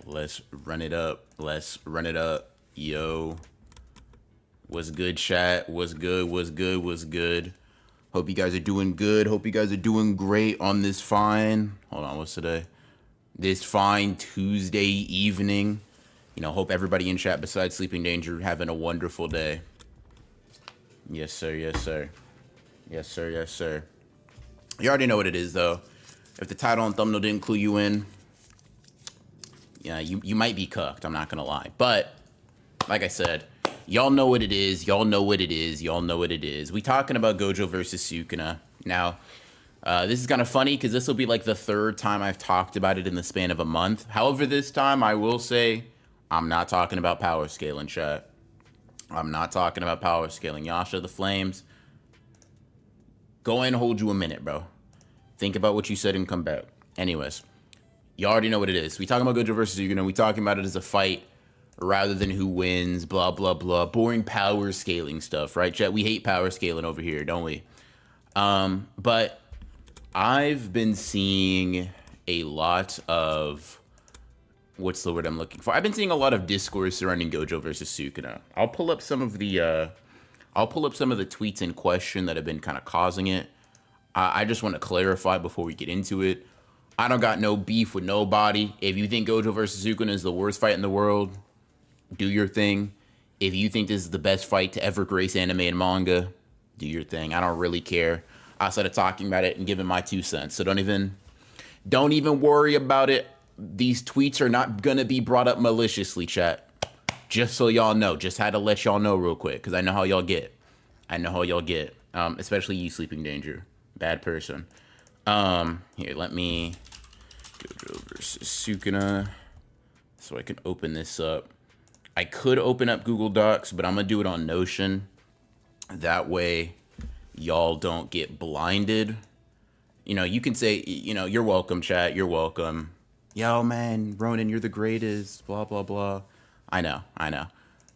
Let's run it up. Let's run it up. Yo. What's good, chat? What's good? What's good? What's good? Hope you guys are doing good. Hope you guys are doing great on this fine. Hold on, what's today? This fine Tuesday evening. You know, hope everybody in chat besides Sleeping Danger having a wonderful day. Yes, sir. Yes, sir. Yes, sir. Yes, sir. You already know what it is, though. If the title and thumbnail didn't clue you in, yeah, you might be cooked. I'm not gonna lie, but like I said, y'all know what it is. Y'all know what it is. Y'all know what it is. We talking about Gojo versus Sukuna. Now, this is kind of funny because this will be like the third time I've talked about it in the span of a month. However, this time I will say I'm not talking about power scaling, chat. I'm not talking about power scaling. Yasha the Flames, go ahead and hold you a minute, bro. Think about what you said and come back. Anyways, you already know what it is. We talking about Gojo versus Sukuna. We talking about it as a fight rather than who wins, blah, blah, blah. Boring power scaling stuff, right, chat? We hate power scaling over here, don't we? But I've been seeing a lot of, what's the word I'm looking for? I've been seeing a lot of discourse surrounding Gojo versus Sukuna. I'll pull up some of the tweets in question that have been kind of causing it. I just want to clarify before we get into it. I don't got no beef with nobody. If you think Gojo versus Sukuna is the worst fight in the world, do your thing. If you think this is the best fight to ever grace anime and manga, do your thing. I don't really care outside of talking about it and giving my 2 cents. So don't even worry about it. These tweets are not gonna be brought up maliciously, chat. Just so y'all know. Just had to let y'all know real quick because I know how y'all get. I know how y'all get. Especially you, Sleeping Danger. Bad person. Here, let me Gojo versus Sukuna so I can open this up. I could open up Google Docs, but I'm gonna do it on Notion. That way, y'all don't get blinded. You know, you can say, you know, you're welcome, chat. You're welcome. Yo, man, Ronan, you're the greatest. Blah blah blah. I know.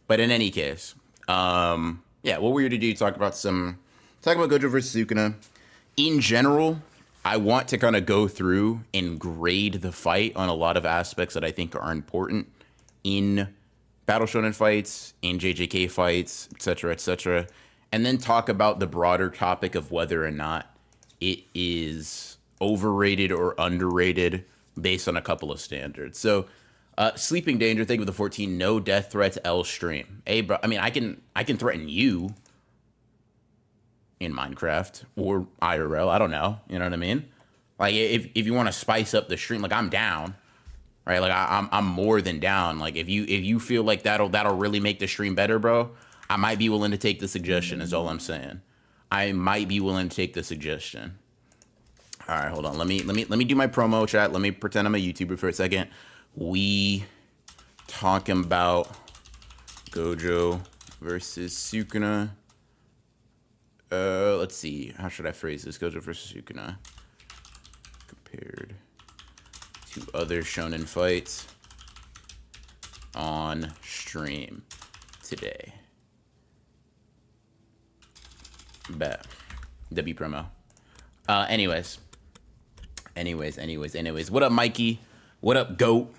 But in any case, yeah, what we're here to do, talk about Gojo versus Sukuna. In general, I want to kind of go through and grade the fight on a lot of aspects that I think are important in Battle Shonen fights, in JJK fights, etc., and then talk about the broader topic of whether or not it is overrated or underrated based on a couple of standards. So, Sleeping Danger, thank you for the 14. No death threats, L stream. Hey, bro, I mean, I can threaten you in Minecraft or IRL. I don't know. You know what I mean? Like, if you want to spice up the stream, like, I'm down. Right, like I'm more than down. Like if you feel like that'll really make the stream better, bro, I might be willing to take the suggestion. Is all I'm saying. I might be willing to take the suggestion. All right, hold on. Let me do my promo, chat. Let me pretend I'm a YouTuber for a second. We talking about Gojo versus Sukuna. Let's see. How should I phrase this? Gojo versus Sukuna compared to other shonen fights on stream today. Bet. W promo. Anyways. What up, Mikey? What up, Goat?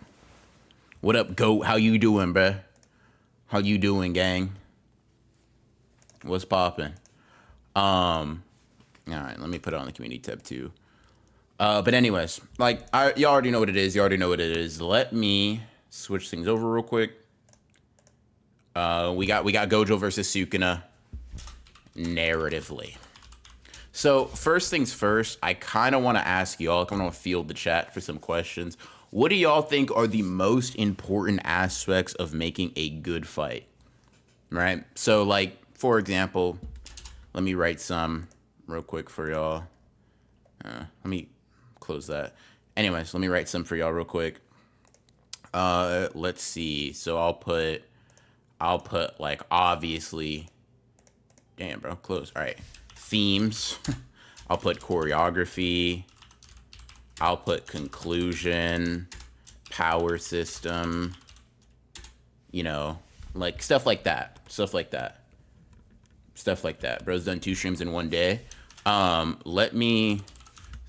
What up, Goat? How you doing, bruh? How you doing, gang? What's poppin'? All right, let me put it on the community tab too. But anyways, like, you already know what it is. Let me switch things over real quick. We got Gojo versus Sukuna narratively. So first things first, I kind of want to ask y'all, I kind of want to field the chat for some questions. What do y'all think are the most important aspects of making a good fight? Right? So, like, for example, let me write some real quick for y'all. Let me close that. Anyways, let me write some for y'all real quick. Let's see. So I'll put like, obviously, damn, bro, close. All right, themes. I'll put choreography. I'll put conclusion, power system, you know, like stuff like that. Bro's done 2 streams in 1 day. Let me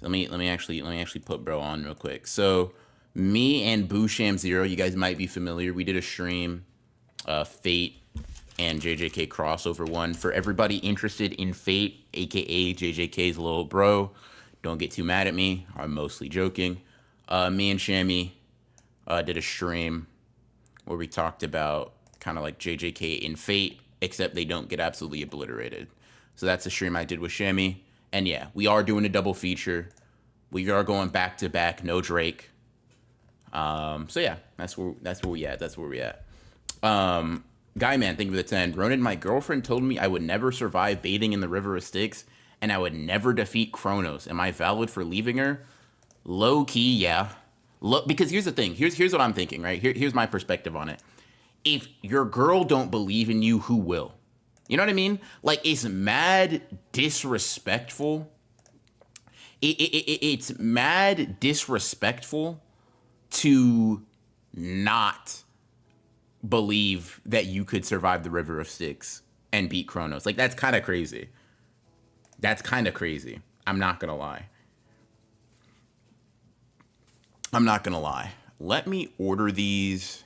actually put bro on real quick. So Me and Boosham Zero, you guys might be familiar. We did a stream, Fate and JJK crossover one. For everybody interested in Fate, aka JJK's little bro, don't get too mad at me. I'm mostly joking. Me and Shammy did a stream where we talked about kind of like JJK in Fate, except they don't get absolutely obliterated. So that's a stream I did with Shammy. And yeah, we are doing a double feature. We are going back to back, no Drake. So yeah, that's where we at. That's where we at. Guy man, thank you for the 10. Ronan, my girlfriend told me I would never survive bathing in the river of Styx, and I would never defeat Kronos. Am I valid for leaving her? Low key, yeah. Because here's the thing. Here's what I'm thinking, right? Here's my perspective on it. If your girl don't believe in you, who will? You know what I mean? Like, it's mad disrespectful. It's mad disrespectful to not believe that you could survive the River of Styx and beat Kronos. Like, that's kind of crazy. That's kind of crazy. I'm not gonna lie. Let me order these.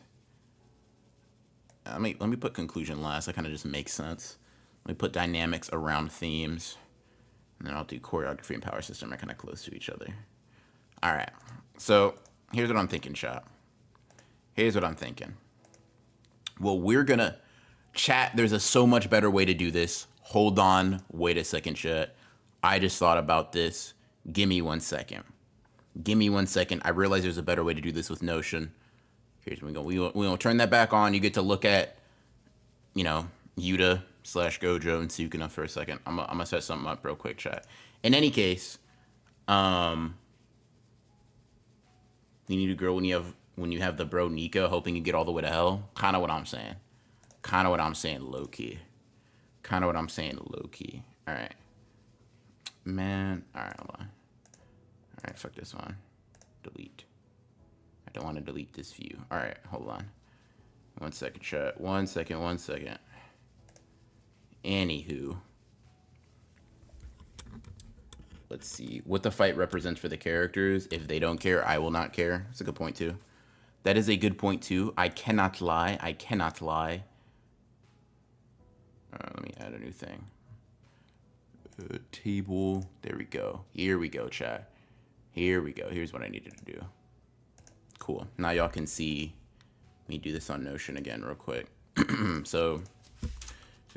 Let me put conclusion last. That kind of just makes sense. Let me put dynamics around themes. And then I'll do choreography and power system. They're kind of close to each other. All right. So here's what I'm thinking, chat. Here's what I'm thinking. Well, we're going to chat. There's a so much better way to do this. Hold on. Wait a second, chat. I just thought about this. Give me 1 second. Give me 1 second. I realize there's a better way to do this with Notion. Here's when we go. We'll turn that back on. You get to look at, you know, Yuta / Gojo and Sukuna for a second. I'm gonna set something up real quick, chat. In any case, you need a girl when you have the bro Nika hoping you get all the way to hell. Kind of what I'm saying. Low key. All right, man. All right, hold on. All right, fuck this one. Delete. I don't want to delete this view. All right, hold on. 1 second, chat. 1 second. Anywho. Let's see what the fight represents for the characters. If they don't care, I will not care. That's a good point, too. That is a good point, too. I cannot lie. Let me add a new thing. Table. There we go. Here we go, chat. Here we go. Here's what I needed to do. Cool. Now y'all can see me do this on Notion again real quick. So,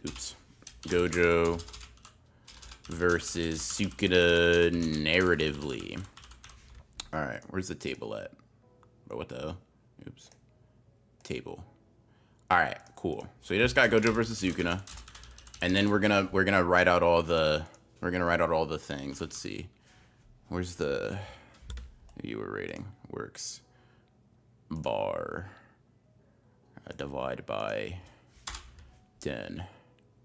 oops. Gojo versus Sukuna narratively. All right, where's the table at? Oh, what the hell? Oops. Table. All right, cool. So you just got Gojo versus Sukuna, and then we're gonna write out all the things. Let's see. Where's the viewer rating? Works. Bar. Divide by 10.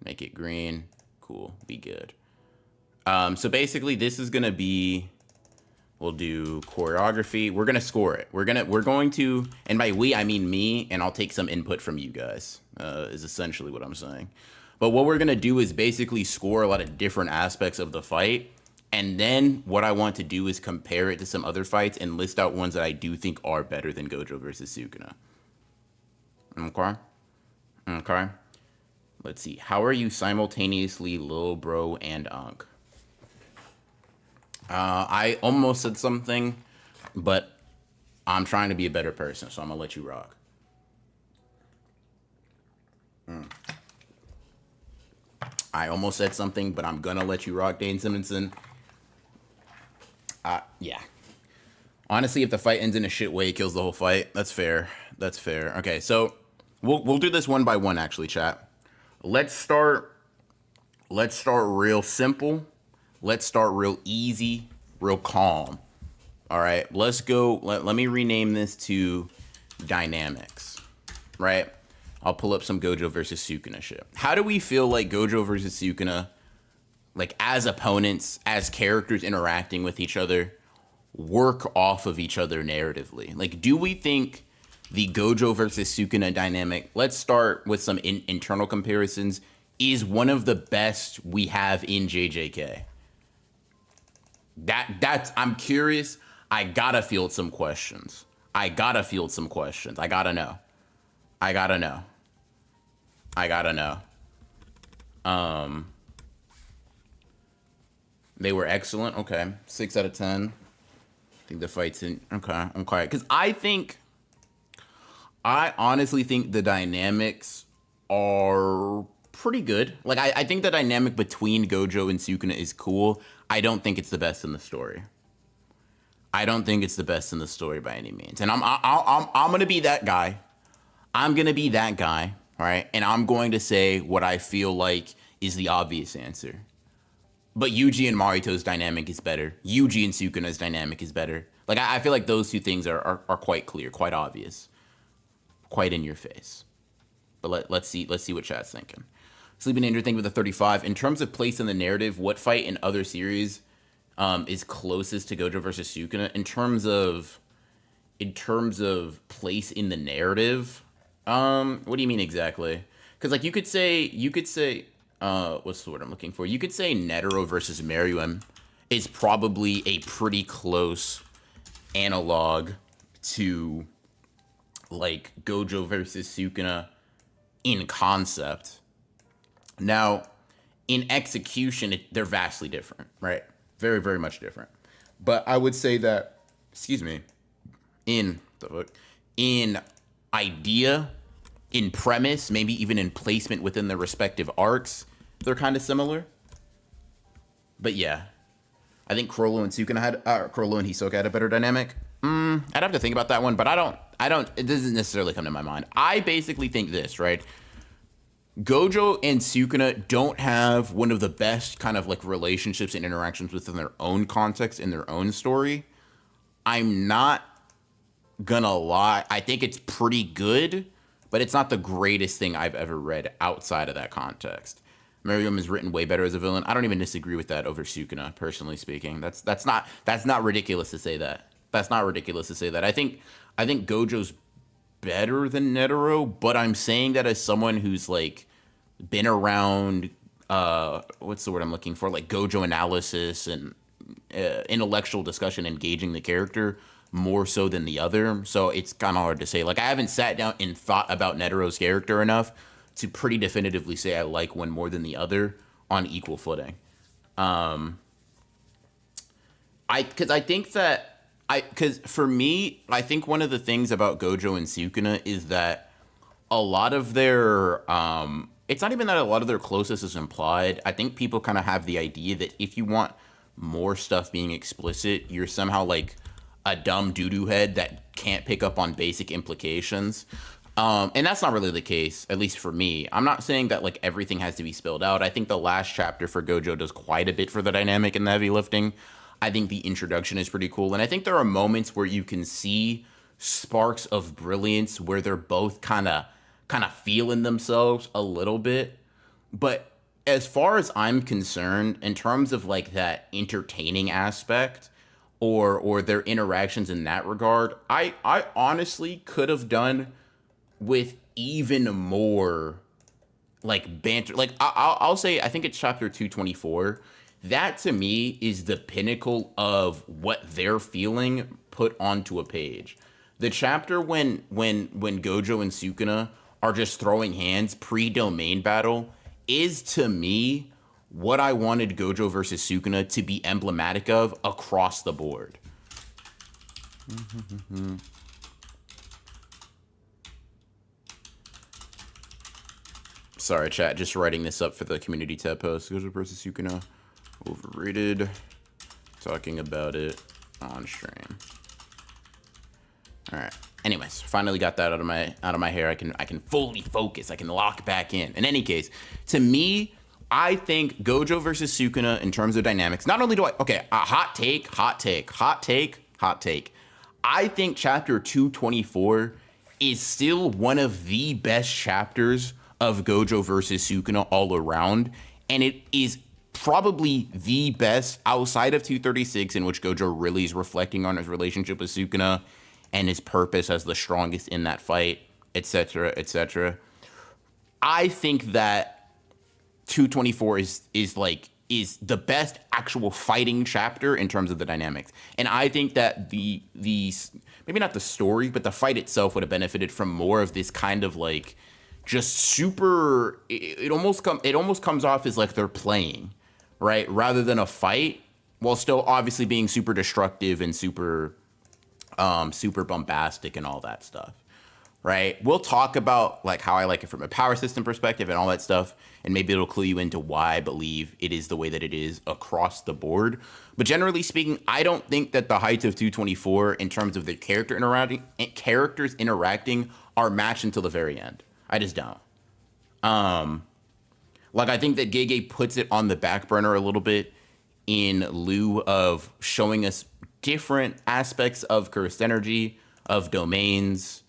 Make it green. Cool. Be good. So basically, this is gonna be. We'll do choreography. We're gonna score it. We're going to, and by we I mean me, and I'll take some input from you guys. Is essentially what I'm saying. But what we're gonna do is basically score a lot of different aspects of the fight. And then what I want to do is compare it to some other fights and list out ones that I do think are better than Gojo versus Sukuna. Okay. Let's see. How are you simultaneously Lil Bro and Ankh? I almost said something, but I'm trying to be a better person, so I'm gonna let you rock. I almost said something, but I'm gonna let you rock, Dane Simonson. Yeah. Honestly, if the fight ends in a shit way, it kills the whole fight. That's fair. Okay, so we'll do this one by one, actually, chat. Let's start real simple. Let's start real easy, real calm. All right, let's go. Let me rename this to dynamics, right? I'll pull up some Gojo versus Sukuna shit. How do we feel like Gojo versus Sukuna, like as opponents, as characters interacting with each other, work off of each other narratively? Like, do we think the Gojo versus Sukuna dynamic, let's start with some internal comparisons, is one of the best we have in JJK? That's I'm curious. I gotta field some questions. I gotta field some questions. I gotta know. I gotta know. I gotta know. They were excellent. Okay, 6 out of 10. I think the fights in. Okay, because I honestly think the dynamics are pretty good. Like I think the dynamic between Gojo and Sukuna is cool. I don't think it's the best in the story. I don't think it's the best in the story by any means. And I'm gonna be that guy. I'm gonna be that guy, right? And I'm going to say what I feel like is the obvious answer. But Yuji and Marito's dynamic is better. Yuji and Sukuna's dynamic is better. Like I feel like those two things are quite clear, quite obvious, quite in your face. But let's see what chat's thinking. Sleeping Ninja thinking with a 35. In terms of place in the narrative, what fight in other series is closest to Gojo versus Sukuna? In terms of place in the narrative, what do you mean exactly? Because like you could say what's the word I'm looking for? You could say Netero versus Meruem is probably a pretty close analog to like Gojo versus Sukuna in concept. Now, in execution, they're vastly different, right? Very, very much different. But I would say that, in idea, in premise, maybe even in placement within their respective arcs, they're kind of similar. But yeah, I think Chrollo and Hisoka had a better dynamic. I'd have to think about that one, but it doesn't necessarily come to my mind. I basically think this, right? Gojo and Sukuna don't have one of the best kind of like relationships and interactions within their own context in their own story. I'm not gonna lie. I think it's pretty good, but it's not the greatest thing I've ever read outside of that context. Meruem is written way better as a villain. I don't even disagree with that over Sukuna, personally speaking. That's not ridiculous to say that. That's not ridiculous to say that. I think Gojo's better than Netero, but I'm saying that as someone who's like been around what's the word I'm looking for, like Gojo analysis and intellectual discussion, engaging the character more so than the other. So it's kind of hard to say. Like I haven't sat down and thought about Netero's character enough to pretty definitively say I like one more than the other on equal footing. Because for me, I think one of the things about Gojo and Sukuna is that a lot of their, it's not even that a lot of their closeness is implied. I think people kind of have the idea that if you want more stuff being explicit, you're somehow like a dumb doo-doo head that can't pick up on basic implications. And that's not really the case, at least for me. I'm not saying that like everything has to be spelled out. I think the last chapter for Gojo does quite a bit for the dynamic and the heavy lifting. I think the introduction is pretty cool. And I think there are moments where you can see sparks of brilliance where they're both kind of feeling themselves a little bit. But as far as I'm concerned, in terms of like that entertaining aspect or their interactions in that regard, I honestly could have done with even more like banter. Like I'll say, I think it's chapter 224. That to me is the pinnacle of what they're feeling put onto a page. The chapter when Gojo and Sukuna are just throwing hands pre-domain battle is to me what I wanted Gojo versus Sukuna to be emblematic of across the board. Sorry, chat, just writing this up for the community tab post. Gojo versus Sukuna. Overrated. Talking about it on stream. All right. Anyways, finally got that out of my hair. I can fully focus. I can lock back in. In any case, to me, I think Gojo versus Sukuna in terms of dynamics. Not only do I hot take. I think chapter 224 is still one of the best chapters of Gojo versus Sukuna all around, and it is probably the best outside of 236, in which Gojo really is reflecting on his relationship with Sukuna and his purpose as the strongest in that fight, etc., etc. I think that 224 is is the best actual fighting chapter in terms of the dynamics. And I think that the maybe not the story, but the fight itself would have benefited from more of this kind of like just super. It almost comes off as like they're playing, right, rather than a fight, while still obviously being super destructive and super bombastic and all that stuff. Right? We'll talk about like how I like it from a power system perspective and all that stuff, and maybe it'll clue you into why I believe it is the way that it is across the board. But generally speaking, I don't think that the heights of 224 in terms of the characters interacting are matched until the very end. I just don't. Like I think that Gege puts it on the back burner a little bit in lieu of showing us different aspects of cursed energy, of domains,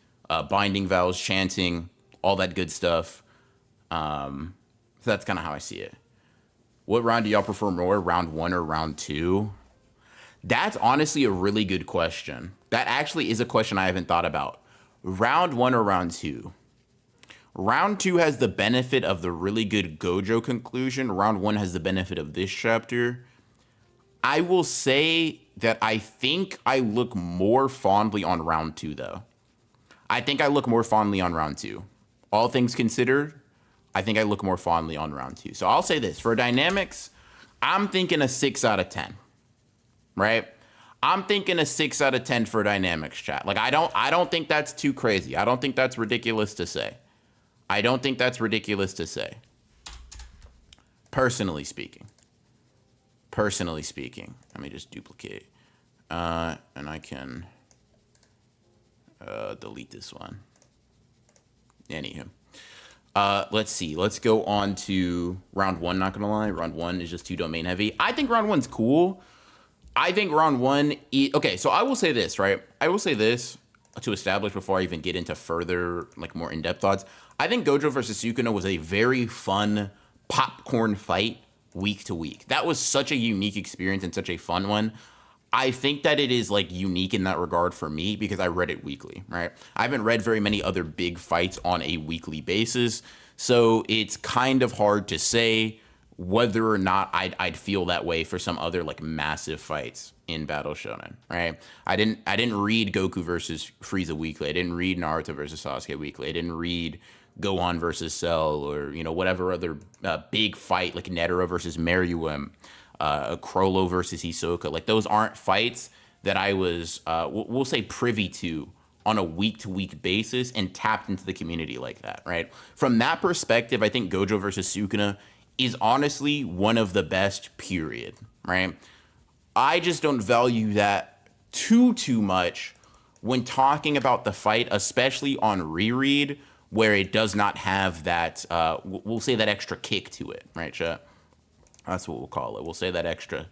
binding vows, chanting, all that good stuff. So that's kind of how I see it. What round do y'all prefer more, round 1 or round 2? That's honestly a really good question. That actually is a question I haven't thought about. Round 1 or round 2? Round 2 has the benefit of the really good Gojo conclusion. Round 1 has the benefit of this chapter. I will say that I think I look more fondly on round 2, though. I think I look more fondly on round 2. All things considered, I think I look more fondly on round 2. So I'll say this. For dynamics, I'm thinking a 6 out of 10. Right? I'm thinking a 6 out of 10 for dynamics, chat. Like I don't think that's too crazy. I don't think that's ridiculous to say. I don't think that's ridiculous to say. Personally speaking. Let me just duplicate. And I can delete this one. Anywho. Let's see. Let's go on to round 1, not gonna lie. Round 1 is just too domain heavy. I think round 1's cool. I think round 1... Okay, so I will say this, right? I will say this to establish before I even get into further, like, more in-depth thoughts. I think Gojo versus Sukuna was a very fun popcorn fight week to week. That was such a unique experience and such a fun one. I think that it is like unique in that regard for me because I read it weekly, right? I haven't read very many other big fights on a weekly basis, so it's kind of hard to say whether or not I'd feel that way for some other like massive fights in Battle Shonen, right? I didn't read Goku versus Frieza weekly. I didn't read Naruto versus Sasuke weekly. I didn't read Gohan versus Cell or whatever other big fight like Netero versus Meruem. Crollo versus Hisoka. Like those aren't fights that I was, we'll say, privy to on a week-to-week basis and tapped into the community like that, right? From that perspective, I think Gojo versus Sukuna is honestly one of the best, period, right? I just don't value that too much when talking about the fight, especially on reread, where it does not have that, we'll say that extra kick to it, right, chat? That's what we'll call it. We'll say that extra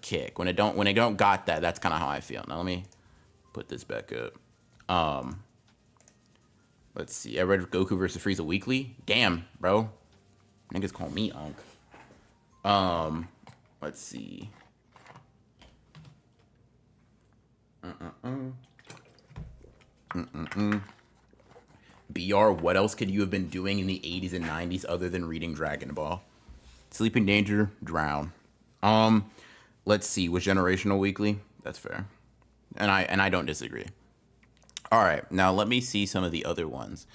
kick. When it don't got that, that's kind of how I feel. Now let me put this back up. Let's see. I read Goku versus Frieza weekly. Damn, bro. Niggas call me Unk. Let's see. BR, what else could you have been doing in the 80s and 90s other than reading Dragon Ball? Sleep in Danger, Drown. Let's see. Was Generational weekly? That's fair. And I don't disagree. All right. Now let me see some of the other ones.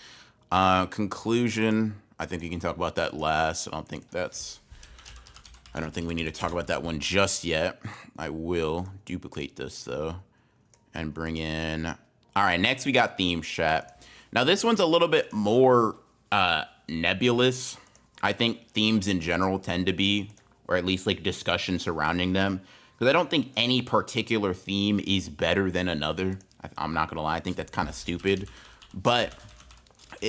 Conclusion. I think we can talk about that last. I don't think we need to talk about that one just yet. I will duplicate this though and bring in. All right. Next we got theme chat. Now this one's a little bit more nebulous. I think themes in general tend to be, or at least like discussion surrounding them, because I don't think any particular theme is better than another. I'm not gonna lie, I think that's kind of stupid. But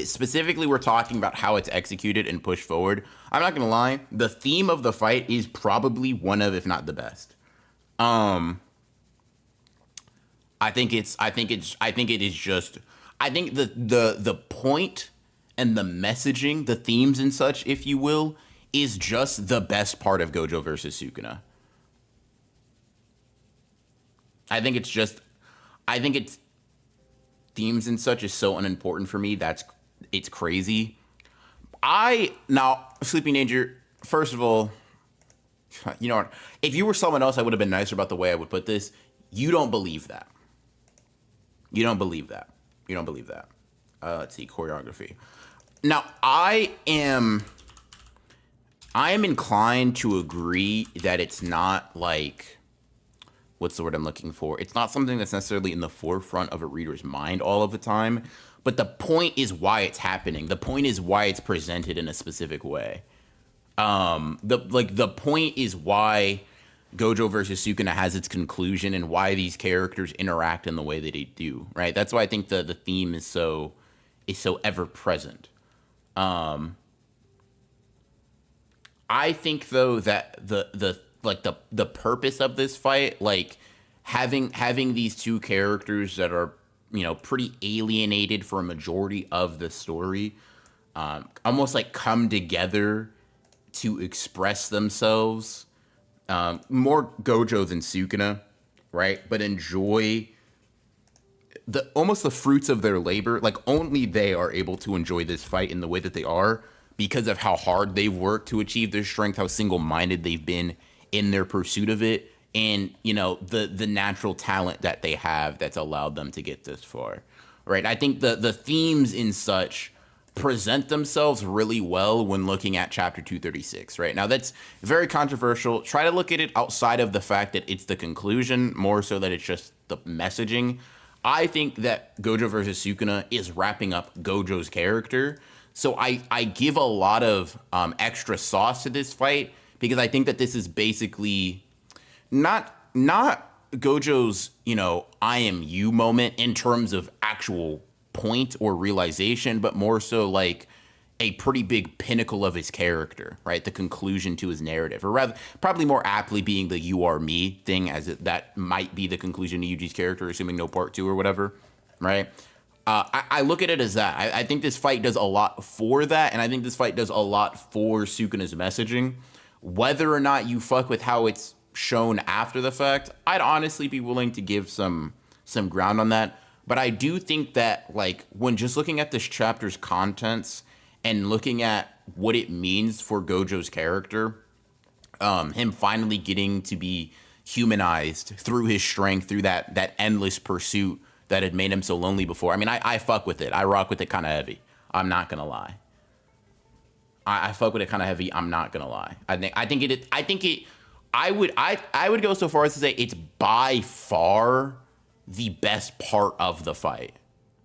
specifically, we're talking about how it's executed and pushed forward. I'm not gonna lie, the theme of the fight is probably one of, if not the best. I think the point and the messaging, the themes and such, if you will, is just the best part of Gojo versus Sukuna. I think it's themes and such is so unimportant for me. It's crazy. Now, Sleeping Danger, first of all, You know what? If you were someone else, I would have been nicer about the way I would put this. You don't believe that. You don't believe that. You don't believe that. Let's see, choreography. Now, I am inclined to agree that it's not like, what's the word I'm looking for? It's not something that's necessarily in the forefront of a reader's mind all of the time, but the point is why it's happening. The point is why it's presented in a specific way. The point is why Gojo versus Sukuna has its conclusion and why these characters interact in the way that they do, right? That's why I think the theme is so ever present. I think though that the purpose of this fight, like having these two characters that are, you know, pretty alienated for a majority of the story, almost like come together to express themselves, more Gojo than Sukuna, right? But enjoy almost the fruits of their labor. Like only they are able to enjoy this fight in the way that they are because of how hard they've worked to achieve their strength, how single-minded they've been in their pursuit of it, and, you know, the natural talent that they have that's allowed them to get this far, right? I think the themes in such present themselves really well when looking at chapter 236, right? Now, that's very controversial. Try to look at it outside of the fact that it's the conclusion, more so that it's just the messaging. I think that Gojo versus Sukuna is wrapping up Gojo's character. So I give a lot of extra sauce to this fight because I think that this is basically not Gojo's, you know, I am you moment in terms of actual point or realization, but more so like a pretty big pinnacle of his character, right? The conclusion to his narrative, or rather, probably more aptly being the "you are me" thing, as that might be the conclusion to Yuji's character, assuming no part 2 or whatever, right? I look at it as that. I think this fight does a lot for that, and I think this fight does a lot for Sukuna's messaging. Whether or not you fuck with how it's shown after the fact, I'd honestly be willing to give some ground on that. But I do think that, like, when just looking at this chapter's contents and looking at what it means for Gojo's character, him finally getting to be humanized through his strength, through that endless pursuit that had made him so lonely before. I mean, I fuck with it. I rock with it kind of heavy. I'm not gonna lie. I fuck with it kind of heavy. I'm not gonna lie. I would go so far as to say it's by far the best part of the fight.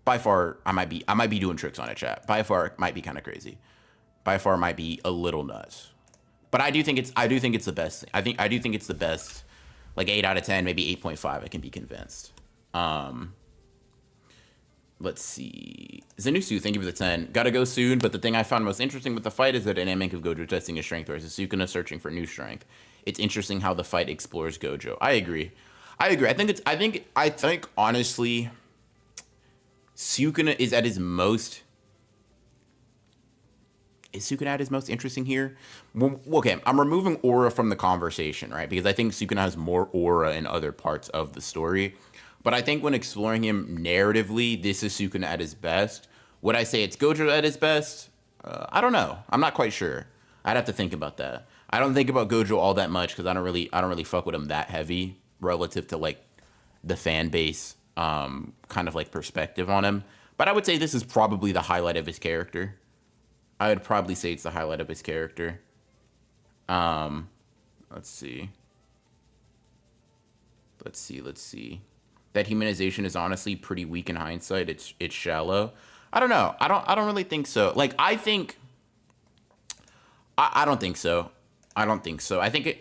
By far, I might be doing tricks on it, chat. By far, it might be kind of crazy. By far, it might be a little nuts. But I do think it's the best. I do think it's the best. Like 8 out of 10, maybe 8.5. I can be convinced. Let's see. Zenitsu, thank you for the 10. Gotta go soon, but the thing I found most interesting with the fight is the dynamic of Gojo testing his strength versus Sukuna searching for new strength. It's interesting how the fight explores Gojo. I agree. I think honestly, Sukuna is at his most. Is Sukuna at his most interesting here? Well, okay, I'm removing aura from the conversation, right? Because I think Sukuna has more aura in other parts of the story. But I think when exploring him narratively, this is Sukuna at his best. Would I say it's Gojo at his best? I don't know. I'm not quite sure. I'd have to think about that. I don't think about Gojo all that much because I don't really fuck with him that heavy relative to like the fan base kind of like perspective on him. But I would say this is probably the highlight of his character. I would probably say it's the highlight of his character. Let's see. That humanization is honestly pretty weak in hindsight. It's shallow. I don't know. I don't really think so. Like I don't think so. I don't think so. I think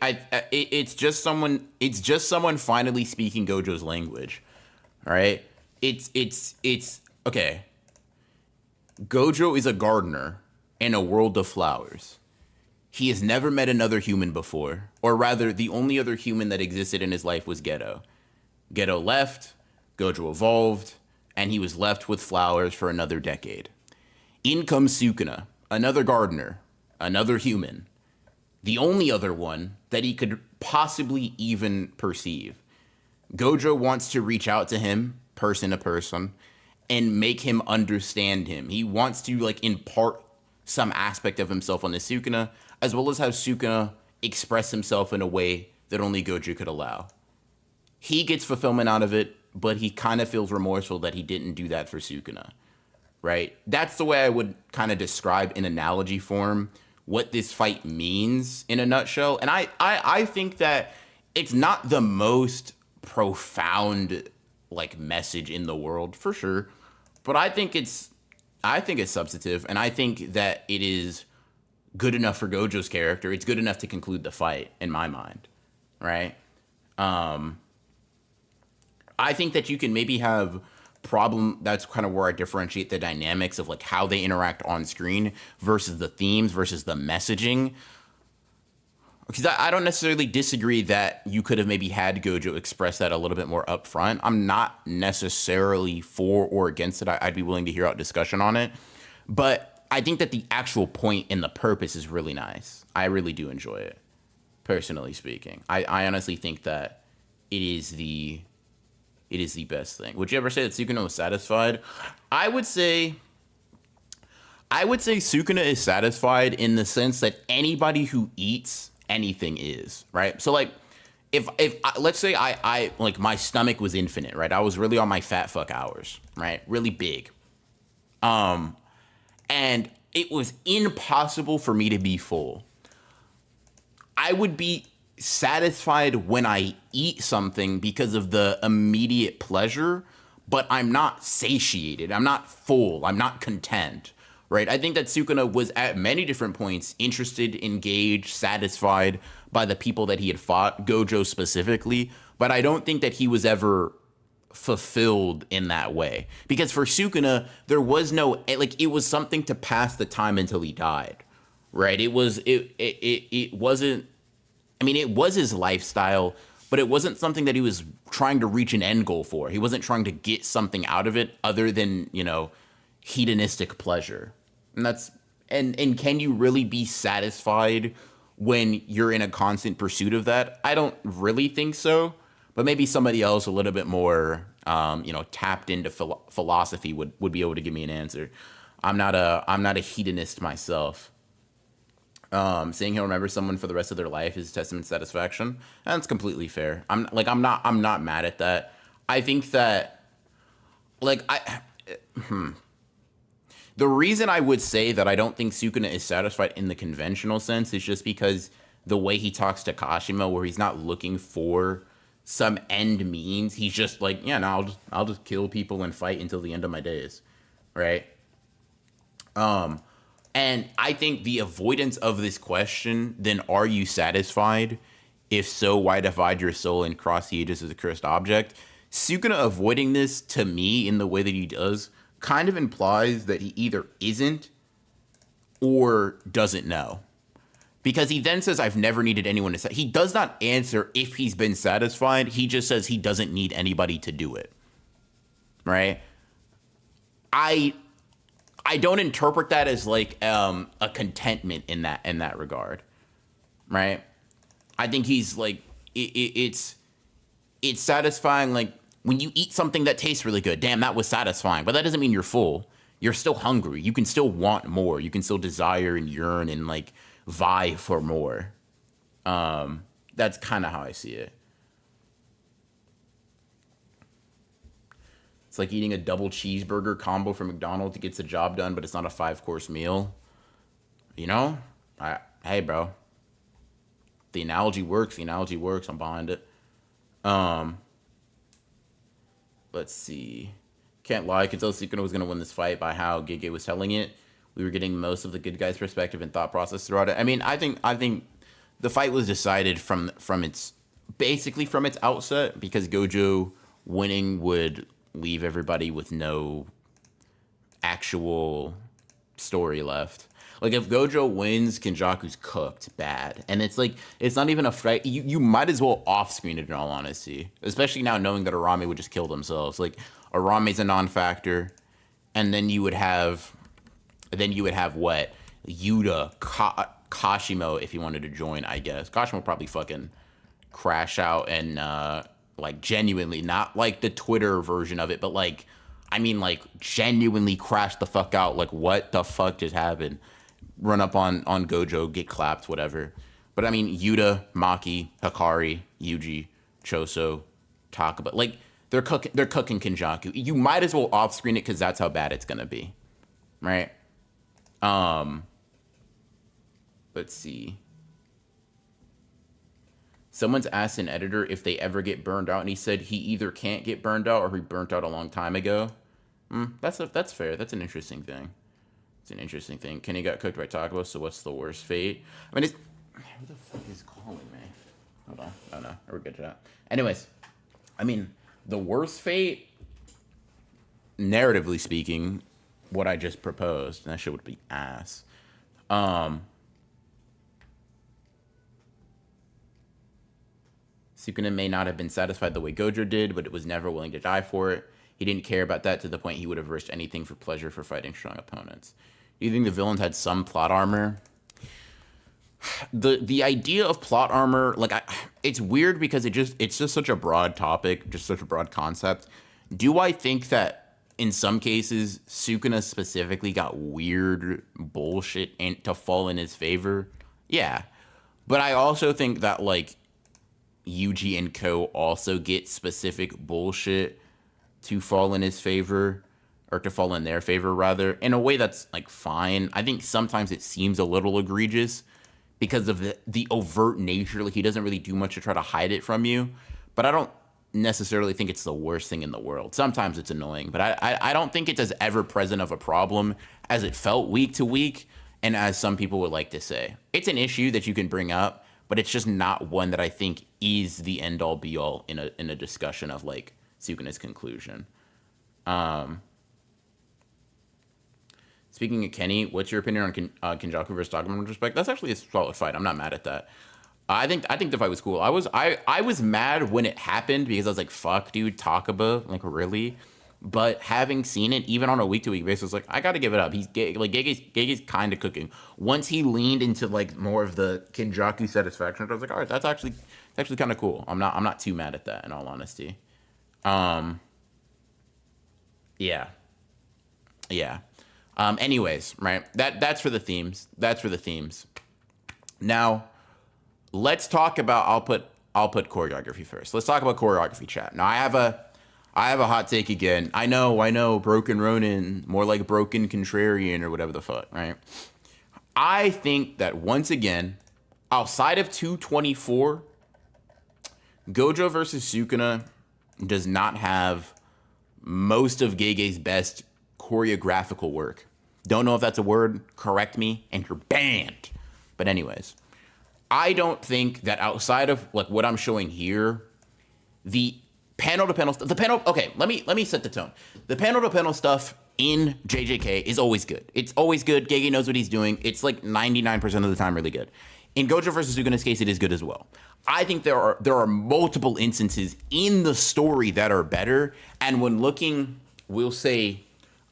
it's just someone finally speaking Gojo's language. All right? It's okay. Gojo is a gardener in a world of flowers. He has never met another human before, or rather the only other human that existed in his life was Geto. Geto left, Gojo evolved, and he was left with flowers for another decade. In comes Sukuna, another gardener, another human, the only other one that he could possibly even perceive. Gojo wants to reach out to him, person to person, and make him understand him. He wants to like impart some aspect of himself on the Sukuna, as well as have Sukuna express himself in a way that only Gojo could allow. He gets fulfillment out of it, but he kind of feels remorseful that he didn't do that for Sukuna, right? That's the way I would kind of describe in analogy form what this fight means in a nutshell. And I think that it's not the most profound like message in the world for sure, but I think it's substantive, and I think that it is good enough for Gojo's character. It's good enough to conclude the fight in my mind, right? I think that you can maybe have problem. That's kind of where I differentiate the dynamics of like how they interact on screen versus the themes versus the messaging. Because I don't necessarily disagree that you could have maybe had Gojo express that a little bit more upfront. I'm not necessarily for or against it. I'd be willing to hear out discussion on it. But I think that the actual point and the purpose is really nice. I really do enjoy it, personally speaking. I honestly think that it is the best thing. Would you ever say that Sukuna was satisfied? I would say Sukuna is satisfied in the sense that anybody who eats anything is, right? So like if let's say I like my stomach was infinite, right? I was really on my fat fuck hours, right? Really big. And it was impossible for me to be full. I would be satisfied when I eat something because of the immediate pleasure, but I'm not satiated. I'm not full. I'm not content, right? I think that Sukuna was at many different points interested, engaged, satisfied by the people that he had fought, Gojo specifically, but I don't think that he was ever fulfilled in that way. Because for Sukuna, there was no, like, it was something to pass the time until he died, right? It wasn't, I mean, it was his lifestyle, but it wasn't something that he was trying to reach an end goal for. He wasn't trying to get something out of it other than, you know, hedonistic pleasure. And that's, and can you really be satisfied when you're in a constant pursuit of that? I don't really think so, but maybe somebody else a little bit more, you know, tapped into philosophy would be able to give me an answer. I'm not a hedonist myself. Saying he'll remember someone for the rest of their life is testament to satisfaction. That's completely fair. I'm not mad at that. I think that, like, the reason I would say that I don't think Sukuna is satisfied in the conventional sense is just because the way he talks to Kashima, where he's not looking for some end means. He's just like, yeah, no, I'll just kill people and fight until the end of my days, right? And I think the avoidance of this question, then are you satisfied? If so, why divide your soul and cross the ages as a cursed object? Sukuna avoiding this, to me, in the way that he does, kind of implies that he either isn't or doesn't know. Because he then says, I've never needed anyone to say. He does not answer if he's been satisfied. He just says he doesn't need anybody to do it. Right? I don't interpret that as like a contentment in that regard. Right? I think he's like, it's satisfying, like, when you eat something that tastes really good, damn, that was satisfying. But that doesn't mean you're full. You're still hungry. You can still want more. You can still desire and yearn and, like, vie for more. That's kind of how I see it. It's like eating a double cheeseburger combo from McDonald's to get the job done, but it's not a 5-course meal. You know? Hey, bro. The analogy works. I'm behind it. Let's see. Can't lie, could tell Sukuna was going to win this fight by how Gege was telling it. We were getting most of the good guy's perspective and thought process throughout it. I mean, I think the fight was decided from its outset, because Gojo winning would leave everybody with no actual story left. Like, if Gojo wins, Kenjaku's cooked bad. And it's like, it's not even a fight. You might as well off-screen it, in all honesty. Especially now knowing that Arame would just kill themselves. Like, Arame's a non-factor. And then you would have what? Yuta, Kashimo, if he wanted to join, I guess. Kashimo would probably fucking crash out and, like, genuinely, not like the Twitter version of it, but, like, I mean, like, genuinely crash the fuck out. Like, what the fuck just happened? Run up on Gojo, get clapped, whatever. But I mean, Yuta, Maki, Hikari, Yuji, Choso, Takaba. Like, they're cooking Kenjaku. You might as well off-screen it because that's how bad it's going to be. Right? Let's see. Someone's asked an editor if they ever get burned out, and he said he either can't get burned out or he burnt out a long time ago. That's fair. That's an interesting thing. It's an interesting thing. Kenny got cooked by Takaba, so what's the worst fate? I mean, who the fuck is calling me? Hold on. Oh, no. We're good to that. Anyways, I mean, the worst fate, narratively speaking, what I just proposed, and that shit would be ass. Sukuna may not have been satisfied the way Gojo did, but it was never willing to die for it. He didn't care about that to the point he would have risked anything for pleasure for fighting strong opponents. Do you think the villains had some plot armor? The idea of plot armor, like, it's weird because it's just such a broad topic, just such a broad concept. Do I think that in some cases Sukuna specifically got weird bullshit and to fall in his favor? Yeah. But I also think that, like, Yuji and Co. also get specific bullshit to fall in his favor, or to fall in their favor, rather, in a way that's, like, fine. I think sometimes it seems a little egregious because of the overt nature. Like, he doesn't really do much to try to hide it from you, but I don't necessarily think it's the worst thing in the world. Sometimes it's annoying, but I don't think it's as ever-present of a problem as it felt week to week, and as some people would like to say. It's an issue that you can bring up, but it's just not one that I think is the end-all be-all in a discussion of, like, Sukuna's conclusion. Speaking of Kenny, what's your opinion on Kenjaku versus Takaba in respect? That's actually a solid fight. I'm not mad at that. I think the fight was cool. I was mad when it happened because I was like, fuck, dude, Takaba, like, really? But having seen it, even on a week-to-week basis, like, I got to give it up. Gege's kind of cooking. Once he leaned into, like, more of the Kenjaku satisfaction, I was like, all right, that's actually kind of cool. I'm not too mad at that, in all honesty. Yeah. Anyways, right? That's for the themes. Now, let's talk about. I'll put choreography first. Let's talk about choreography, chat. Now, I have a hot take again. I know, Broken Ronin, more like Broken Contrarian or whatever the fuck, right? I think that once again, outside of 224, Gojo versus Sukuna does not have most of Gege's best choreographical work. Don't know if that's a word. Correct me, and you're banned. But anyways, I don't think that outside of, like, what I'm showing here, the panel-to-panel stuff, okay, let me set the tone. The panel-to-panel stuff in JJK is always good. It's always good. Gege knows what he's doing. It's like 99% of the time really good. In Gojo versus Sukuna's case, it is good as well. I think there are multiple instances in the story that are better, and when looking, we'll say,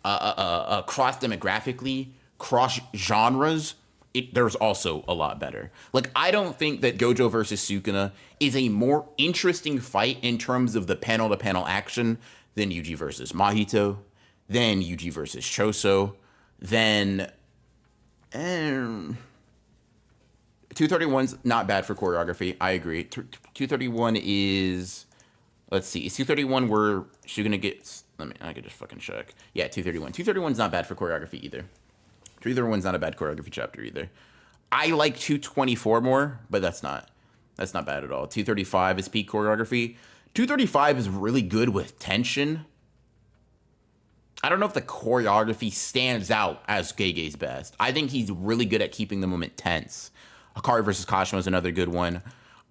cross demographically, cross genres, there's also a lot better. Like, I don't think that Gojo versus Sukuna is a more interesting fight in terms of the panel-to-panel action than Yuji versus Mahito, than Yuji versus Choso, than 231's not bad for choreography. I agree. 231 is, let's see, is 231 where Sukuna gets, I could just fucking check. Yeah, 231. 231's not bad for choreography either. 231's not a bad choreography chapter either. I like 224 more, but that's not bad at all. 235 is peak choreography. 235 is really good with tension. I don't know if the choreography stands out as Gege's best. I think he's really good at keeping the moment tense. Hikari versus Kashima is another good one.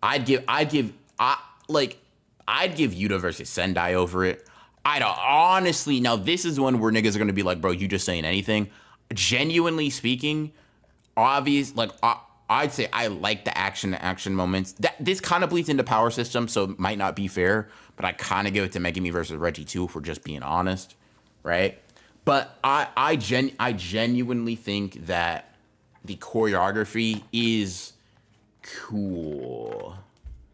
I'd give Yuta versus Sendai over it. Honestly, now this is one where niggas are gonna be like, bro, you just saying anything. Genuinely speaking, I'd say I like the action moments. This kind of bleeds into Power System, so it might not be fair, but I kind of give it to Megumi versus Reggie too, if we're just being honest, right? But I genuinely think that the choreography is cool.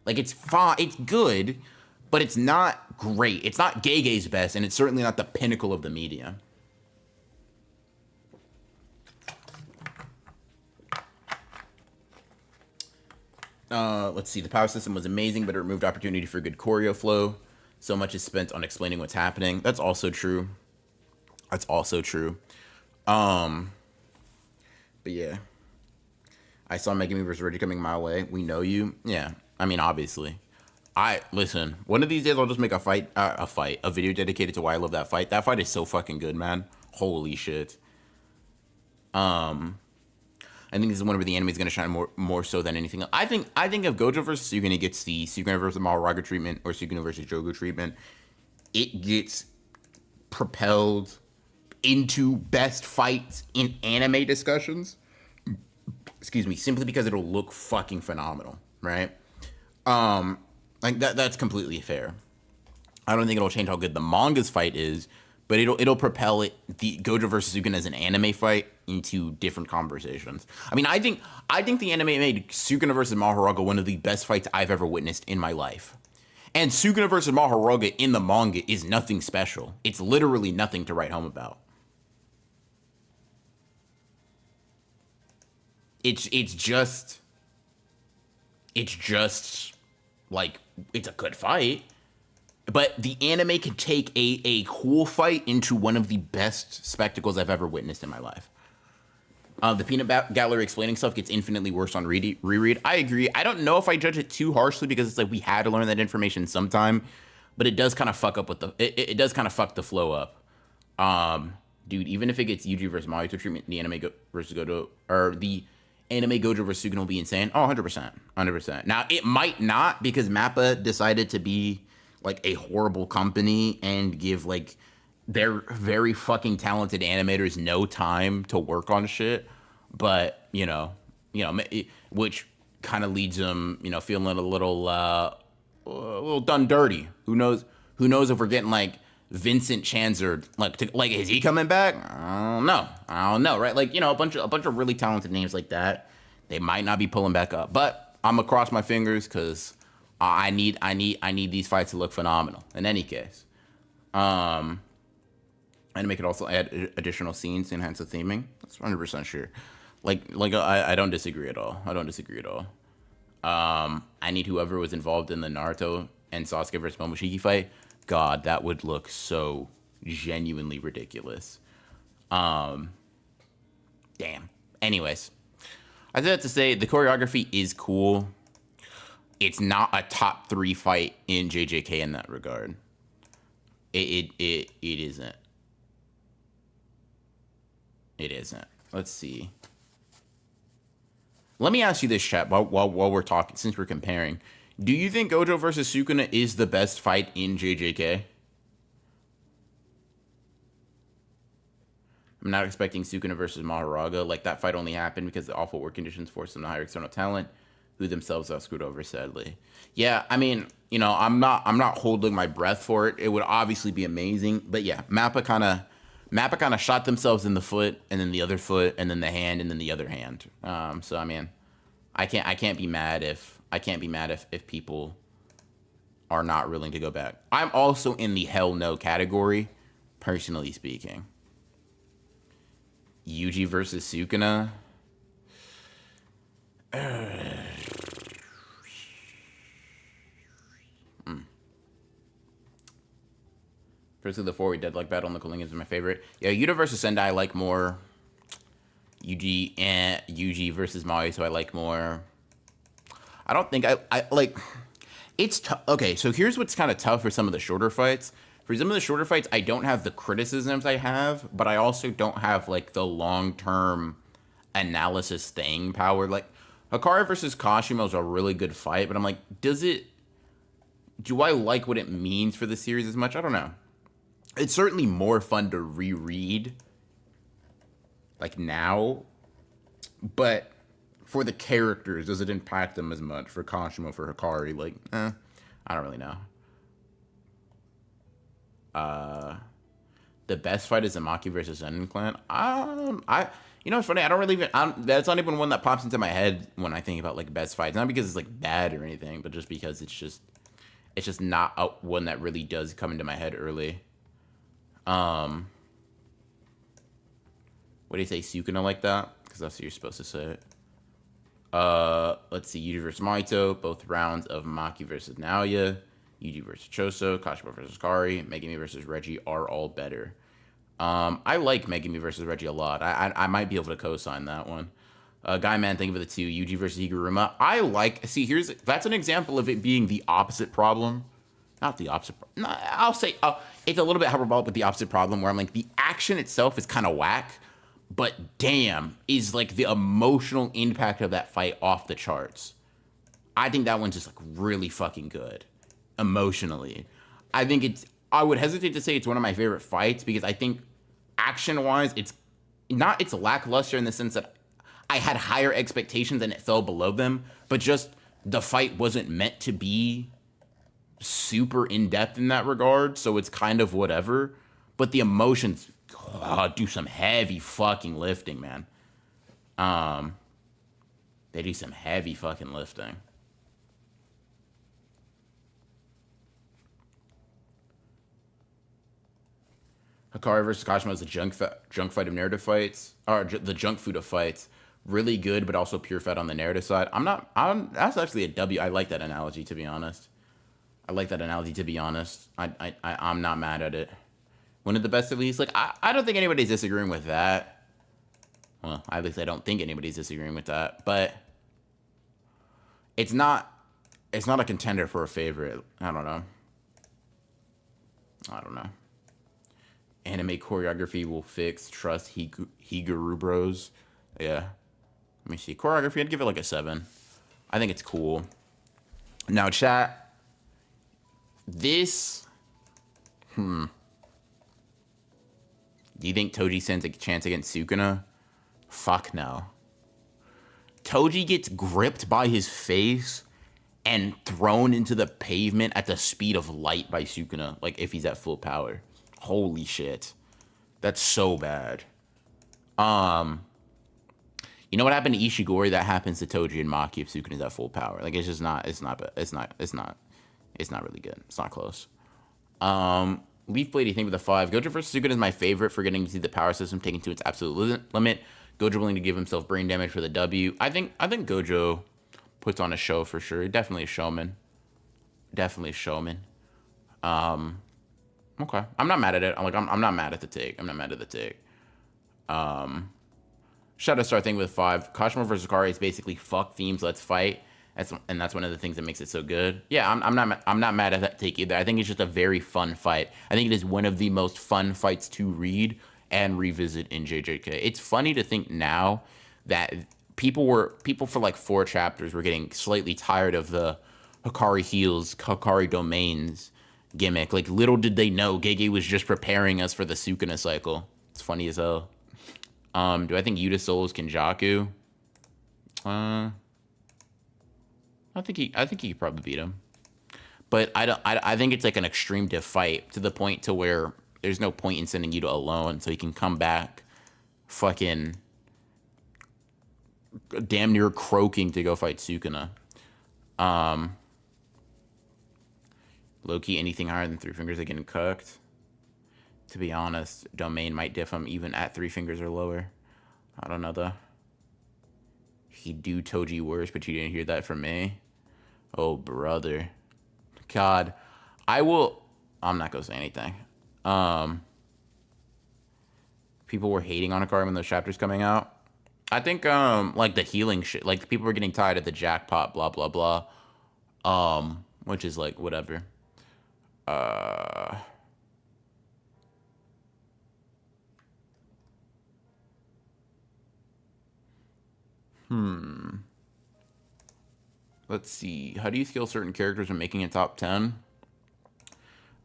Like, it's fine, it's good, but it's not great. It's not Gege's best, and it's certainly not the pinnacle of the media. Let's see. The power system was amazing, but it removed opportunity for good choreo flow. So much is spent on explaining what's happening. That's also true. That's also true. But yeah. I saw Mega Me vs. Reggie coming my way. We know you. Yeah. I mean, obviously. Listen, one of these days I'll just make a video dedicated to why I love that fight. That fight is so fucking good, man. Holy shit. I think this is one where the anime is going to shine more so than anything else. I think if Gojo versus Sukuna gets the Sukuna versus Mahoraga treatment or Sukuna versus Jogo treatment, it gets propelled into best fights in anime discussions. Excuse me, simply because it'll look fucking phenomenal, right? Like that's completely fair. I don't think it'll change how good the manga's fight is, but it'll propel the Gojo versus Sukuna as an anime fight into different conversations. I mean, I think the anime made Sukuna versus Mahoraga one of the best fights I've ever witnessed in my life. And Sukuna versus Mahoraga in the manga is nothing special. It's literally nothing to write home about. It's just like, it's a good fight. But the anime could take a cool fight into one of the best spectacles I've ever witnessed in my life. The peanut gallery explaining stuff gets infinitely worse on reread. I agree. I don't know if I judge it too harshly because it's like we had to learn that information sometime, but it does kind of fuck up with it does kind of fuck the flow up. Dude, even if it gets Yuji versus Mahito treatment, the anime versus Gojo, or the anime Gojo versus Sukuna will be insane. Oh, 100%. 100%. Now, it might not because MAPPA decided to be like a horrible company and give like their very fucking talented animators no time to work on shit. But, which kind of leads them, feeling a little done dirty. Who knows if we're getting like Vincent Chanzer, like is he coming back? I don't know, right? Like, a bunch of really talented names like that. They might not be pulling back up, but I'm gonna cross my fingers because I need these fights to look phenomenal. In any case, and make it also add additional scenes to enhance the theming. That's 100% sure. I don't disagree at all. I need whoever was involved in the Naruto and Sasuke versus Momoshiki fight. God, that would look so genuinely ridiculous. Damn. Anyways, I said that to say the choreography is cool. It's not a top 3 fight in JJK in that regard. It isn't. It isn't. Let's see. Let me ask you this, chat, while we're talking, since we're comparing. Do you think Gojo versus Sukuna is the best fight in JJK? I'm not expecting Sukuna versus Mahoraga. Like, that fight only happened because the awful work conditions forced them to hire external talent, who themselves got screwed over, sadly. Yeah, I mean, I'm not holding my breath for it. It would obviously be amazing, but yeah, Mappa kind of shot themselves in the foot, and then the other foot, and then the hand, and then the other hand. So I mean, I can't be mad if people are not willing to go back. I'm also in the hell no category, personally speaking. Yuji versus Sukuna. First of the 4, we deadlock battle in the Cooling is my favorite. Yeah, Yuta versus Sendai I like more. Yuji versus Mahito I like more. I don't think I like. It's tough. Okay, so here's what's kind of tough for some of the shorter fights. For some of the shorter fights, I don't have the criticisms I have, but I also don't have like the long-term analysis staying power. Like Hikari versus Kashimo is a really good fight, but I'm like, do I like what it means for the series as much? I don't know. It's certainly more fun to reread like now, but for the characters, does it impact them as much? For Kashimo, for Hikari, like, I don't really know. The best fight is Amaki versus Zen Clan. It's funny. I don't really even. That's not even one that pops into my head when I think about like best fights. Not because it's like bad or anything, but just because it's just not one that really does come into my head early. What do you say, Sukuna like that? Because that's what you're supposed to say. Let's see. Yuji versus Maito. Both rounds of Maki versus Naoya. Yuji versus Choso. Kashima versus Kari. Megumi versus Reggie are all better. I like Megumi versus Reggie a lot. I might be able to co-sign that one. Guy Man, thank you for the 2. Yuji versus Higuruma. I like. See, that's an example of it being the opposite problem. Not the opposite. No, I'll say it's a little bit hyperbolic, but the opposite problem where I'm like the action itself is kind of whack, but damn, is like the emotional impact of that fight off the charts. I think that one's just like really fucking good emotionally. I think it's. I would hesitate to say it's one of my favorite fights because I think action-wise, it's lackluster in the sense that I had higher expectations and it fell below them, but just the fight wasn't meant to be super in-depth in that regard, so it's kind of whatever. But the emotions do some heavy fucking lifting, man. They do some heavy fucking lifting. Hikari versus Kashima is the junk fight of narrative fights, or the junk food of fights. Really good, but also pure fat on the narrative side. That's actually a W. I like that analogy, to be honest. I'm not mad at it. One of the best, at least. Like, I don't think anybody's disagreeing with that. Well, at least I don't think anybody's disagreeing with that. But it's not a contender for a favorite. I don't know. Anime choreography will fix. Trust Higuru bros. Yeah. Let me see. Choreography, I'd give it like a 7. I think it's cool. Now, chat. This. Do you think Toji stands a chance against Sukuna? Fuck no. Toji gets gripped by his face and thrown into the pavement at the speed of light by Sukuna. Like, if he's at full power. Holy shit. That's so bad. You know what happened to Ishigori? That happens to Toji and Maki if Sukuna's at full power. Like, it's just not, it's not really good. It's not close. Leaf Blade, you think with a 5. Gojo versus Sukuna is my favorite for getting to see the power system taken to its absolute limit. Gojo willing to give himself brain damage for the W. I think Gojo puts on a show for sure. Definitely a showman. Okay. I'm not mad at it. I'm not mad at the take. Shadow Star thing with 5. Kashima versus Kari is basically fuck themes, let's fight. That's one of the things that makes it so good. Yeah, I'm not mad at that take either. I think it's just a very fun fight. I think it is one of the most fun fights to read and revisit in JJK. It's funny to think now that people for like 4 chapters were getting slightly tired of the Hikari heals, Hikari domains gimmick. Like, little did they know Gege was just preparing us for the Sukuna cycle. It's funny as hell. Do I think Yuta Soul is Kenjaku? I think he could probably beat him. But I think it's like an extreme diff fight to the point to where there's no point in sending Yuta alone so he can come back fucking damn near croaking to go fight Sukuna. Low-key, anything higher than 3 fingers are getting cooked. To be honest, Domain might diff him even at 3 fingers or lower. I don't know, though. He'd do Toji worse, but you didn't hear that from me. Oh, brother. God. I'm not going to say anything. People were hating on Hikari when those chapters coming out. I think, like, the healing shit. Like, people were getting tired of the jackpot, blah, blah, blah. Which is, like, whatever. Let's see. How do you feel certain characters are making a top 10?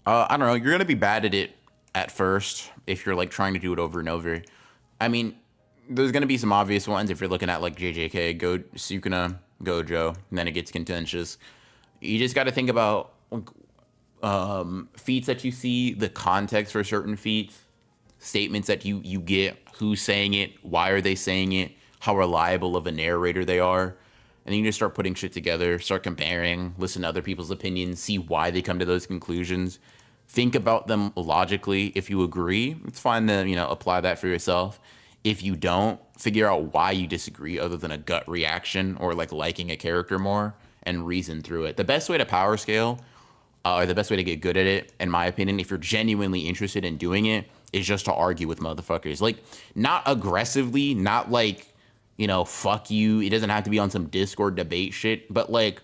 I don't know. You're going to be bad at it at first if you're, like, trying to do it over and over. I mean, there's going to be some obvious ones if you're looking at, like, JJK, Sukuna, Gojo, and then it gets contentious. You just got to think about feats that you see, the context for certain feats, statements that you get, who's saying it, why are they saying it, how reliable of a narrator they are. And then you just start putting shit together, start comparing, listen to other people's opinions, see why they come to those conclusions. Think about them logically. If you agree, it's fine to, apply that for yourself. if you don't, figure out why you disagree other than a gut reaction or like liking a character more and reason through it. The best way to power scale, or the best way to get good at it, in my opinion, if you're genuinely interested in doing it, is just to argue with motherfuckers. Like, not aggressively, not like, you know, fuck you. It doesn't have to be on some Discord debate shit, but like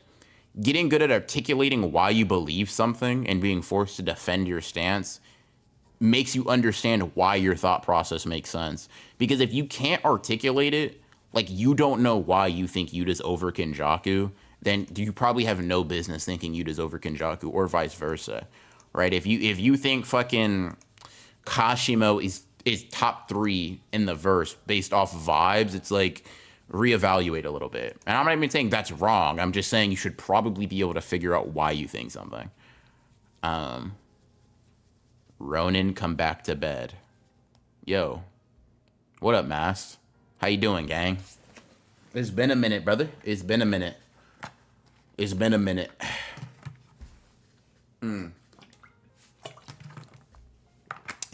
getting good at articulating why you believe something and being forced to defend your stance makes you understand why your thought process makes sense. Because if you can't articulate it, like you don't know why you think Yuta's over Kenjaku, then you probably have no business thinking Yuta's over Kenjaku, or vice versa, right? If you think fucking Kashimo is top 3 in the verse based off vibes, it's like reevaluate a little bit. And I'm not even saying that's wrong. I'm just saying you should probably be able to figure out why you think something. Ronan, come back to bed. Yo, what up, Mast? How you doing, gang? It's been a minute, brother. It's been a minute. It's been a minute. You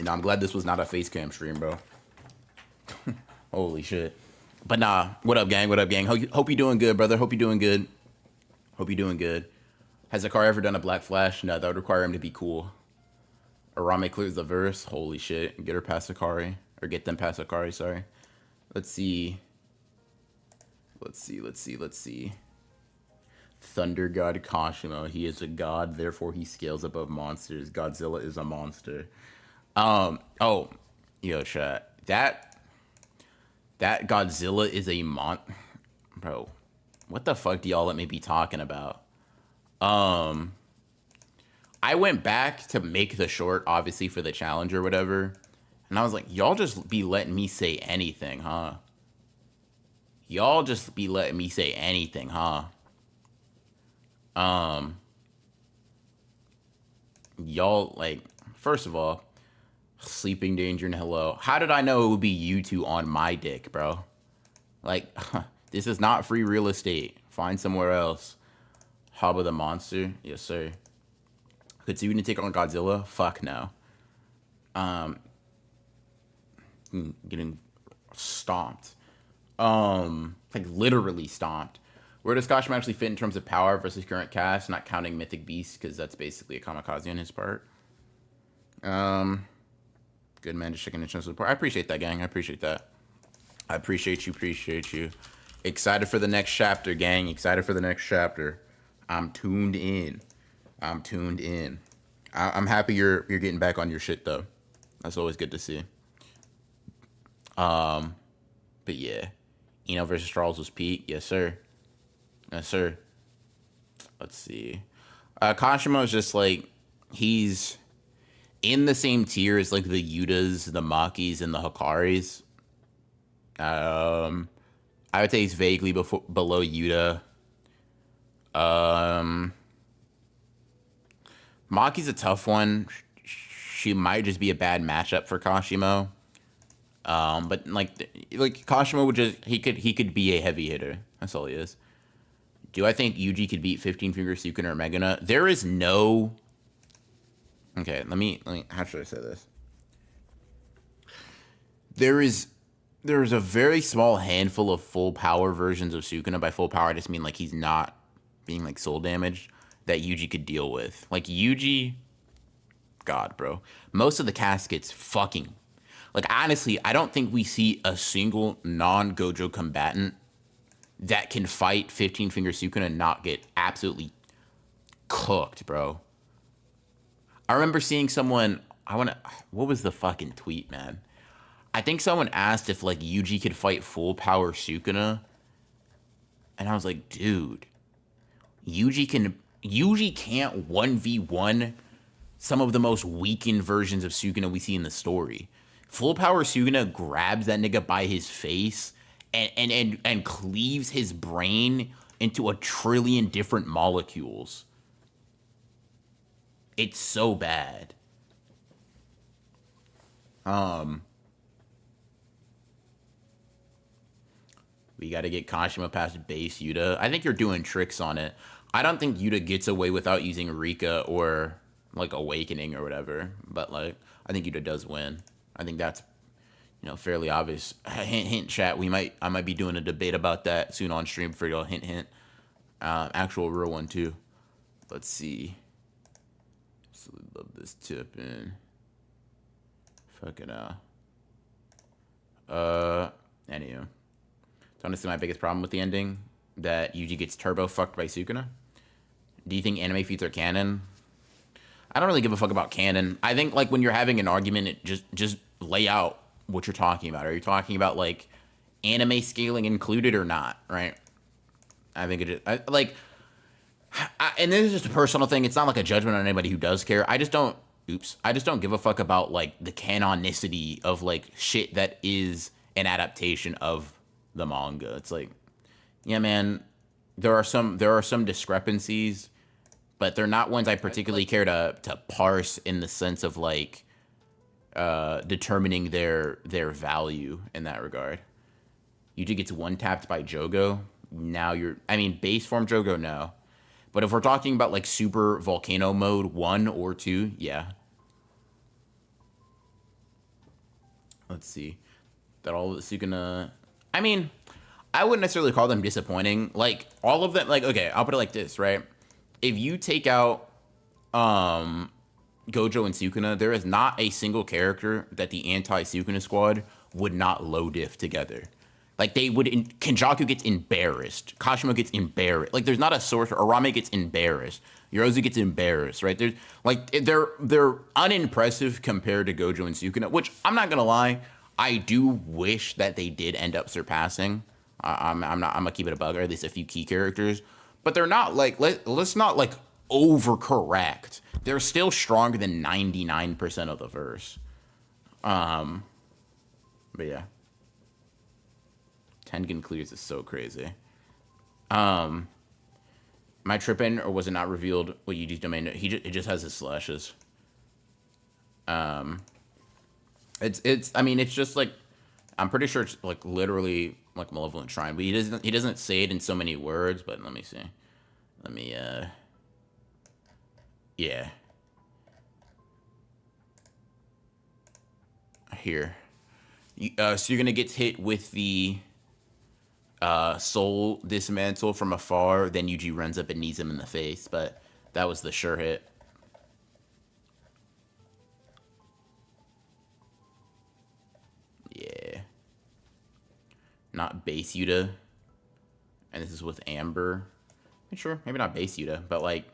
know, I'm glad this was not a face cam stream, bro. Holy shit. But nah, what up, gang? What up, gang? Hope you doing good, brother. Hope you doing good. Hope you doing good. Has Akari ever done a Black Flash? No, that would require him to be cool. Arame clears the verse. Holy shit. Get her past Akari. Or get them past Akari, sorry. Let's see. Let's see. Thunder God Kashimo. He is a god, therefore he scales above monsters. Godzilla is a monster. Oh, yo, chat. That Godzilla is a bro. What the fuck do y'all let me be talking about? I went back to make the short, obviously, for the challenge or whatever. And I was like, y'all just be letting me say anything, huh? Y'all just be letting me say anything, huh? Y'all, like, first of all, Sleeping Danger and hello. How did I know it would be you two on my dick, bro? Like, this is not free real estate. Find somewhere else. Haba the monster? Yes, sir. Could Sukuna take on Godzilla? Fuck no. Getting stomped. Like literally stomped. Where does Kashima actually fit in terms of power versus current cast? Not counting Mythic Beast, because that's basically a kamikaze on his part. Good man, just checking in terms of support. I appreciate that, gang. I appreciate that. I appreciate you. Excited for the next chapter, gang. Excited for the next chapter. I'm tuned in. I'm happy you're getting back on your shit though. That's always good to see. But yeah, Eno versus Charles was peak. Yes, sir. Let's see. Kashimo is just like, he's in the same tier as like the Yutas, the Makis, and the Hikaris. I would say he's vaguely below Yuta. Maki's a tough one. She might just be a bad matchup for Kashimo. But like Kashimo would just he could be a heavy hitter. That's all he is. Do I think Yuji could beat 15 Finger Sukuna or Megana? There is no. Okay, let me. How should I say this? There's a very small handful of full power versions of Sukuna. By full power, I just mean like he's not being like soul damaged, that Yuji could deal with. Like Yuji, God, bro. Most of the caskets fucking. Like honestly, I don't think we see a single non-Gojo combatant that can fight 15 Finger Sukuna and not get absolutely cooked, bro. I remember seeing someone. What was the fucking tweet, man? I think someone asked if like Yuji could fight full power Sukuna, and I was like, dude, Yuji can't 1v1 some of the most weakened versions of Sukuna we see in the story. Full power Sukuna grabs that nigga by his face and cleaves his brain into a trillion different molecules. It's so bad. We got to get Kashima past base Yuta. I think you're doing tricks on it. I don't think Yuta gets away without using Rika or like Awakening or whatever. But like, I think Yuta does win. I think that's fairly obvious. Hint, hint, chat. I might be doing a debate about that soon on stream for y'all. Hint, hint. Actual real one too. Let's see. Absolutely love this tip in. Fucking anywho. It's honestly my biggest problem with the ending, that Yuji gets turbo fucked by Sukuna. Do you think anime feats are canon? I don't really give a fuck about canon. I think like when you're having an argument, it just lay out what you're talking about. Are you talking about like anime scaling included or not? Right? I think it is and this is just a personal thing. It's not like a judgment on anybody who does care. I just don't give a fuck about like the canonicity of like shit that is an adaptation of the manga. It's like, yeah, man, there are some discrepancies, but they're not ones I particularly care to parse in the sense of like determining their value in that regard. Yuji gets one tapped by Jogo. Now base form Jogo, no. But if we're talking about like super volcano mode 1 or 2, yeah. Let's see. That all of the Sukuna. I wouldn't necessarily call them disappointing. Like all of them, like, okay, I'll put it like this, right? If you take out Gojo and Sukuna, there is not a single character that the anti-Sukuna squad would not low diff together. Like they would, Kenjaku gets embarrassed. Kashimo gets embarrassed. Like there's not a source. Arame gets embarrassed. Yorozu gets embarrassed, right? There's like they're unimpressive compared to Gojo and Sukuna, which I'm not gonna lie, I do wish that they did end up surpassing. I'm gonna keep it a bug, or at least a few key characters, but they're not like let's not like overcorrect. They're still stronger than 99% of the verse. But yeah. Tengen clears is so crazy. Am I tripping, or was it not revealed what Yuji's domain? It just has his slashes. It's just like, I'm pretty sure it's like literally like Malevolent Shrine, but he doesn't say it in so many words. But let me see. Yeah. Here. So you're gonna get hit with the soul dismantle from afar, then Yuji runs up and knees him in the face, but that was the sure hit. Yeah. Not base Yuta. And this is with Amber. Sure, maybe not base Yuta, but like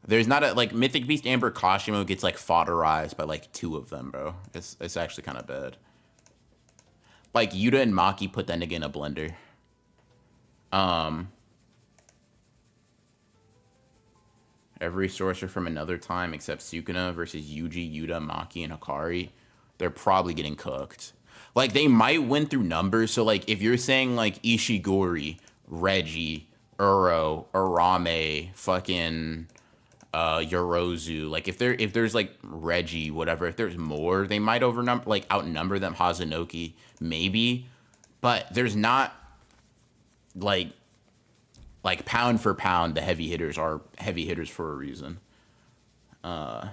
there's not a like Mythic Beast Amber Kashimo gets like fodderized by like 2 of them, bro. It's actually kind of bad. Like, Yuta and Maki put that nigga in a blender. Every sorcerer from another time except Sukuna versus Yuji, Yuta, Maki, and Hikari, they're probably getting cooked. Like, they might win through numbers. So, like, if you're saying, like, Ishiguri, Reggie, Uro, Arame, fucking Yorozu, like, if there's, like, Reggie, whatever, if there's more, they might outnumber them. Hazanoki, maybe. But there's not, like pound for pound, the heavy hitters are heavy hitters for a reason. Let's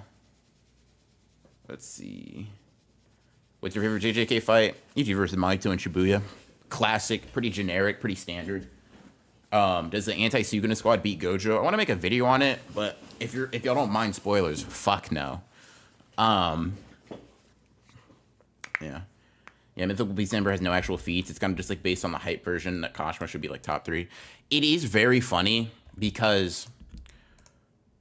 see. What's your favorite JJK fight? Yuji versus Mahito and Shibuya. Classic, pretty generic, pretty standard. Does the anti-Sukuna squad beat Gojo? I want to make a video on it, but if y'all don't mind spoilers, fuck no. Yeah. Yeah, Mythical Beast Amber has no actual feats. It's kind of just like based on the hype version that Kashima should be like top 3. It is very funny because,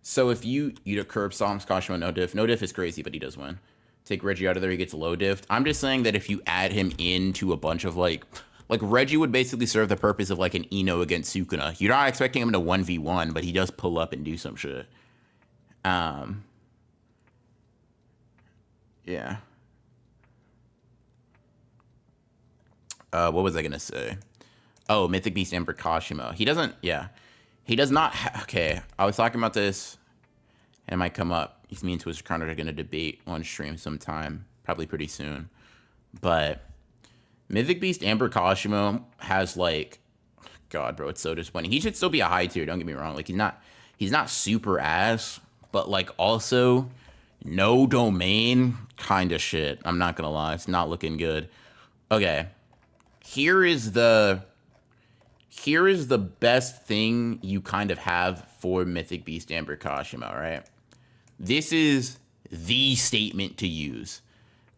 so if you eat a curb stomps Kashima no diff. No diff is crazy, but he does win. Take Reggie out of there, he gets low diff. I'm just saying that if you add him into a bunch of like Reggie would basically serve the purpose of like an Ino against Sukuna. You're not expecting him to 1v1, but he does pull up and do some shit. Yeah. What was I gonna say? Oh, Mythic Beast Emperor Kashima. He doesn't, yeah. He does not, okay. I was talking about this, and it might come up. Me and Twister Connor are gonna debate on stream sometime, probably pretty soon. But Mythic Beast Amber Kashima has like, God, bro, it's so disappointing. He should still be a high tier, don't get me wrong. Like, he's not super ass, but like also, No domain, kind of shit. I'm not gonna lie, it's not looking good. Okay, here is the best thing you kind of have for Mythic Beast Amber Kashimo, right? This is the statement to use.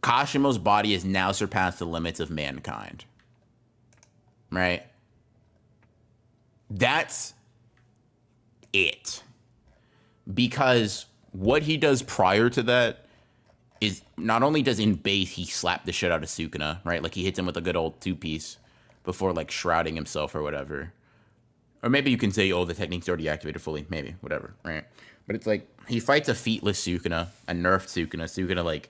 Kashimo's body has now surpassed the limits of mankind. Right? That's it. Because what he does prior to that is not only does in base he slap the shit out of Sukuna, right? Like he hits him with a good old two-piece before like shrouding himself or whatever. Or maybe you can say, oh, the technique's already activated fully. Maybe, whatever, right? But it's like he fights a featless Sukuna, a nerfed Sukuna. Sukuna like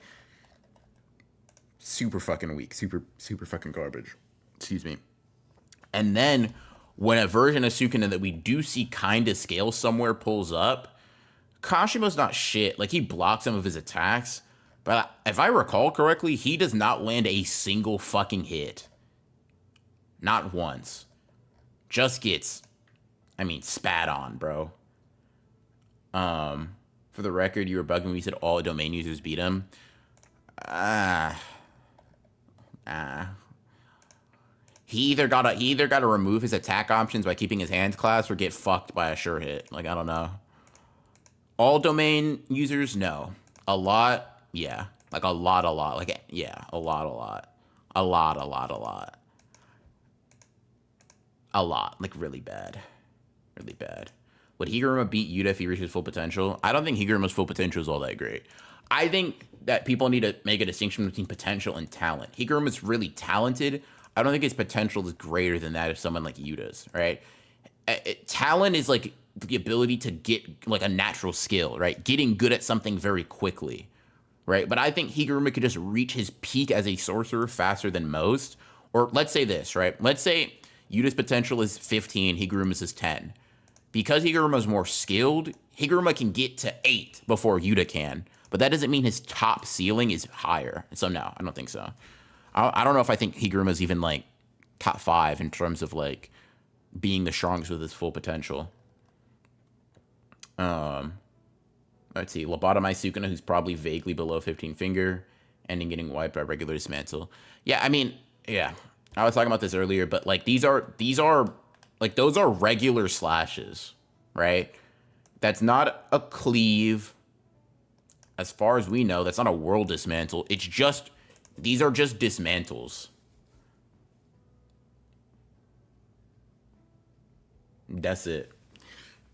super fucking weak, super fucking garbage. Excuse me. And then when a version of Sukuna that we do see kind of scale somewhere pulls up, Kashimo's not shit. Like, he blocks some of his attacks, but if I recall correctly, he does not land a single fucking hit. Not once. Just gets, I mean, spat on, bro. For the record, you were bugging me. You said all domain users beat him. He either gotta remove his attack options by keeping his hands clasped or get fucked by a sure hit. Like, I don't know. All domain users, no. A lot, yeah. Like a lot. Like, yeah, a lot. A lot. Like, really bad. Really bad. Would Higuruma beat Yuta if he reaches full potential? I don't think Higuruma's full potential is all that great. I think that people need to make a distinction between potential and talent. Higuruma's really talented. I don't think his potential is greater than that of someone like Yuta's, right? Talent is like the ability to get like a natural skill, right? Getting good at something very quickly, right? But I think Higuruma could just reach his peak as a sorcerer faster than most. Or let's say this, right? Let's say Yuta's potential is 15, Higuruma's is 10. Because Higuruma's more skilled, Higuruma can get to 8 before Yuta can. But that doesn't mean his top ceiling is higher. So no, I don't think so. I don't know if I think Higuruma's even like top 5 in terms of like being the strongest with his full potential. Let's see, Lobotomize Sukuna, who's probably vaguely below 15 finger, ending getting wiped by regular dismantle. Yeah, I mean, yeah, I was talking about this earlier, but like these are like those are regular slashes, right? That's not a cleave. As far as we know, that's not a world dismantle. It's just, these are just dismantles. That's it.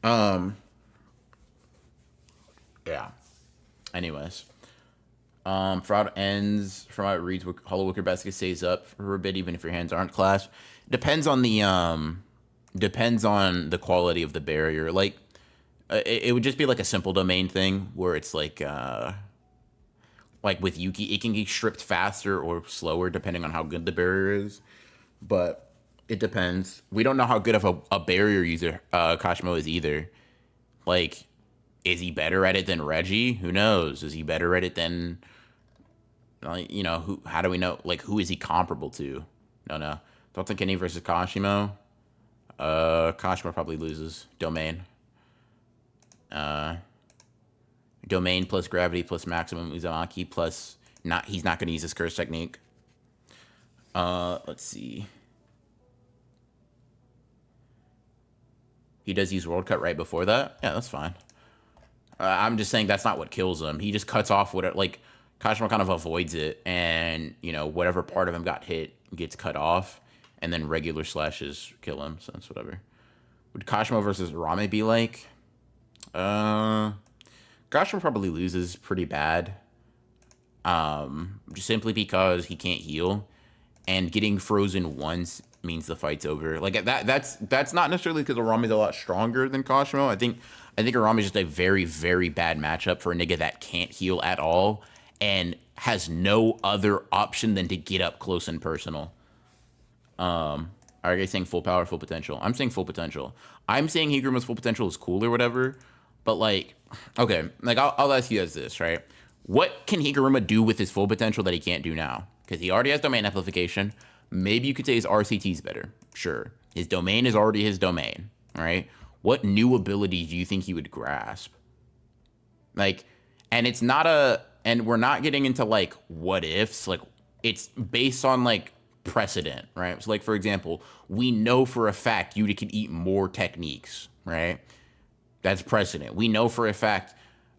Yeah. Anyways. Fraud ends from how it reads. Hollow Wicker Basket stays up for a bit, even if your hands aren't clasped. Depends on the quality of the barrier. Like, it would just be like a simple domain thing where it's like with Yuki, it can get stripped faster or slower depending on how good the barrier is. But it depends. We don't know how good of a barrier user Kashimo is either. Like, is he better at it than Reggie? Who knows? Is he better at it than, you know, who? How do we know? Like, who is he comparable to? No. Don't think Kenny versus Kashimo. Kashimo probably loses. Domain. Domain plus gravity plus maximum Uzumaki plus he's not going to use his curse technique. Let's see. He does use World Cut right before that. Yeah, that's fine. I'm just saying that's not what kills him. He just cuts off what like Kashimo kind of avoids it, and you know whatever part of him got hit gets cut off, and then regular slashes kill him. So that's whatever. Would Kashimo versus Rame be like? Kashimo probably loses pretty bad. Just simply because he can't heal, and getting frozen once means the fight's over. Like that's not necessarily because Arame's a lot stronger than Kashimo. I think Arame's just a very, very bad matchup for a nigga that can't heal at all and has no other option than to get up close and personal. Are you guys saying full power, full potential? I'm saying full potential. I'm saying Higuruma's full potential is cool or whatever, but like, okay, like I'll ask you guys this, right? What can Higuruma do with his full potential that he can't do now? Because he already has domain amplification. Maybe you could say his RCT is better. Sure. His domain is already his domain, right? What new ability do you think he would grasp? Like, And we're not getting into like what ifs, like it's based on like precedent, right? So like for example, we know for a fact Yuta can eat more techniques, right? That's precedent. We know for a fact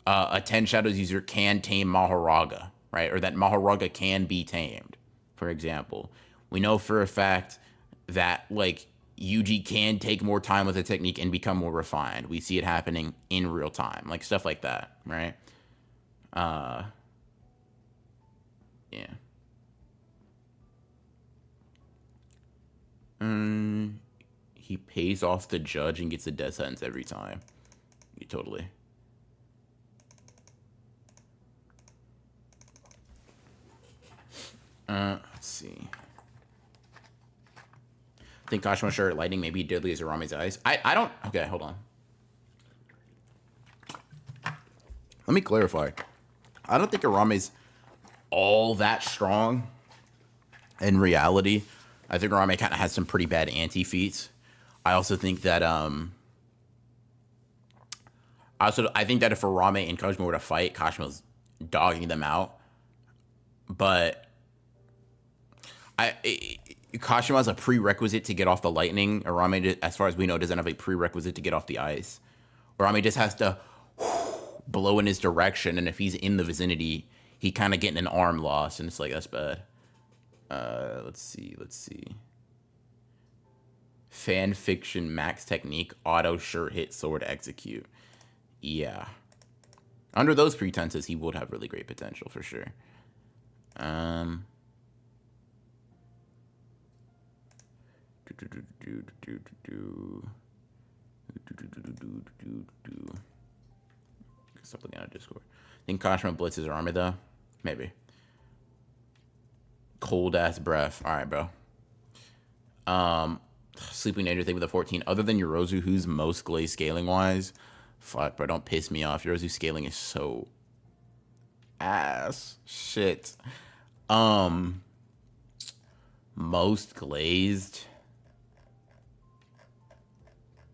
a 10 Shadows user can tame Mahoraga, right? Or that Mahoraga can be tamed, for example. We know for a fact that like Yuji can take more time with a technique and become more refined. We see it happening in real time, like stuff like that, right? Yeah. He pays off the judge and gets a death sentence every time. Totally. Let's see. I think Kashima shirt lighting may be deadly as Arame's eyes. I don't. Okay, hold on. Let me clarify. I don't think Arame's all that strong in reality. I think Arame kind of has some pretty bad anti-feats. I also think that I think that if Arame and Kashima were to fight, Kashima's dogging them out. But Kashima has a prerequisite to get off the lightning. Arame, as far as we know, doesn't have a prerequisite to get off the ice. Arame just has to blow in his direction, and if he's in the vicinity, he kind of getting an arm loss, and it's like, that's bad. Let's see. Fan fiction max technique, auto shirt hit sword execute. Yeah. Under those pretenses, he would have really great potential for sure. Stop looking at Discord. Think Kashima blitzes Arame though? Maybe. Cold ass breath. All right, bro. Sleeping Nature thing with a 14. Other than Yorozu, who's most glazed scaling wise? Fuck, bro, don't piss me off. Yorozu scaling is so ass. Shit. Most glazed.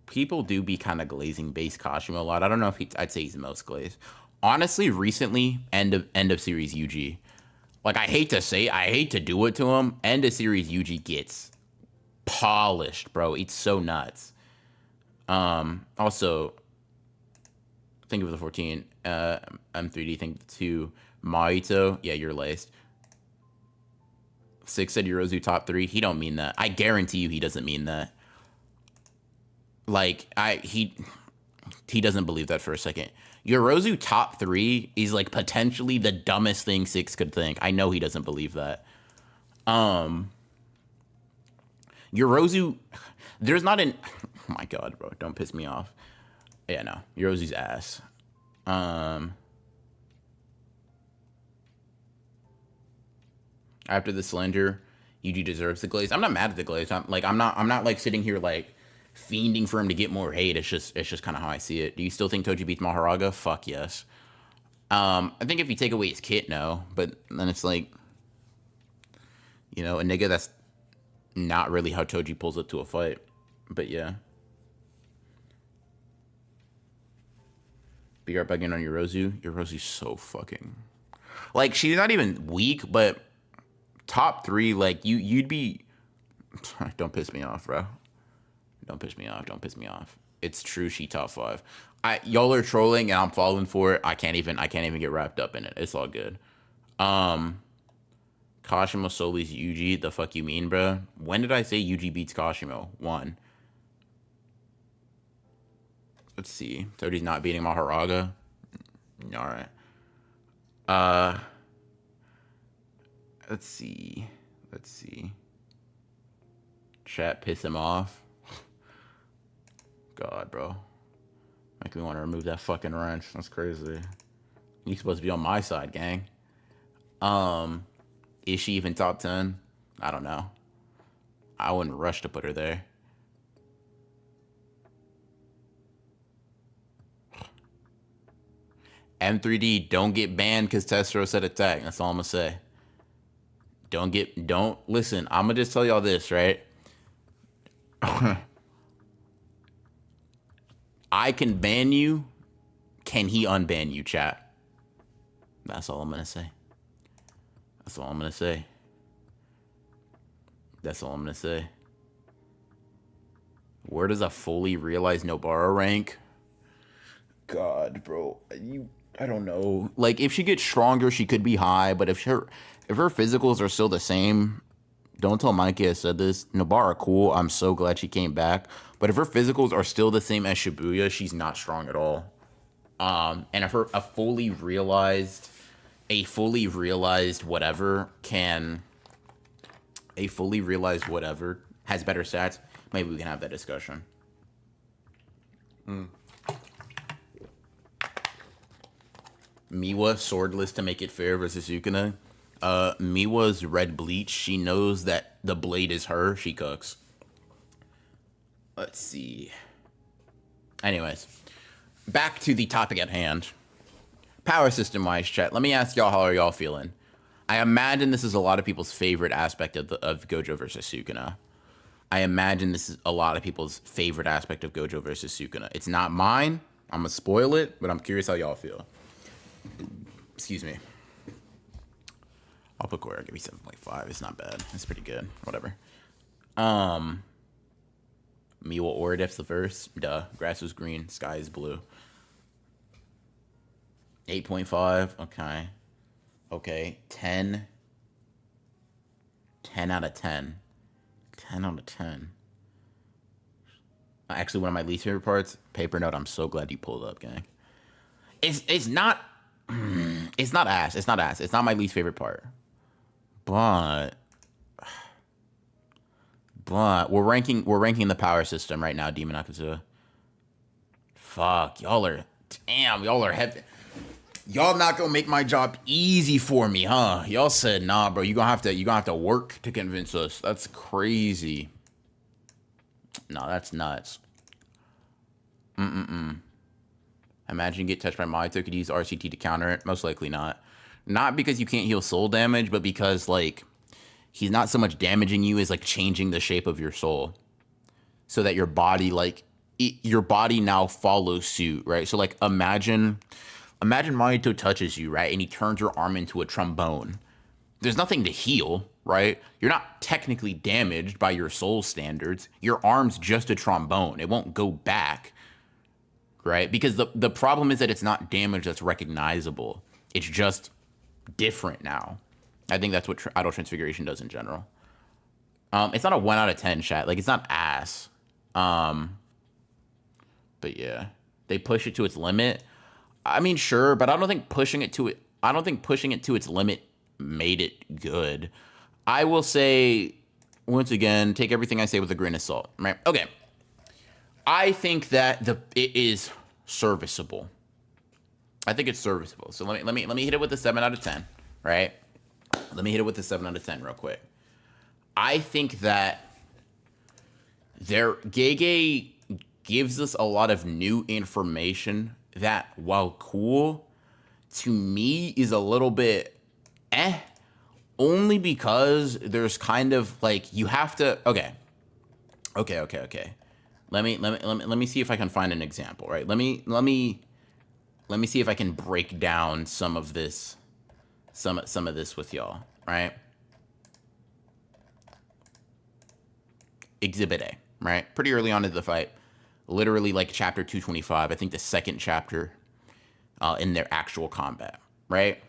People do be kind of glazing base Kashima a lot. I don't know if I'd say he's the most glazed. Honestly, recently, end of series UG. Like, I hate to do it to him. End of series UG gets polished, bro. It's so nuts. Also, think of the 14. M3D, think the 2. Maito, yeah, you're laced. 6 said Yorozu top 3. He don't mean that. I guarantee you he doesn't mean that. Like, he doesn't believe that for a second. Yorozu top 3 is like potentially the dumbest thing 6 could think. I know he doesn't believe that. Yorozu, there's not an, oh my god, bro, don't piss me off. Yeah, no, Yorozu's ass. After the Slender, UG deserves the glaze. I'm not mad at the glaze. I'm not like sitting here like fiending for him to get more hate. It's just kind of how I see it. Do you still think Toji beats Mahoraga? Fuck yes. I think if you take away his kit, no. But then it's like, you know, a nigga that's not really how Toji pulls up to a fight. But yeah. Be right back in on Yorozu. Yorozu's so fucking, like, she's not even weak, but top 3, like, you'd be, don't piss me off, bro. Don't piss me off. It's true, she top 5. Y'all are trolling and I'm falling for it. I can't even get wrapped up in it. It's all good. Kashima Soli's Yuji. The fuck you mean, bro? When did I say Yuji beats Kashima? 1. Let's see. Toji's not beating Mahoraga. Alright. Let's see. Chat piss him off. God, bro. Make me want to remove that fucking wrench. That's crazy. You're supposed to be on my side, gang. Is she even top 10? I don't know. I wouldn't rush to put her there. M3D, don't get banned because Testro said attack. That's all I'm gonna say. Don't listen. I'm gonna just tell y'all this, right? I can ban you. Can he unban you, chat? That's all I'm gonna say. That's all I'm gonna say. That's all I'm gonna say. Where does a fully realized Nobara rank? God, bro, I don't know. Like, if she gets stronger, she could be high, but if her physicals are still the same, don't tell Mikey I said this. Nobara, cool. I'm so glad she came back. But if her physicals are still the same as Shibuya, she's not strong at all. And if her a fully realized whatever has better stats, maybe we can have that discussion. Miwa swordless to make it fair versus Sukuna. Miwa's red bleach. She knows that the blade is her. She cooks. Let's see. Anyways, back to the topic at hand. Power system wise, chat. Let me ask y'all, how are y'all feeling? I imagine this is a lot of people's favorite aspect of Gojo versus Sukuna. I imagine this is a lot of people's favorite aspect of Gojo versus Sukuna. It's not mine. I'm gonna spoil it, but I'm curious how y'all feel. Excuse me. I'll put Core. Give me 7.5. It's not bad. It's pretty good. Whatever. Miwa Oradef's the verse. Duh. Grass was green. Sky is blue. 8.5. Okay. Okay. 10. 10 out of 10. 10 out of 10. Actually, one of my least favorite parts, paper note. I'm so glad you pulled up, gang. It's not ass. It's not ass. It's not my least favorite part. But we're ranking the power system right now, Demon Akazuha. Fuck, y'all are heavy. Y'all not gonna make my job easy for me, huh? Y'all said, nah, bro, you gonna have to work to convince us. That's crazy. No, that's nuts. Imagine you get touched by Mahito, could use RCT to counter it. Most likely not. Not because you can't heal soul damage, but because, like, he's not so much damaging you as, like, changing the shape of your soul. So that your body, like, your body now follows suit, right? So, like, imagine Mahito touches you, right? And he turns your arm into a trombone. There's nothing to heal, right? You're not technically damaged by your soul standards. Your arm's just a trombone. It won't go back, right? Because the problem is that it's not damage that's recognizable. It's just different now. I think that's what auto transfiguration does in general. It's not a 1 out of 10 chat. Like, it's not ass. But yeah, they push it to its limit. I mean, sure, but I don't think pushing it to its limit made it good. I will say, once again, take everything I say with a grain of salt, right? Okay. I think that it is serviceable. I think it's serviceable. So let me hit it with a 7 out of 10, right? Let me hit it with a 7 out of 10 real quick. I think that Gege gives us a lot of new information that, while cool, to me is a little bit only because there's kind of like, you have to, okay. Let me see if I can find an example, right? Let me see if I can break down some of this with y'all, right? Exhibit A, right? Pretty early on in the fight, literally like chapter 225, I think the second chapter in their actual combat, right?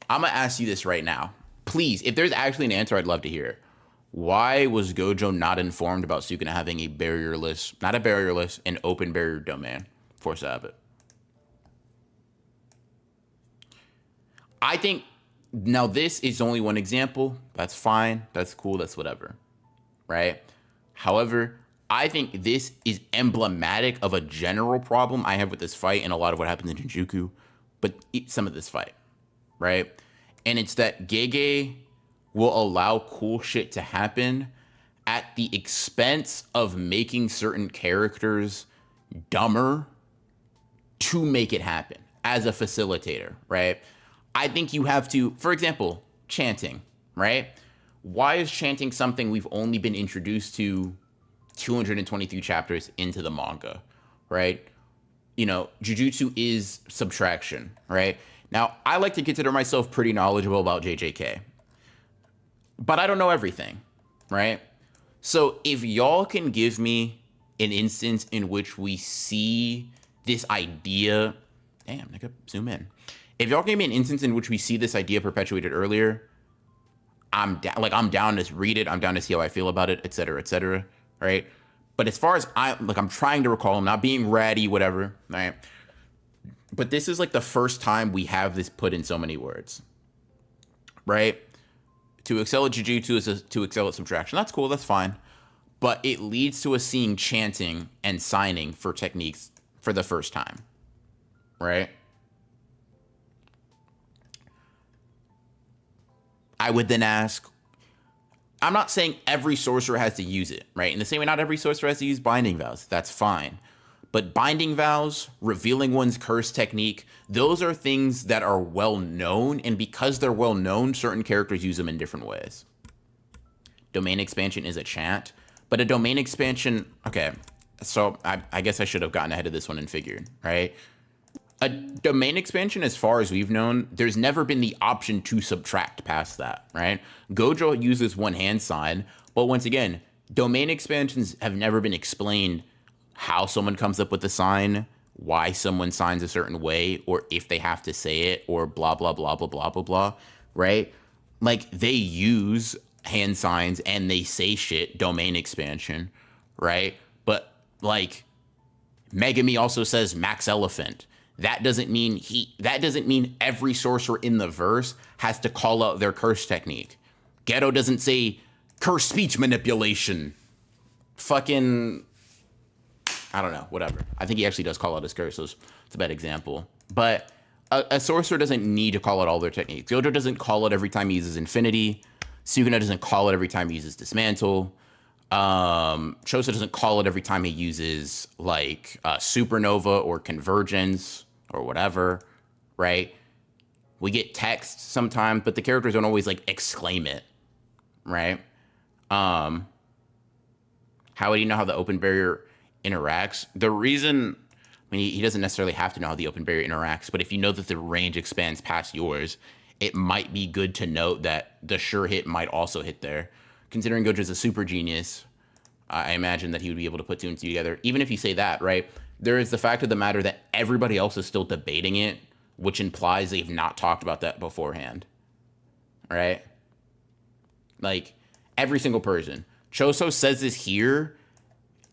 I'm gonna ask you this right now. Please, if there's actually an answer, I'd love to hear it. Why was Gojo not informed about Sukuna having an open barrier domain for Sabbath? I think, now this is only one example. That's fine. That's cool. That's whatever. Right? However, I think this is emblematic of a general problem I have with this fight and a lot of what happens in Shinjuku, but some of this fight. Right? And it's that Gege will allow cool shit to happen at the expense of making certain characters dumber to make it happen as a facilitator, right? I think you have to, for example, chanting, right? Why is chanting something we've only been introduced to 223 chapters into the manga, right? jujutsu is subtraction, right? Now, I like to consider myself pretty knowledgeable about JJK, but I don't know everything, right? So if y'all can give me an instance in which we see this idea, damn, nigga, zoom in. If y'all give me an instance in which we see this idea perpetuated earlier, I'm down to read it. I'm down to see how I feel about it, et cetera, right? But as far as I'm trying to recall, I'm not being ratty, whatever, right? But this is like the first time we have this put in so many words, right? To excel at jujutsu is to excel at subtraction. That's cool, that's fine. But it leads to us seeing chanting and signing for techniques for the first time, right? I would then ask, I'm not saying every sorcerer has to use it, right? In the same way, not every sorcerer has to use binding vows. That's fine. But binding vows, revealing one's curse technique, those are things that are well known. And because they're well known, certain characters use them in different ways. Domain expansion is a chant. But a domain expansion, okay, so I guess I should have gotten ahead of this one and figured, right? A domain expansion, as far as we've known, there's never been the option to subtract past that, right? Gojo uses one hand sign, but once again, domain expansions have never been explained how someone comes up with a sign, why someone signs a certain way, or if they have to say it, or blah, blah, blah, blah, blah, blah, blah, right? Like, they use hand signs and they say shit, domain expansion, right? But, like, Megami also says max elephant. That doesn't mean every sorcerer in the verse has to call out their curse technique. Geto doesn't say curse speech manipulation. Fucking, I don't know, whatever. I think he actually does call out his curses. It's a bad example. But a sorcerer doesn't need to call out all their techniques. Gojo doesn't call it every time he uses infinity. Sukuna doesn't call it every time he uses dismantle. Choso doesn't call it every time he uses like supernova or convergence or whatever, right? We get text sometimes, but the characters don't always like exclaim it, right? How would he know how the open barrier interacts? The reason, I mean, he doesn't necessarily have to know how the open barrier interacts, but if you know that the range expands past yours, it might be good to note that the sure hit might also hit there. Considering Gojo's a super genius, I imagine that he would be able to put two and two together. Even if you say that, right, there is the fact of the matter that everybody else is still debating it, which implies they've not talked about that beforehand, right? Like, every single person. Choso says this here,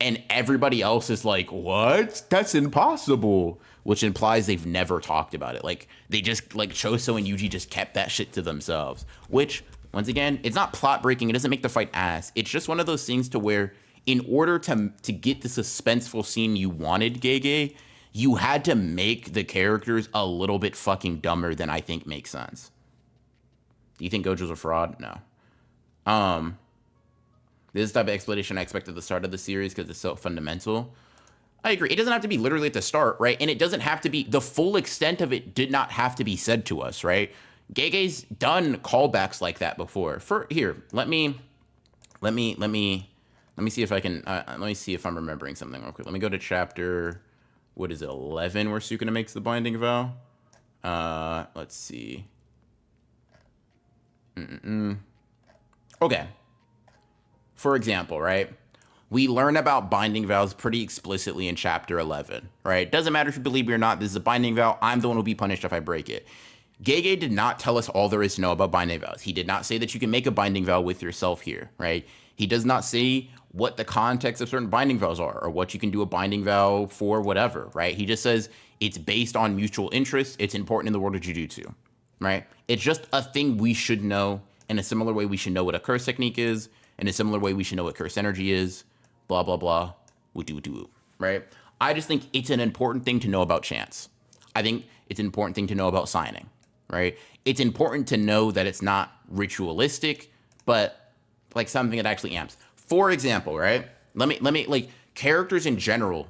and everybody else is like, what? That's impossible. Which implies they've never talked about it. Like, they just, like, Choso and Yuji just kept that shit to themselves. Which, once again, it's not plot breaking. It doesn't make the fight ass. It's just one of those things to where, in order to get the suspenseful scene you wanted, Gege, you had to make the characters a little bit fucking dumber than I think makes sense. Do you think Gojo's a fraud? No. This is the type of explanation I expect at the start of the series because it's so fundamental. I agree. It doesn't have to be literally at the start, right? And it doesn't have to be, the full extent of it did not have to be said to us, right? Gege's done callbacks like that before. Let me see if I can, let me see if I'm remembering something real quick. Let me go to chapter, what is it, 11, where Sukuna makes the binding vow? Let's see. Okay. For example, right? We learn about binding vows pretty explicitly in chapter 11, right? Doesn't matter if you believe me or not, this is a binding vow. I'm the one who'll be punished if I break it. Gege did not tell us all there is to know about binding vows. He did not say that you can make a binding vow with yourself here, right? He does not say what the context of certain binding vows are or what you can do a binding vow for, whatever, right? He just says it's based on mutual interest. It's important in the world of jujutsu, right? It's just a thing we should know. In a similar way, we should know what a curse technique is. In a similar way, we should know what curse energy is. Blah, blah, blah, right? I just think it's an important thing to know about chance. I think it's an important thing to know about signing, right? It's important to know that it's not ritualistic, but like something that actually amps. For example, right? Let me like, characters in general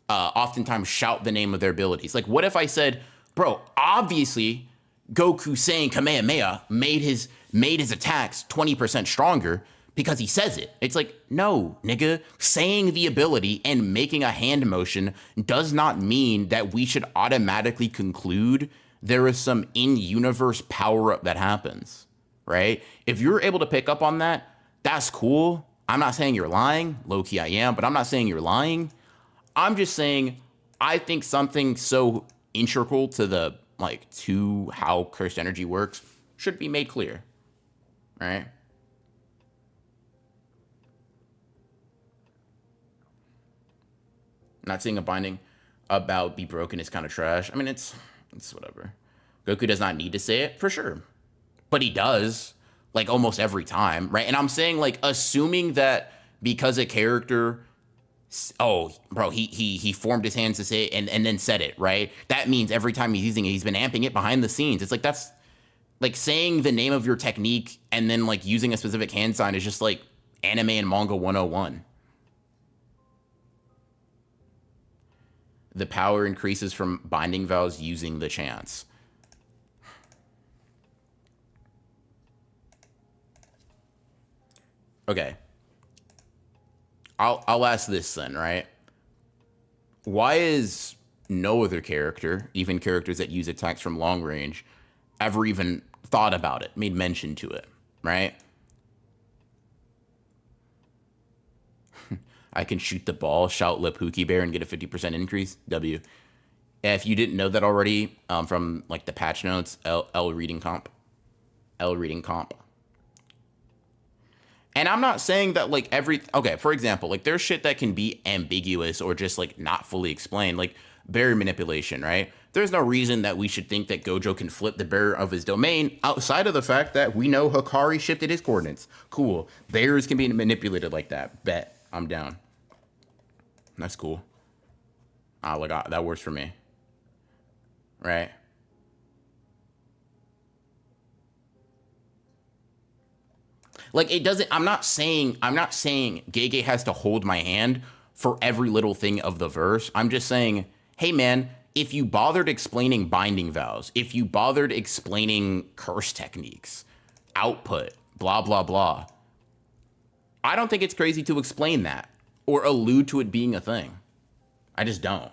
oftentimes shout the name of their abilities. Like, what if I said, bro, obviously Goku saying Kamehameha made his attacks 20% stronger, because he says it. It's like, no, nigga, saying the ability and making a hand motion does not mean that we should automatically conclude there is some in-universe power-up that happens, right? If you're able to pick up on that, that's cool. I'm not saying you're lying. Low-key I am, but I'm not saying you're lying. I'm just saying I think something so integral to the, like, to how cursed energy works should be made clear, right? Not seeing a binding about be broken is kind of trash. I mean, it's whatever. Goku does not need to say it, for sure. But he does, like, almost every time, right? And I'm saying, like, assuming that because a character, oh, bro, he formed his hands to say it and then said it, right? That means every time he's using it, he's been amping it behind the scenes. It's like, that's, like, saying the name of your technique and then, like, using a specific hand sign is just, like, anime and manga 101. The power increases from binding vows using the chance. Okay. I'll ask this then, right? Why is no other character, even characters that use attacks from long range, ever even thought about it, made mention to it, right? I can shoot the ball, shout Lip Pookie Bear, and get a 50% increase. W. If you didn't know that already, from like the patch notes, L reading comp. L reading comp. And I'm not saying that like okay, for example, like there's shit that can be ambiguous or just like not fully explained, like barrier manipulation, right? There's no reason that we should think that Gojo can flip the barrier of his domain outside of the fact that we know Hikari shifted his coordinates. Cool. Barriers can be manipulated like that. Bet. I'm down. That's cool. Like that works for me. Right? Like it doesn't, I'm not saying Gege has to hold my hand for every little thing of the verse. I'm just saying, hey man, if you bothered explaining binding vows, if you bothered explaining curse techniques, output, blah, blah, blah, I don't think it's crazy to explain that or allude to it being a thing. I just don't.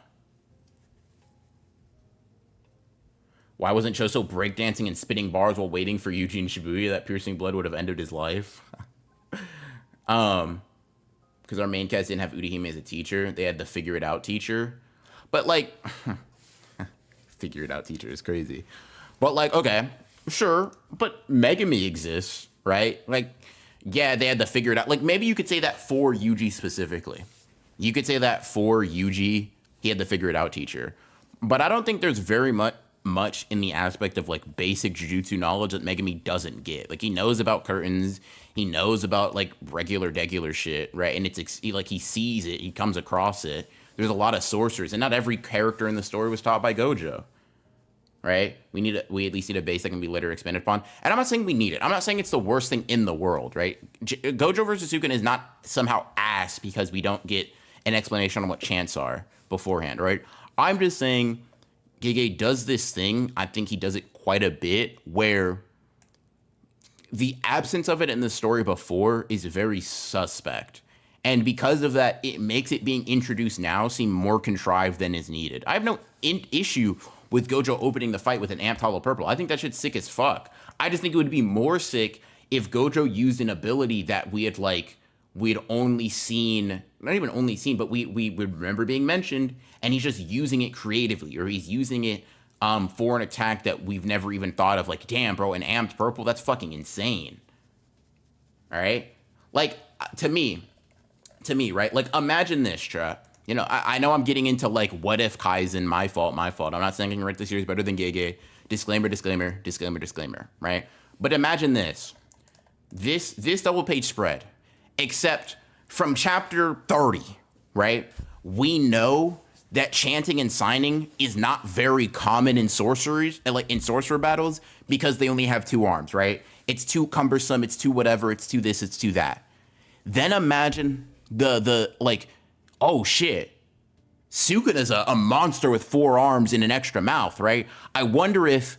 Why wasn't Choso breakdancing and spitting bars while waiting for Eugene Shibuya? That piercing blood would have ended his life. Because our main cast didn't have Urahime as a teacher. They had the figure it out teacher. But like, figure it out teacher is crazy. But like, okay, sure. But Megami exists, right? Like, yeah, they had the figure it out. Like maybe you could say that for Yuji specifically. You could say that for Yuji, he had the figure it out teacher. But I don't think there's very much in the aspect of like basic jujutsu knowledge that Megami doesn't get. Like he knows about curtains, he knows about like regular shit, right? And it's like he sees it, he comes across it. There's a lot of sorcerers, and not every character in the story was taught by Gojo, right? We at least need a base that can be later expanded upon. And I'm not saying we need it. I'm not saying it's the worst thing in the world, right? Gojo versus Sukuna is not somehow ass because we don't get an explanation on what chants are beforehand, right? I'm just saying Gege does this thing, I think he does it quite a bit, where the absence of it in the story before is very suspect. And because of that, it makes it being introduced now seem more contrived than is needed. I have no issue with Gojo opening the fight with an amped hollow purple. I think that shit's sick as fuck. I just think it would be more sick if Gojo used an ability that we'd only seen, not even only seen, but we would remember being mentioned, and he's just using it creatively, or he's using it for an attack that we've never even thought of. Like, damn, bro, an amped purple, that's fucking insane. All right? Like, to me, right? Like, imagine this, chat. You know, I know I'm getting into, like, what if Kaizen, my fault. I'm not saying I can write the series better than Gege. Disclaimer, right? But imagine this. This double-page spread, except from chapter 30, right? We know that chanting and signing is not very common in sorceries, like in sorcerer battles, because they only have two arms, right? It's too cumbersome, it's too whatever, it's too this, it's too that. Then imagine the like, oh shit, Sukuna's a monster with 4 arms and an extra mouth, right? I wonder if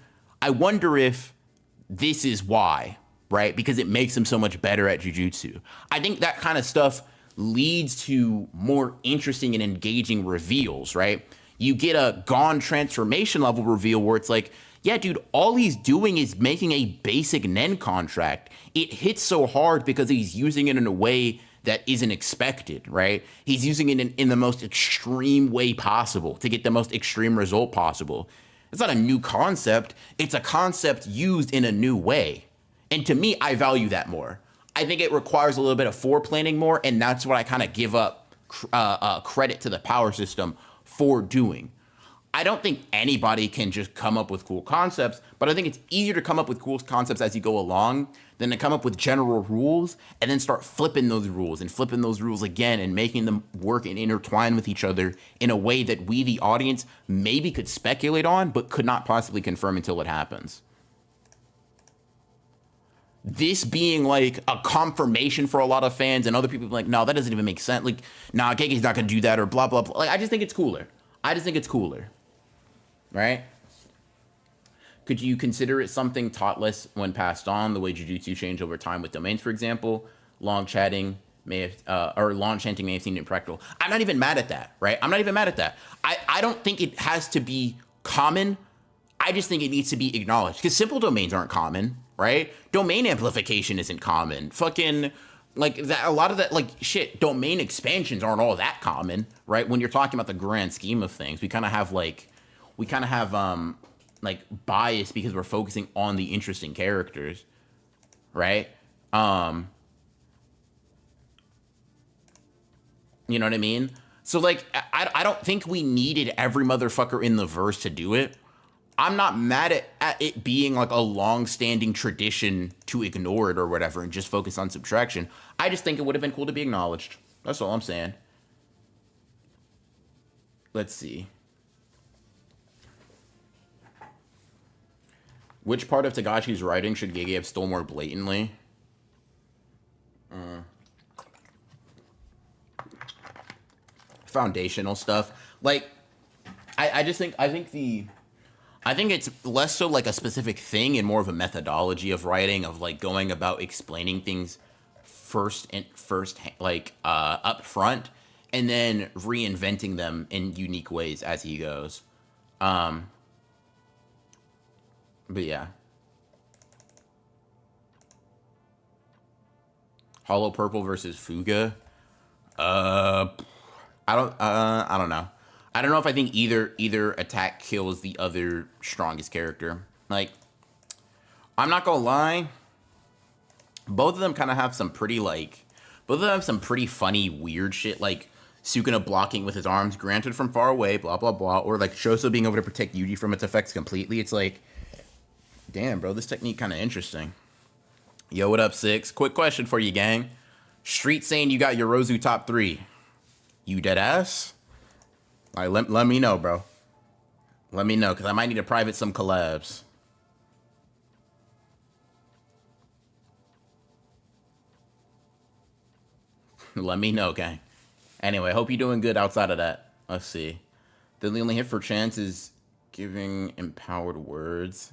this is why. right? Because it makes him so much better at jujutsu. I think that kind of stuff leads to more interesting and engaging reveals, right? You get a Gon transformation level reveal where it's like, yeah, dude, all he's doing is making a basic Nen contract. It hits so hard because he's using it in a way that isn't expected, right? He's using it in the most extreme way possible to get the most extreme result possible. It's not a new concept. It's a concept used in a new way. And to me, I value that more. I think it requires a little bit of foreplanning more, and that's what I kind of give up credit to the power system for doing. I don't think anybody can just come up with cool concepts, but I think it's easier to come up with cool concepts as you go along than to come up with general rules and then start flipping those rules and flipping those rules again and making them work and intertwine with each other in a way that we, the audience, maybe could speculate on, but could not possibly confirm until it happens. This being like a confirmation for a lot of fans and other people like, no, that doesn't even make sense. Like, nah, Gege's not gonna do that or blah, blah, blah. Like, I just think it's cooler. Right? Could you consider it something taught less when passed on, the way jujutsu changed over time with domains, for example? Long chanting may have, or long chanting may have seemed impractical. I'm not even mad at that, right? I'm not even mad at that. I don't think it has to be common. I just think it needs to be acknowledged because simple domains aren't common, right? Domain amplification isn't common. Fucking like that, a lot of that, like shit, domain expansions aren't all that common, right? When you're talking about the grand scheme of things, we kind of have like bias because we're focusing on the interesting characters, right? You know what I mean? So like, I don't think we needed every motherfucker in the verse to do it. I'm not mad at it being like a long-standing tradition to ignore it or whatever and just focus on subtraction. I just think it would have been cool to be acknowledged. That's all I'm saying. Let's see. Which part of Tagashi's writing should Gege have stole more blatantly? Foundational stuff. Like, I think it's less so like a specific thing and more of a methodology of writing, of like going about explaining things first like up front and then reinventing them in unique ways as he goes. But yeah. Hollow Purple versus Fuga. I don't know. I don't know if I think either attack kills the other strongest character. Like, I'm not gonna lie. Both of them kind of have some pretty funny, weird shit. Like Sukuna blocking with his arms, granted from far away, blah blah blah, or like Shoso being able to protect Yuji from its effects completely. It's like, damn, bro, this technique kind of interesting. Yo, what up, Six? Quick question for you, gang. Street saying you got Yorozu top 3. You dead ass? All right, let me know, bro. Let me know, because I might need to private some collabs. Let me know, gang. Anyway, hope you're doing good outside of that. Let's see. Then the only hit for chance is giving empowered words.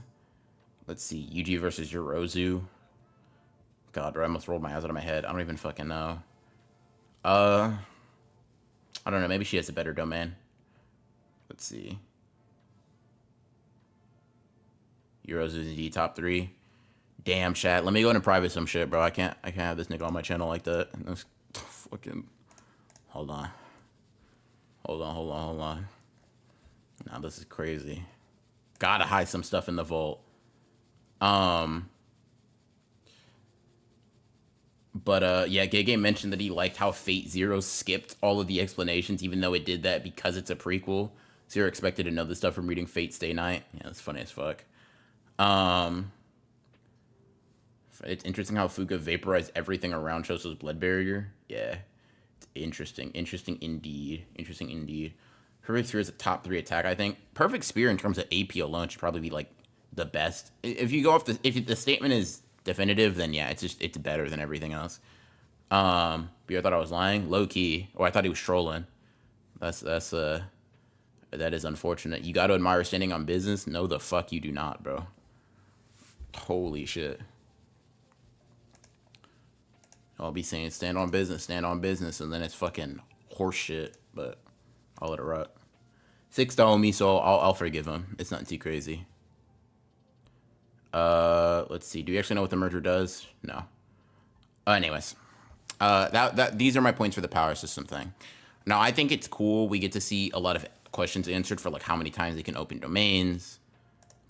Let's see. Yuji versus Yorozu. God, bro, I almost rolled my eyes out of my head. I don't even fucking know. I don't know. Maybe she has a better domain. Let's see. Yorozu's D top 3. Damn, chat. Let me go in and private some shit, bro. I can't have this nigga on my channel like that. That's fucking. Hold on. Nah, this is crazy. Gotta hide some stuff in the vault. But yeah, Gege mentioned that he liked how Fate Zero skipped all of the explanations, even though it did that because it's a prequel. Zero expected to know this stuff from reading Fate Stay Night. Yeah, that's funny as fuck. It's interesting how Fuga vaporized everything around Choso's blood barrier. Yeah, it's interesting. Interesting indeed. Perfect Spear is a top 3 attack, I think. Perfect Spear in terms of AP alone should probably be like the best. If you go off if the statement is definitive, then yeah, it's better than everything else. But I thought I was lying, low key, or I thought he was trolling. That is unfortunate. You got to admire standing on business. No, the fuck you do not, bro. Holy shit. I'll be saying stand on business, and then it's fucking horseshit. But I'll let it rot. 6 to homie, so I'll forgive him. It's nothing too crazy. Let's see. Do you actually know what the merger does? No. Anyways, these are my points for the power system thing. Now, I think it's cool. We get to see a lot of questions answered for like how many times they can open domains,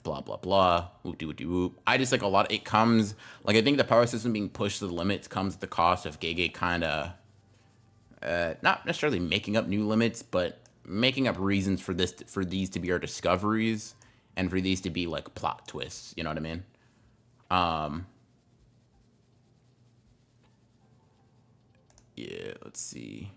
blah blah blah. Whoop de whoop de whoop. I just like a lot. It comes like I think the power system being pushed to the limits comes at the cost of Gege kind of not necessarily making up new limits, but making up reasons for these to be our discoveries and for these to be like plot twists. You know what I mean? Yeah. Let's see.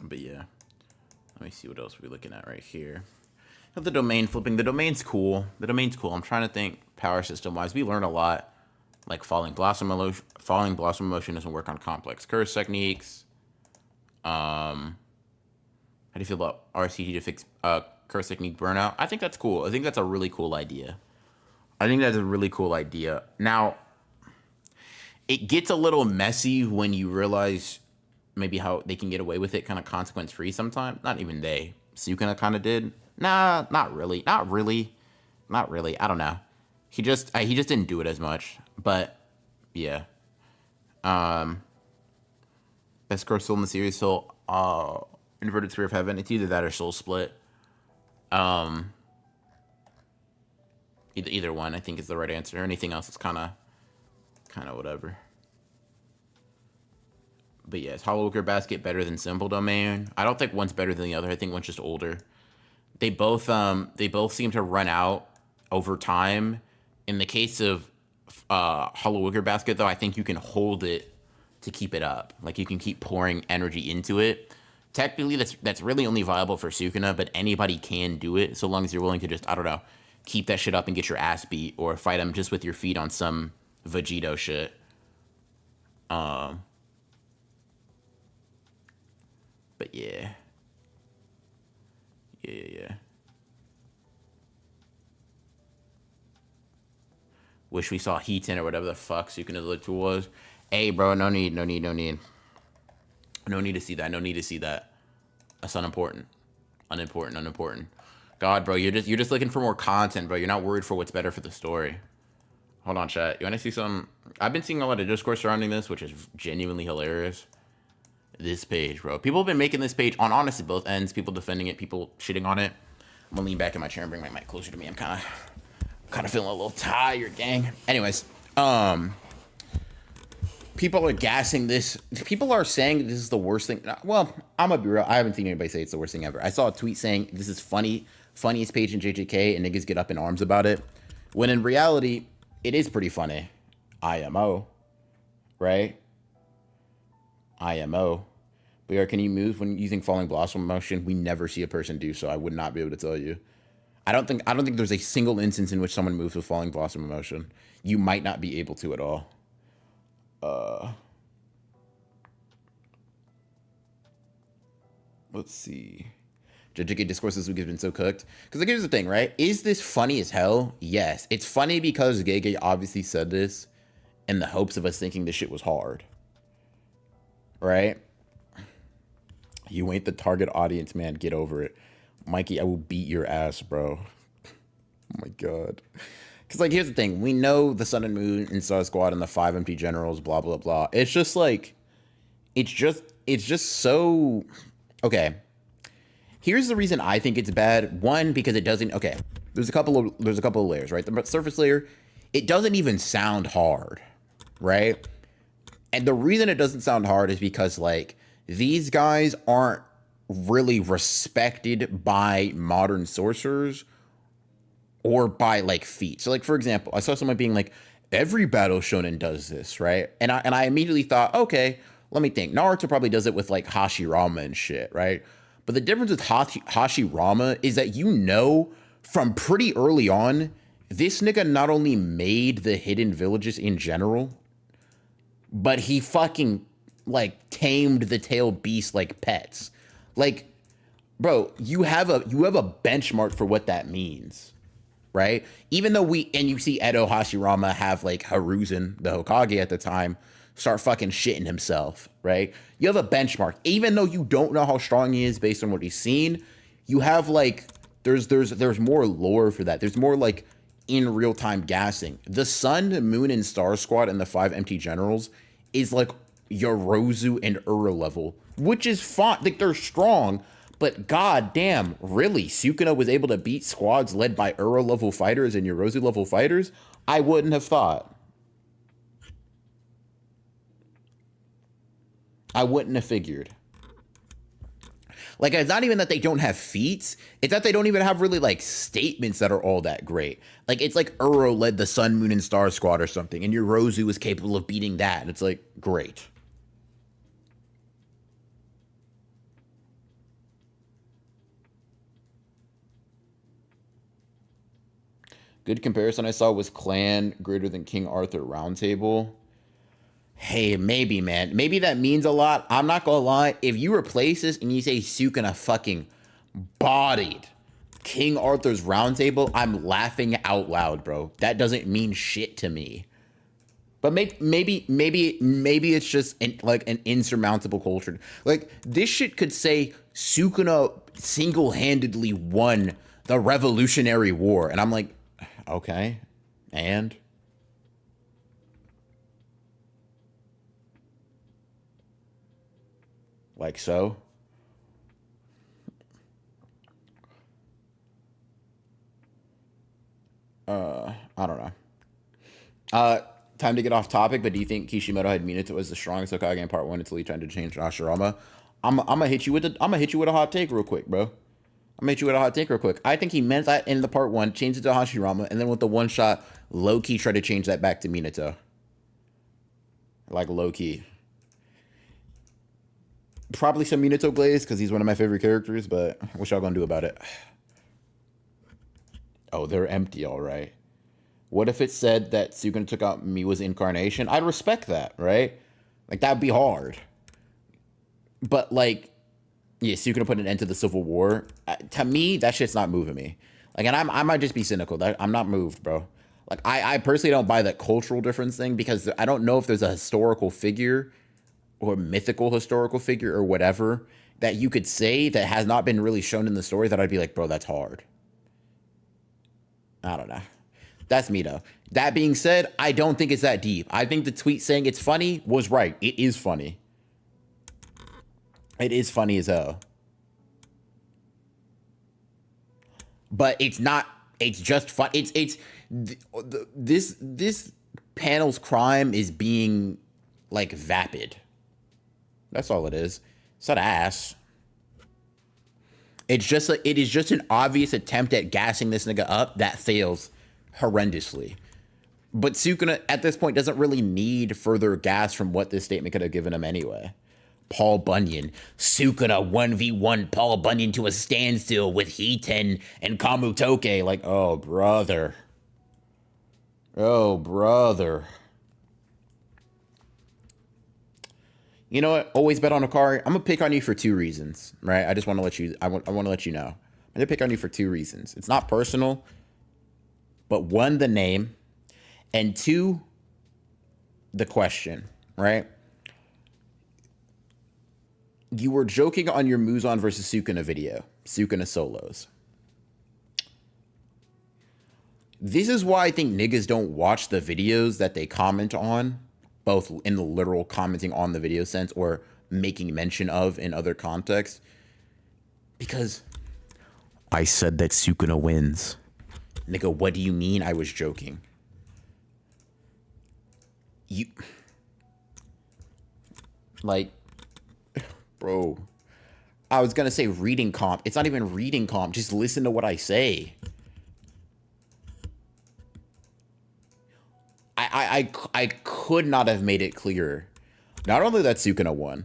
But yeah, let me see what else we're looking at right here. The domain flipping. The domain's cool. I'm trying to think power system wise. We learn a lot. Like falling blossom motion doesn't work on complex curse techniques. How do you feel about RCT to fix curse technique burnout? I think that's cool. I think that's a really cool idea. Now, it gets a little messy when you realize maybe how they can get away with it kind of consequence free sometimes. Not even they. Sukuna kind of did. Nah, not really. I don't know. He just didn't do it as much. But yeah. Best girl still in the series, so Inverted Sphere of Heaven. It's either that or Soul Split. Either one I think is the right answer. Anything else is kind of whatever. But yeah, is Hollow Wicker Basket better than Simple Domain? I don't think one's better than the other. I think one's just older. They both seem to run out over time. In the case of Hollow Wicker Basket, though, I think you can hold it to keep it up. Like you can keep pouring energy into it. Technically, that's really only viable for Sukuna, but anybody can do it so long as you're willing to just, I don't know, keep that shit up and get your ass beat, or fight them just with your feet on some Vegito shit. But yeah. Wish we saw Heaton or whatever the fuck Sukuna's literal was. Hey, bro, no need. No need to see that. That's unimportant. God, bro, you're just looking for more content, bro. You're not worried for what's better for the story. Hold on, chat. You want to see some? I've been seeing a lot of discourse surrounding this, which is genuinely hilarious. This page, bro. People have been making this page on honestly both ends. People defending it, people shitting on it. I'm gonna lean back in my chair and bring my mic closer to me. I'm kind of feeling a little tired, gang. Anyways, people are gassing this. People are saying this is the worst thing. Well, I'm gonna be real. I haven't seen anybody say it's the worst thing ever. I saw a tweet saying this is funniest page in JJK, and niggas get up in arms about it. When in reality, it is pretty funny. IMO, right? IMO. But can you move when using falling blossom motion? We never see a person do so. I would not be able to tell you. I don't think there's a single instance in which someone moves with falling blossom motion. You might not be able to at all. Let's see. JJK discourse this week has been so cooked. Because like, here's the thing, right? Is this funny as hell? Yes. It's funny because Gege obviously said this in the hopes of us thinking this shit was hard. Right? You ain't the target audience, man. Get over it. Mikey, I will beat your ass, bro. Oh my god. Because, like, here's the thing. We know the Sun and Moon and Star Squad and the 5 MP generals, blah, blah, blah. It's just, like... It's just so... Okay. Here's the reason I think it's bad. One, because it doesn't... Okay. There's a couple of layers, right? The surface layer, it doesn't even sound hard, right? And the reason it doesn't sound hard is because, like, these guys aren't really respected by modern sorcerers or by, like, feats. So, like, for example, I saw someone being like, every battle shonen does this, right? And I immediately thought, okay, let me think. Naruto probably does it with, like, Hashirama and shit, right? But the difference with Hashirama is that you know from pretty early on, this nigga not only made the hidden villages in general, but he fucking, like, tamed the tail beast like pets. Like, bro, you have a benchmark for what that means, right? Even though you see Edo Hashirama have like Hiruzen, the Hokage at the time, start fucking shitting himself, right? You have a benchmark. Even though you don't know how strong he is based on what he's seen, you have like there's more lore for that. There's more like in real time gassing. The Sun, Moon, and Star Squad and the five empty generals is like Yorozu and Ura level, which is fine. Like they're strong, but god damn, really, Sukuna was able to beat squads led by Ura level fighters and Yorozu level fighters? I wouldn't have thought. I wouldn't have figured. Like, it's not even that they don't have feats, it's that they don't even have really, like, statements that are all that great. Like, it's like Uro led the Sun, Moon, and Star Squad or something, and Yorozu was capable of beating that, and it's like, great. Good comparison I saw was Clan greater than King Arthur Roundtable. Hey, maybe, man. Maybe that means a lot. I'm not gonna lie. If you replace this and you say Sukuna fucking bodied King Arthur's Round Table, I'm laughing out loud, bro. That doesn't mean shit to me. But maybe it's just like an insurmountable culture. Like this shit could say Sukuna single-handedly won the Revolutionary War, and I'm like, okay, and like so. I don't know. Time to get off topic, but do you think Kishimoto had Minato as the strongest Hokage in part one until he tried to change Hashirama? I'm gonna hit you with a hot take real quick, bro. I'm gonna hit you with a hot take real quick. I think he meant that in the part one, changed it to Hashirama, and then with the one shot, low key tried to change that back to Minato. Like low key. Probably some Minato glaze because he's one of my favorite characters, but what y'all gonna do about it? Oh, they're empty, all right. What if it said that Sukuna took out Miwa's incarnation? I'd respect that, right? Like that'd be hard. But like, yeah, Sukuna put an end to the Civil War. To me, that shit's not moving me. Like, and I might just be cynical. I'm not moved, bro. Like, I personally don't buy that cultural difference thing because I don't know if there's a historical figure or mythical historical figure or whatever that you could say that has not been really shown in the story that I'd be like, bro, that's hard. I don't know. That's me though. That being said, I don't think it's that deep. I think the tweet saying it's funny was right. It is funny. It is funny as hell. But it's not. It's just fun. This panel's crime is being like vapid. That's all it is. It's not ass. It is just an obvious attempt at gassing this nigga up that fails horrendously. But Sukuna at this point doesn't really need further gas from what this statement could have given him anyway. Paul Bunyan. Sukuna 1v1 Paul Bunyan to a standstill with Hiten and Kamutoke. Like, oh, brother. Oh, brother. You know what? Always bet on a card. I'm gonna pick on you for two reasons, right? I just want to let you. I want to let you know. I'm gonna pick on you for two reasons. It's not personal, but one, the name, and two, the question, right? You were joking on your Muzan versus Sukuna video, Sukuna solos. This is why I think niggas don't watch the videos that they comment on, both in the literal commenting on the video sense or making mention of in other contexts. Because I said that Sukuna wins. Nigga, what do you mean I was joking? You... Like... Bro, I was gonna say reading comp. It's not even reading comp. Just listen to what I say. I could not have made it clearer. Not only that Sukuna won,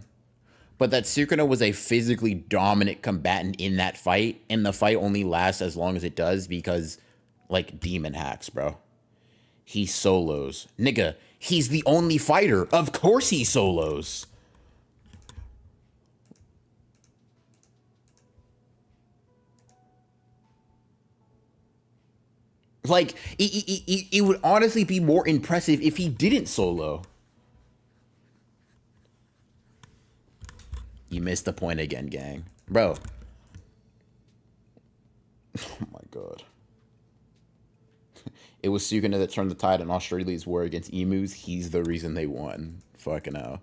but that Sukuna was a physically dominant combatant in that fight, and the fight only lasts as long as it does because, like, demon hacks, bro. He solos. Nigga, he's the only fighter. Of course he solos. Like, it would honestly be more impressive if he didn't solo. You missed the point again, gang. Bro. Oh my god. It was Sukuna that turned the tide in Australia's war against emus. He's the reason they won. Fucking hell.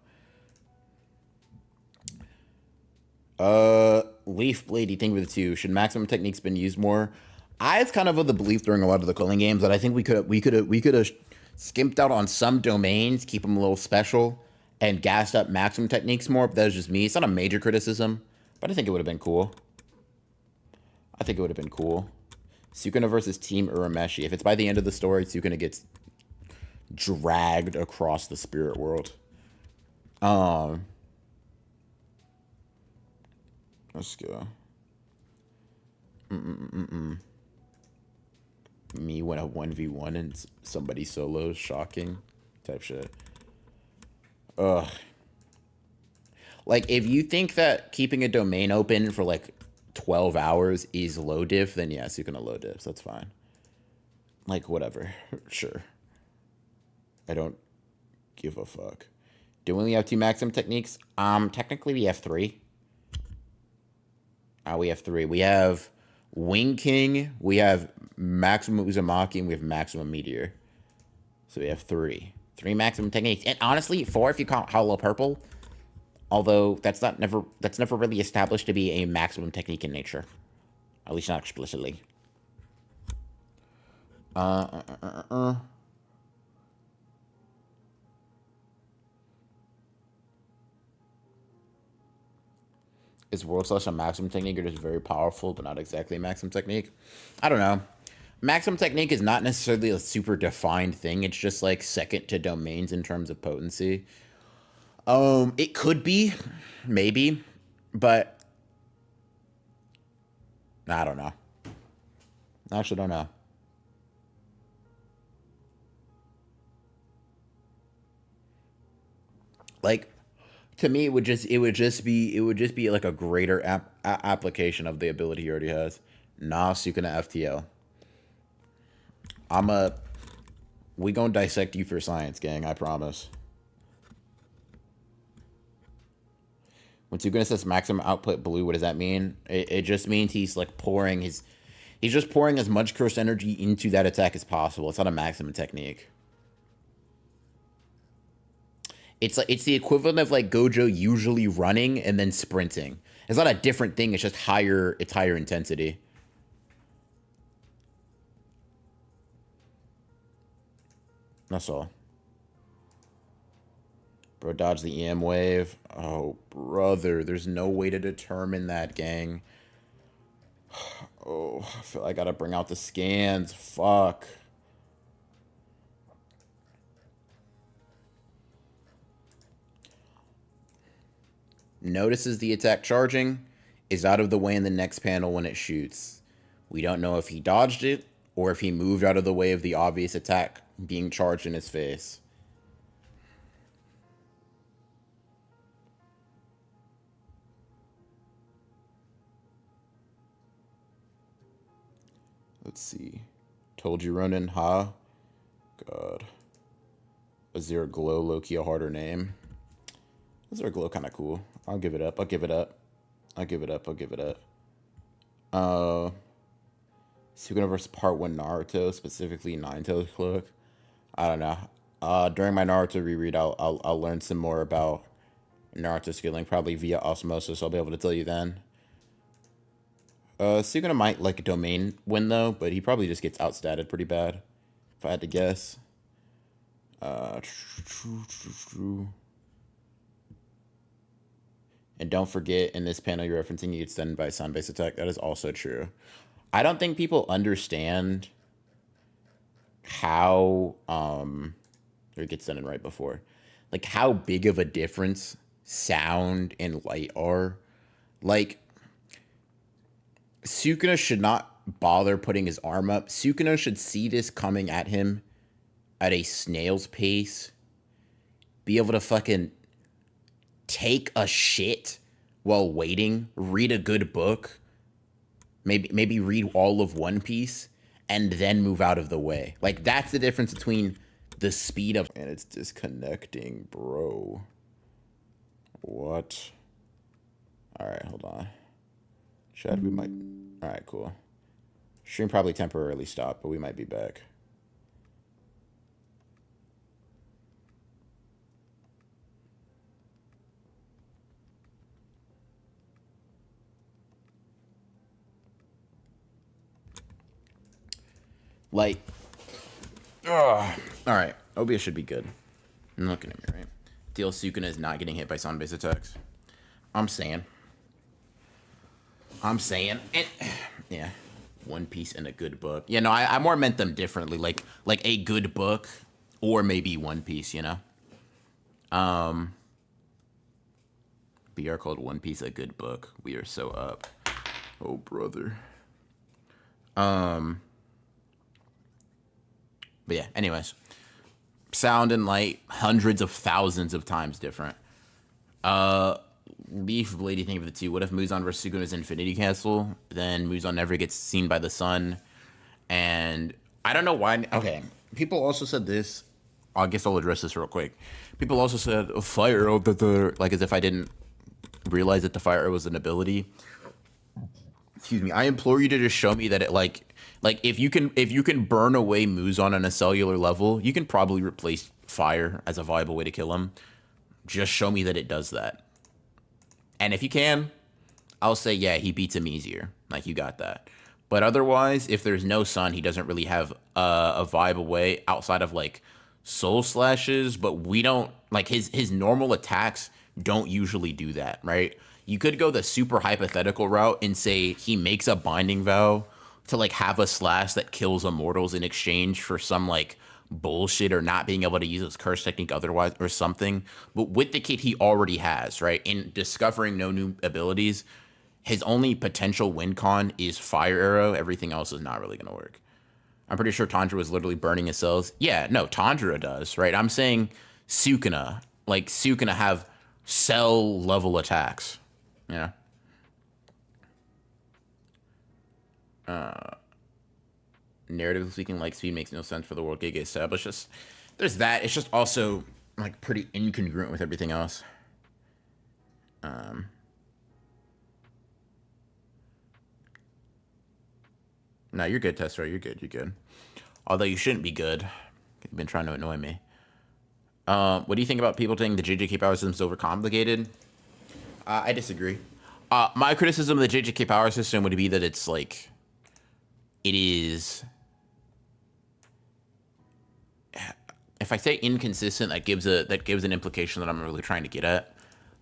Leaf Blade, you think with the two. Should maximum techniques been used more? I was kind of the belief during a lot of the culling games that I think we could have skimped out on some domains, keep them a little special, and gassed up maximum techniques more. But that was just me. It's not a major criticism, but I think it would have been cool. I think it would have been cool. Sukuna versus Team Urameshi. If it's by the end of the story, Sukuna gets dragged across the spirit world. Let's go. Me when a 1v1 and somebody solos, shocking type shit. Ugh. Like, if you think that keeping a domain open for like 12 hours is low diff, then yes, you can low diff. That's fine. Like, whatever. Sure. I don't give a fuck. Do we only have 2 maximum techniques? Technically we have 3. We have 3. We have Wing King, we have Maximum Uzumaki, and we have Maximum Meteor. So we have 3. 3 maximum techniques. And honestly, 4 if you count Hollow Purple. Although that's never really established to be a maximum technique in nature. At least not explicitly. Is World Slash a maximum technique or just very powerful, but not exactly a maximum technique? I don't know. Maximum technique is not necessarily a super defined thing. It's just like second to domains in terms of potency. It could be, maybe, but I don't know. I actually don't know. Like, to me, it would just be like a greater application of the ability he already has. Nah, Sukuna FTL. We gonna dissect you for science, gang. I promise. When Sukuna says maximum output blue, what does that mean? It just means he's like he's just pouring as much curse energy into that attack as possible. It's not a maximum technique. It's the equivalent of like Gojo usually running and then sprinting. It's not a different thing. It's just higher. It's higher intensity. That's all. Bro, dodge the EM wave. Oh, brother. There's no way to determine that, gang. Oh, I feel like I gotta bring out the scans. Fuck. Notices the attack charging, is out of the way in the next panel when it shoots. We don't know if he dodged it or if he moved out of the way of the obvious attack being charged in his face. Let's see. Told you, Ronin, huh? God. Azure Glow, low-key a harder name. Azure Glow kind of cool. I'll give it up. I'll give it up. I'll give it up. I'll give it up. Sukuna vs. Part 1 Naruto, specifically Nine-Tails Cloak. I don't know. During my Naruto reread, I'll learn some more about Naruto skilling, probably via osmosis. I'll be able to tell you then. Sukuna might like a domain win though, but he probably just gets outstatted pretty bad, if I had to guess. And don't forget, in this panel you're referencing, you get stunned by a sound-based attack. That is also true. I don't think people understand how or it gets stunned right before, like how big of a difference sound and light are. Like, Sukuna should not bother putting his arm up. Sukuna should see this coming at him at a snail's pace, be able to fucking take a shit while waiting, read a good book, maybe read all of One Piece, and then move out of the way. Like, that's the difference between the speed of... And it's disconnecting, bro. What? All right, hold on. Chad, we might... All right, cool. Stream probably temporarily stopped, but we might be back. Like, all right, OBS should be good. I'm looking at me, right? DL Sukuna is not getting hit by sound-based attacks. I'm saying. And, yeah, One Piece and a good book. Yeah, no, I more meant them differently. Like a good book, or maybe One Piece. You know. BR called One Piece a good book. We are so up. Oh, brother. But yeah, anyways. Sound and light, hundreds of thousands of times different. Leaf, what do you think of the two? What if Muzan versus Sukuna's Infinity Castle? Then Muzan never gets seen by the sun. And I don't know why. Okay, people also said this. I guess I'll address this real quick. People also said a fire arrow, like as if I didn't realize that the fire arrow was an ability. Excuse me. I implore you to just show me that it like if you can burn away Muzan on a cellular level, you can probably replace fire as a viable way to kill him. Just show me that it does that. And if you can, I'll say, yeah, he beats him easier. Like, you got that. But otherwise, if there's no sun, he doesn't really have a viable way outside of like soul slashes. But we don't like his normal attacks don't usually do that, right? You could go the super hypothetical route and say he makes a binding vow to like have a slash that kills immortals in exchange for some like bullshit or not being able to use his curse technique otherwise or something. But with the kit he already has, right, in discovering no new abilities, his only potential win con is fire arrow. Everything else is not really going to work. I'm pretty sure Tundra was literally burning his cells. Yeah, no, Tundra does, right? I'm saying Sukuna. Like, Sukuna have cell level attacks. Yeah. Narratively speaking, like speed makes no sense for the world Giga established. Just there's that. It's just also like pretty incongruent with everything else. No, you're good, Tessera. You're good. You're good. Although you shouldn't be good. You've been trying to annoy me. What do you think about people saying the JJK power system is overcomplicated? I disagree. My criticism of the JJK power system would be that it's like, it is. If I say inconsistent, that gives an implication that I'm really trying to get at.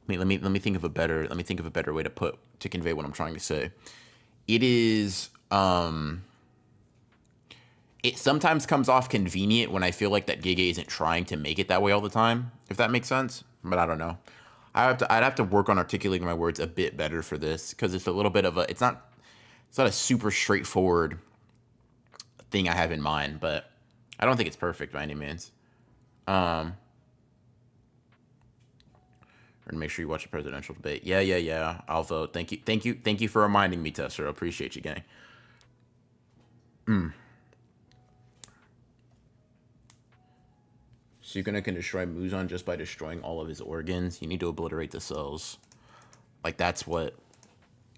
Let me think of a better way to convey what I'm trying to say. It is. It sometimes comes off convenient when I feel like that Giga isn't trying to make it that way all the time, if that makes sense. But I don't know. I'd have to work on articulating my words a bit better for this, because it's a little bit of a, it's not a super straightforward thing I have in mind, but I don't think it's perfect by any means. And make sure you watch the presidential debate. Yeah. I'll vote. Thank you for reminding me, Tessera. Appreciate you, gang. Sukuna can destroy Muzan just by destroying all of his organs. You need to obliterate the cells. Like, that's what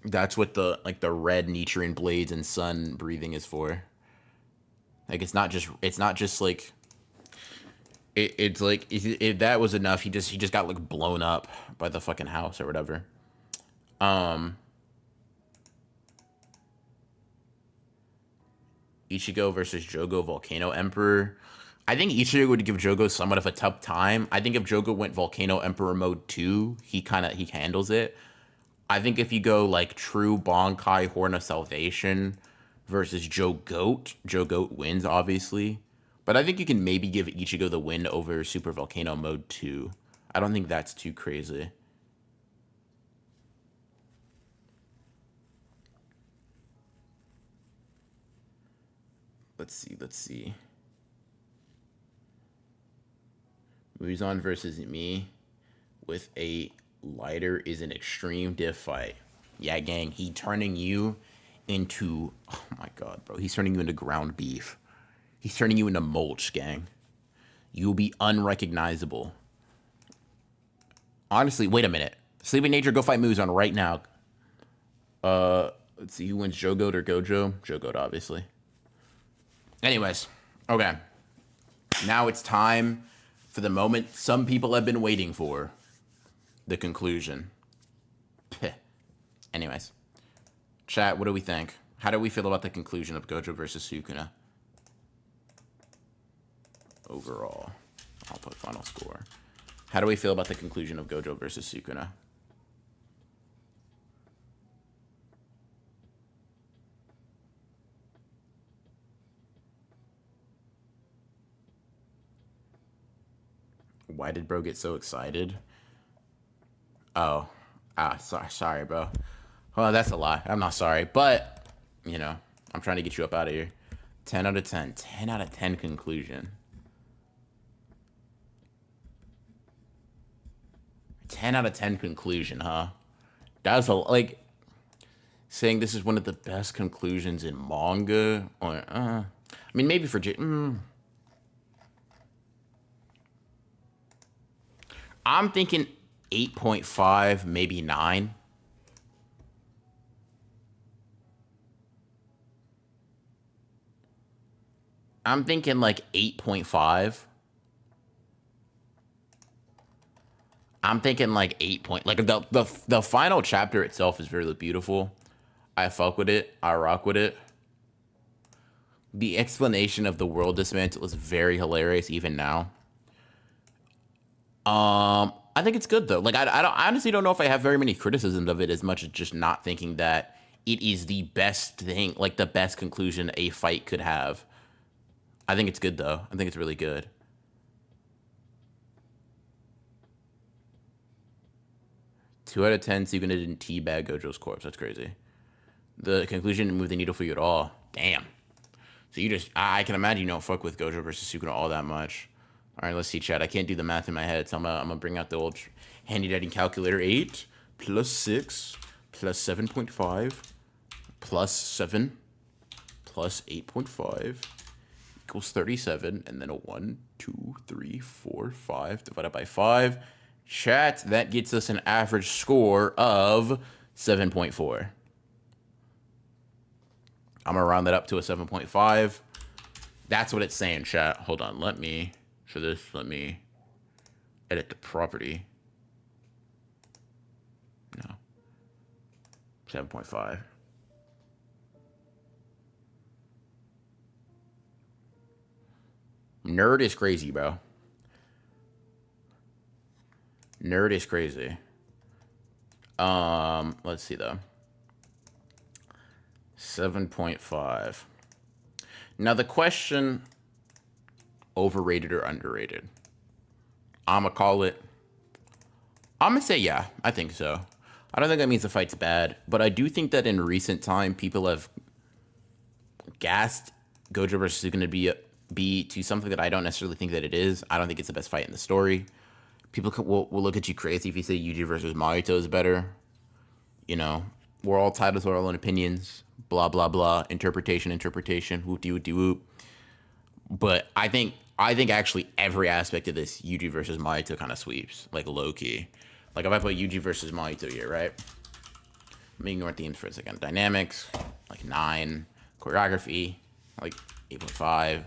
the red Nichiren blades and sun breathing is for. Like, it's not just like, it's like, if that was enough, he just got like blown up by the fucking house or whatever. Ichigo versus Jogo Volcano Emperor. I think Ichigo would give Jogo somewhat of a tough time. I think if Jogo went Volcano Emperor mode 2, he handles it. I think if you go like true Bonkai Horn of Salvation versus Joe Goat wins, obviously. But I think you can maybe give Ichigo the win over Super Volcano mode 2. I don't think that's too crazy. Let's see. Muzan versus me with a lighter is an extreme diff fight. Yeah, gang, he turning you into, oh my god, bro, he's turning you into ground beef. He's turning you into mulch, gang. You'll be unrecognizable. Honestly, wait a minute. Sleeping Nature, go fight Muzan right now. Let's see who wins, Jogoat or Gojo. Jogoat, obviously. Anyways, okay. Now it's time for the moment some people have been waiting for. The conclusion. Anyways. Chat, what do we think? How do we feel about the conclusion of Gojo versus Sukuna? Overall. I'll put final score. How do we feel about the conclusion of Gojo versus Sukuna? Why did bro get so excited? Oh. Sorry, bro. Well, that's a lie. I'm not sorry. But, you know, I'm trying to get you up out of here. 10 out of 10. 10 out of 10 conclusion. 10 out of 10 conclusion, huh? That's a, like, saying this is one of the best conclusions in manga? Or, I mean, maybe for I'm thinking 8.5, maybe 9. I'm thinking like 8.5. I'm thinking like 8 point. Like the final chapter itself is really beautiful. I fuck with it. I rock with it. The explanation of the world dismantle is very hilarious even now. I think it's good though. Like I honestly don't know if I have very many criticisms of it as much as just not thinking that it is the best thing, like the best conclusion a fight could have. I think it's good though. I think it's really good. Two out of 10, Sukuna didn't teabag Gojo's corpse. That's crazy. The conclusion didn't move the needle for you at all. Damn. So you just, I can imagine you don't fuck with Gojo versus Sukuna all that much. All right, let's see, chat. I can't do the math in my head, so I'm gonna bring out the old handy dandy calculator. 8 plus 6 plus 7.5 plus 7 plus 8.5 equals 37, and then a 1, 2, 3, 4, 5 divided by 5. Chat, that gets us an average score of 7.4. I'm gonna round that up to a 7.5. That's what it's saying, chat. Hold on, let me edit the property. No. 7.5. Nerd is crazy, bro. Nerd is crazy. Let's see though. 7.5. Now the question, overrated or underrated? I'm gonna say yeah, I think so. I don't think that means the fight's bad, but I do think that in recent time people have gassed Gojo versus Sukuna to be to something that I don't necessarily think that it is. I don't think it's the best fight in the story. People will look at you crazy if you say Yuji versus Mahito is better. You know, we're all entitled to our own opinions. Blah, blah, blah. Interpretation. Whoop-de-whoop-de-whoop. But I think actually every aspect of this Yuji versus Mahito kind of sweeps. Like, low-key. Like, if I put Yuji versus Mahito here, right? Let me ignore themes for a second. Dynamics, like 9. Choreography, like 8.5.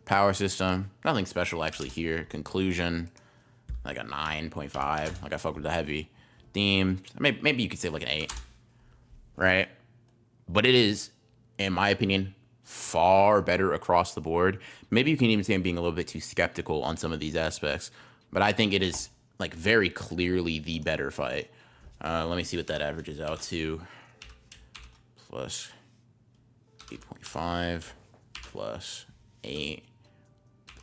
Power system, nothing special actually here. Conclusion, like a 9.5. Like I fuck with the heavy. Theme, maybe you could say like an 8, right? But it is, in my opinion, far better across the board. Maybe you can even say I'm being a little bit too skeptical on some of these aspects, but I think it is like very clearly the better fight. Let me see what that averages out to. Plus 8.5 plus 8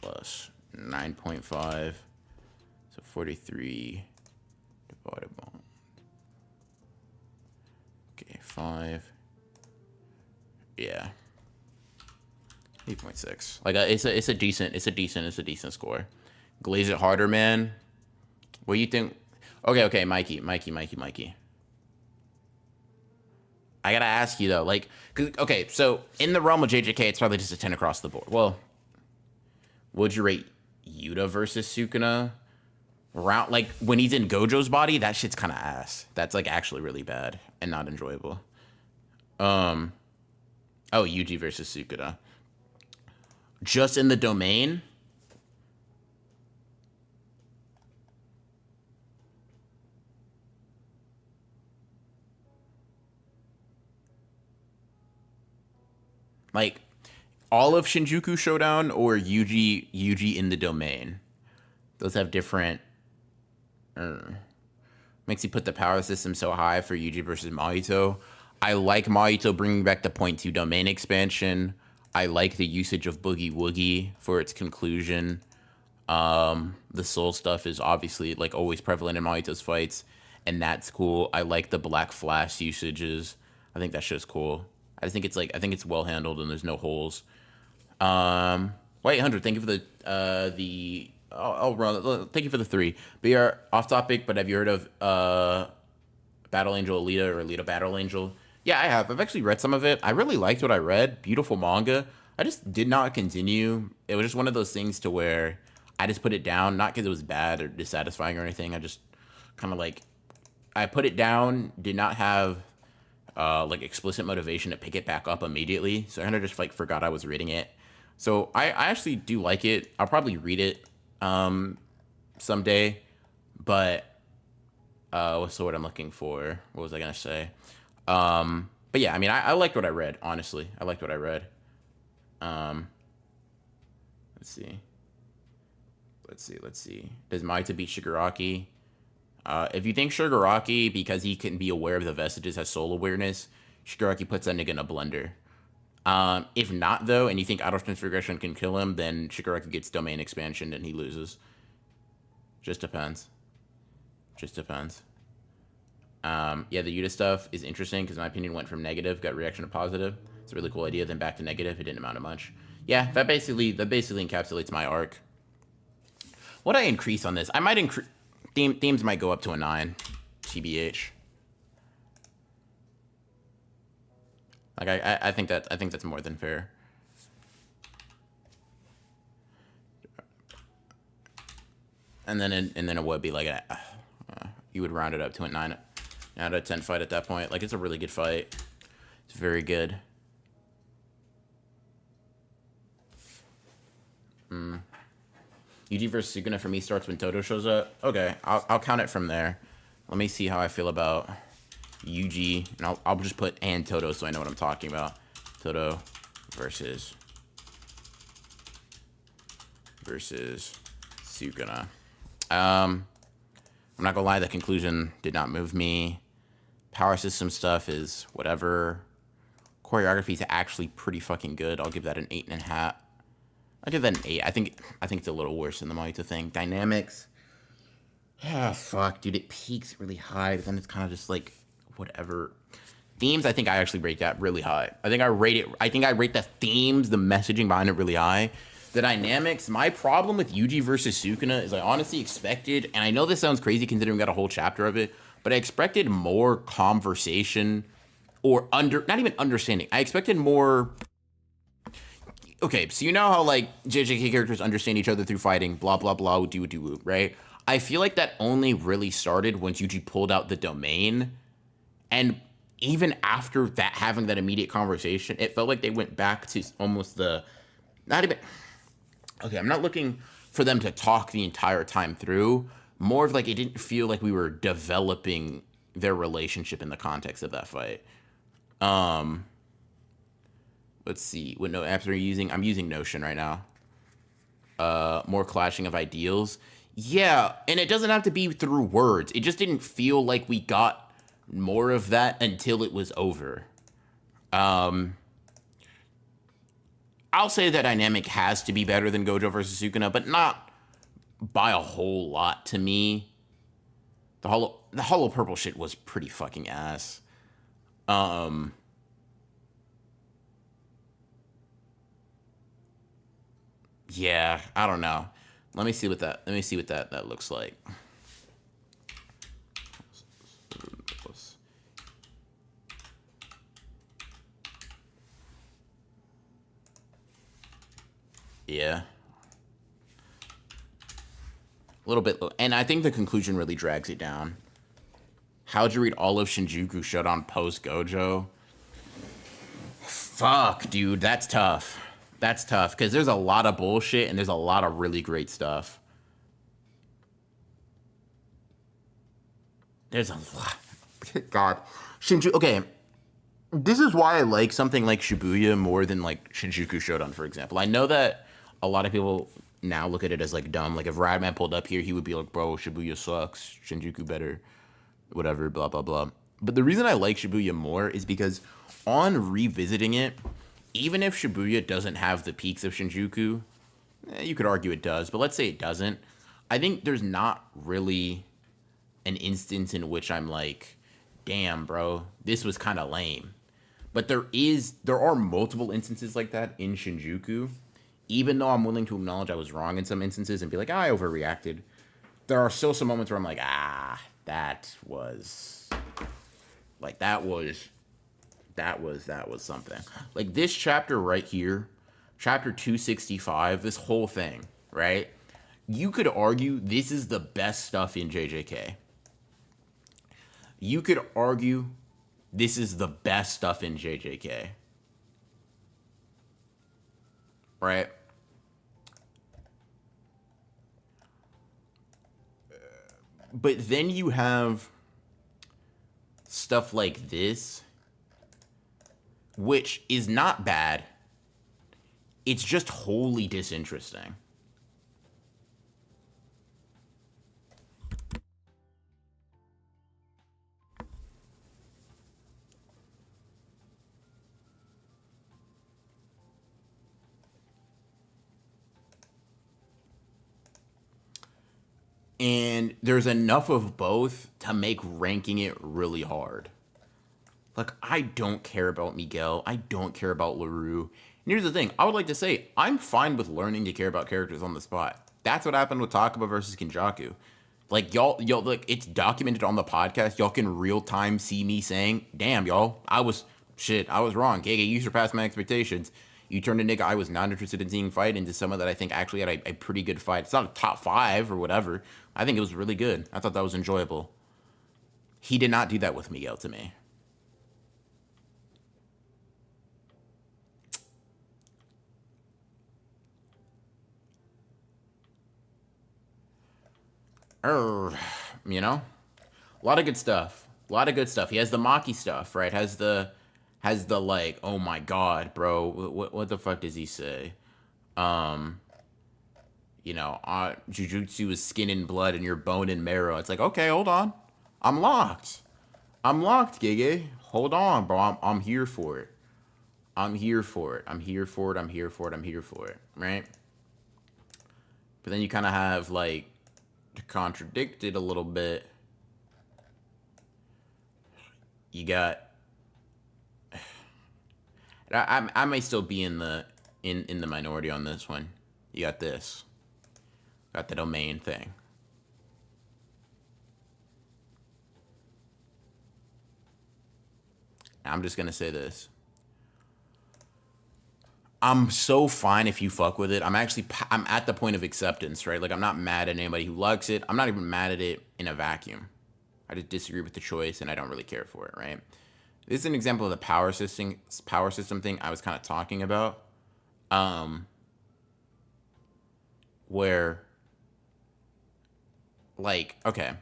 plus 9.5, so 43 divided by 5. Yeah, 8.6. Like it's a decent score. Glaze it harder, man. What do you think? Okay, Mikey. I gotta ask you though, like, okay, so in the realm of JJK, it's probably just a 10 across the board. Well, would you rate Yuta versus Sukuna? Round, like when he's in Gojo's body, that shit's kind of ass. That's like actually really bad and not enjoyable. Oh, Yuji versus Sukuna. Just in the domain. Like all of Shinjuku Showdown or Yuji in the domain. Those have different. Makes you put the power system so high for Yuji versus Mahito. I like Mahito bringing back the point 2 domain expansion. I like the usage of Boogie Woogie for its conclusion. The soul stuff is obviously like always prevalent in Mahito's fights, and that's cool. I like the Black Flash usages. I think that shit's cool. I think it's well handled and there's no holes. Wait, 100. Thank you for the I'll run. Thank you for the 3. BR off topic, but have you heard of Battle Angel Alita or Alita Battle Angel? Yeah, I have. I've actually read some of it. I really liked what I read. Beautiful manga. I just did not continue. It was just one of those things to where I just put it down, not because it was bad or dissatisfying or anything. I just kind of like I put it down. Did not have like explicit motivation to pick it back up immediately. So I kind of just like forgot I was reading it. So I actually do like it. I'll probably read it someday. But what's the word I'm looking for? What was I gonna say? But yeah, I mean, I liked what I read. Honestly, I liked what I read. Let's see. Does Maita beat Shigaraki? If you think Shigaraki, because he can be aware of the vestiges, has soul awareness, Shigaraki puts that nigga in a blender. If not, though, and you think auto transfiguration can kill him, then Shigaraki gets domain expansion and he loses. Just depends. Yeah, the Yuta stuff is interesting because, in my opinion, went from negative, got reaction to positive. It's a really cool idea. Then back to negative. It didn't amount to much. Yeah, that basically encapsulates my arc. What I increase on this? I might increase. Themes might go up to a 9. TBH. Like I think that's more than fair. And then it would be like you would round it up to a 9 out of 10 fight at that point. Like, it's a really good fight. It's very good. Yuji versus Sukuna for me starts when Toto shows up. Okay, I'll count it from there. Let me see how I feel about Yuji, and I'll just put and Toto so I know what I'm talking about. Toto versus Sukuna. I'm not gonna lie, the conclusion did not move me. Power system stuff is whatever. Choreography is actually pretty fucking good. I'll give that an 8.5. I'll give that an 8. I think it's a little worse than the Mahito thing. Dynamics. Ah, fuck, dude. It peaks really high, but then it's kind of just like whatever. Themes, I think I actually rate that really high. I think I rate the themes, the messaging behind it really high. The dynamics, my problem with Yuji versus Sukuna is I honestly expected, and I know this sounds crazy considering we got a whole chapter of it, but I expected more conversation or not even understanding. I expected more. Okay, so you know how like JJK characters understand each other through fighting, blah blah blah, do right? I feel like that only really started once Yuji pulled out the domain, and even after that, having that immediate conversation, it felt like they went back to almost the not even. Okay, I'm not looking for them to talk the entire time through. More of like it didn't feel like we were developing their relationship in the context of that fight. Let's see. What no apps are you using? I'm using Notion right now. More clashing of ideals. Yeah, and it doesn't have to be through words. It just didn't feel like we got more of that until it was over. I'll say that dynamic has to be better than Gojo versus Sukuna, but not by a whole lot to me. The hollow purple shit was pretty fucking ass. Yeah, I don't know. Let me see what that looks like. Yeah. A little bit. And I think the conclusion really drags it down. How'd you read all of Shinjuku Shodown post Gojo? Fuck, dude. That's tough. That's tough. Because there's a lot of bullshit and there's a lot of really great stuff. There's a lot. God. Shinjuku. Okay. This is why I like something like Shibuya more than like Shinjuku Shodown, for example. I know that a lot of people now look at it as like dumb. Like if Radman pulled up here, he would be like, bro, Shibuya sucks. Shinjuku better. Whatever, blah, blah, blah. But the reason I like Shibuya more is because on revisiting it, even if Shibuya doesn't have the peaks of Shinjuku, you could argue it does, but let's say it doesn't. I think there's not really an instance in which I'm like, damn, bro, this was kind of lame. But there are multiple instances like that in Shinjuku. Even though I'm willing to acknowledge I was wrong in some instances and be like, I overreacted, there are still some moments where I'm like, that was something. Like this chapter right here, chapter 265, this whole thing, right? You could argue this is the best stuff in JJK. You could argue this is the best stuff in JJK. Right? But then you have stuff like this, which is not bad. It's just wholly disinteresting. And there's enough of both to make ranking it really hard. Like, I don't care about Miguel. I don't care about LaRue. And here's the thing. I would like to say, I'm fine with learning to care about characters on the spot. That's what happened with Takaba versus Kinjaku. Like, y'all, like, it's documented on the podcast. Y'all can real time see me saying, damn, y'all, I was wrong. KK, you surpassed my expectations. You turned a nigga I was not interested in seeing fight into someone that I think actually had a pretty good fight. It's not a top 5 or whatever. I think it was really good. I thought that was enjoyable. He did not do that with Miguel to me. You know, a lot of good stuff. A lot of good stuff. He has the Maki stuff, right? Has the like, oh my god, bro, what the fuck does he say? You know, Jujutsu is skin and blood and your bone and marrow. It's like, okay, hold on, I'm locked. I'm locked, Gege. Hold on, bro. I'm here for it. I'm here for it. I'm here for it. I'm here for it. I'm here for it. Right? But then you kind of have like to contradict it a little bit. You got. I may still be in the minority on this one. You got this. Got the domain thing. I'm just gonna say this. I'm so fine if you fuck with it. I'm at the point of acceptance, right? Like, I'm not mad at anybody who likes it. I'm not even mad at it in a vacuum. I just disagree with the choice, and I don't really care for it, right? This is an example of the power system thing I was kind of talking about, where, like, okay.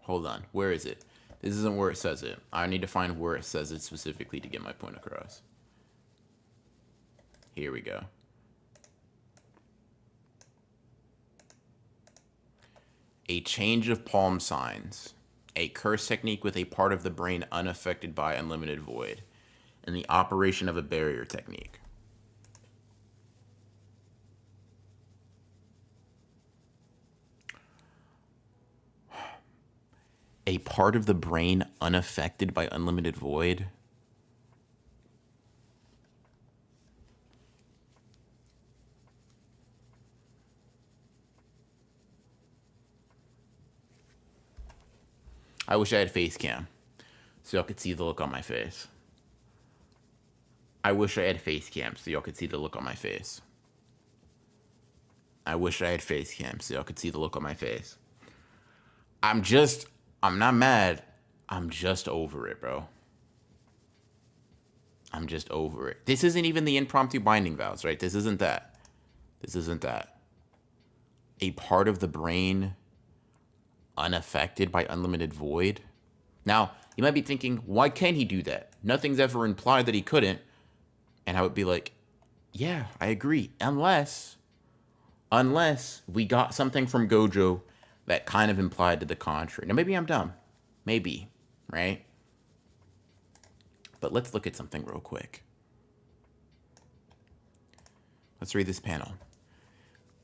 Hold on. Where is it? This isn't where it says it. I need to find where it says it specifically to get my point across. Here we go. A change of palm signs. A curse technique with a part of the brain unaffected by unlimited void. And the operation of a barrier technique. A part of the brain unaffected by unlimited void? I wish I had face cam so y'all could see the look on my face. I wish I had face cam so y'all could see the look on my face. I wish I had face cam so y'all could see the look on my face. I'm not mad. I'm just over it, bro. I'm just over it. This isn't even the impromptu binding vows, right? This isn't that. This isn't that. A part of the brain unaffected by unlimited void. Now, you might be thinking, why can't he do that? Nothing's ever implied that he couldn't. And I would be like, yeah, I agree. Unless we got something from Gojo that kind of implied to the contrary. Now, maybe I'm dumb. Maybe, right? But let's look at something real quick. Let's read this panel.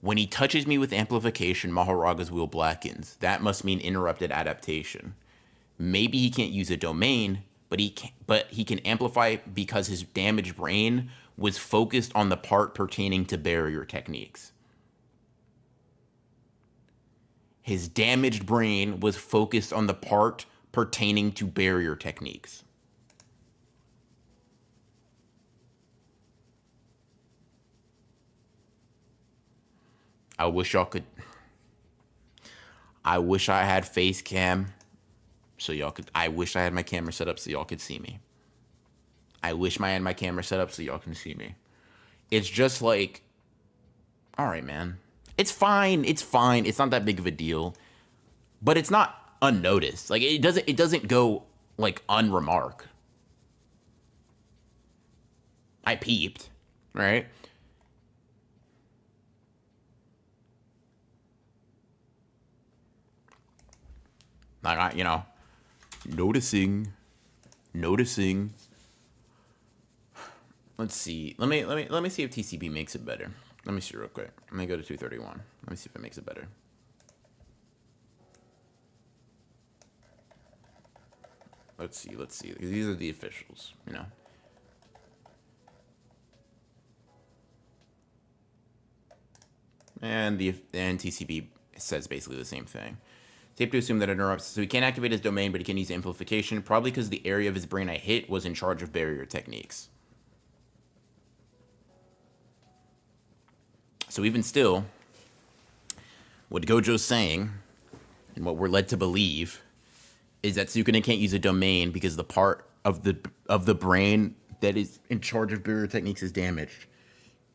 When he touches me with amplification, Maharaga's wheel blackens. That must mean interrupted adaptation. Maybe he can't use a domain, but he can amplify because his damaged brain was focused on the part pertaining to barrier techniques. His damaged brain was focused on the part pertaining to barrier techniques. I wish y'all could. I wish I had face cam so y'all could. I wish I had my camera set up so y'all could see me. I wish I had my camera set up so y'all can see me. It's just like, all right, man. It's fine. It's fine. It's not that big of a deal, but it's not unnoticed. Like it doesn't go like unremarked. I peeped, right? Like noticing. Let's see. Let me see if TCB makes it better. Let me see real quick. Let me go to 231. Let me see if it makes it better. Let's see. These are the officials, you know. And TCB says basically the same thing. Safe to assume that it interrupts. So he can't activate his domain, but he can use amplification, probably because the area of his brain I hit was in charge of barrier techniques. So even still, what Gojo's saying, and what we're led to believe, is that Sukuna can't use a domain because the part of the brain that is in charge of barrier techniques is damaged.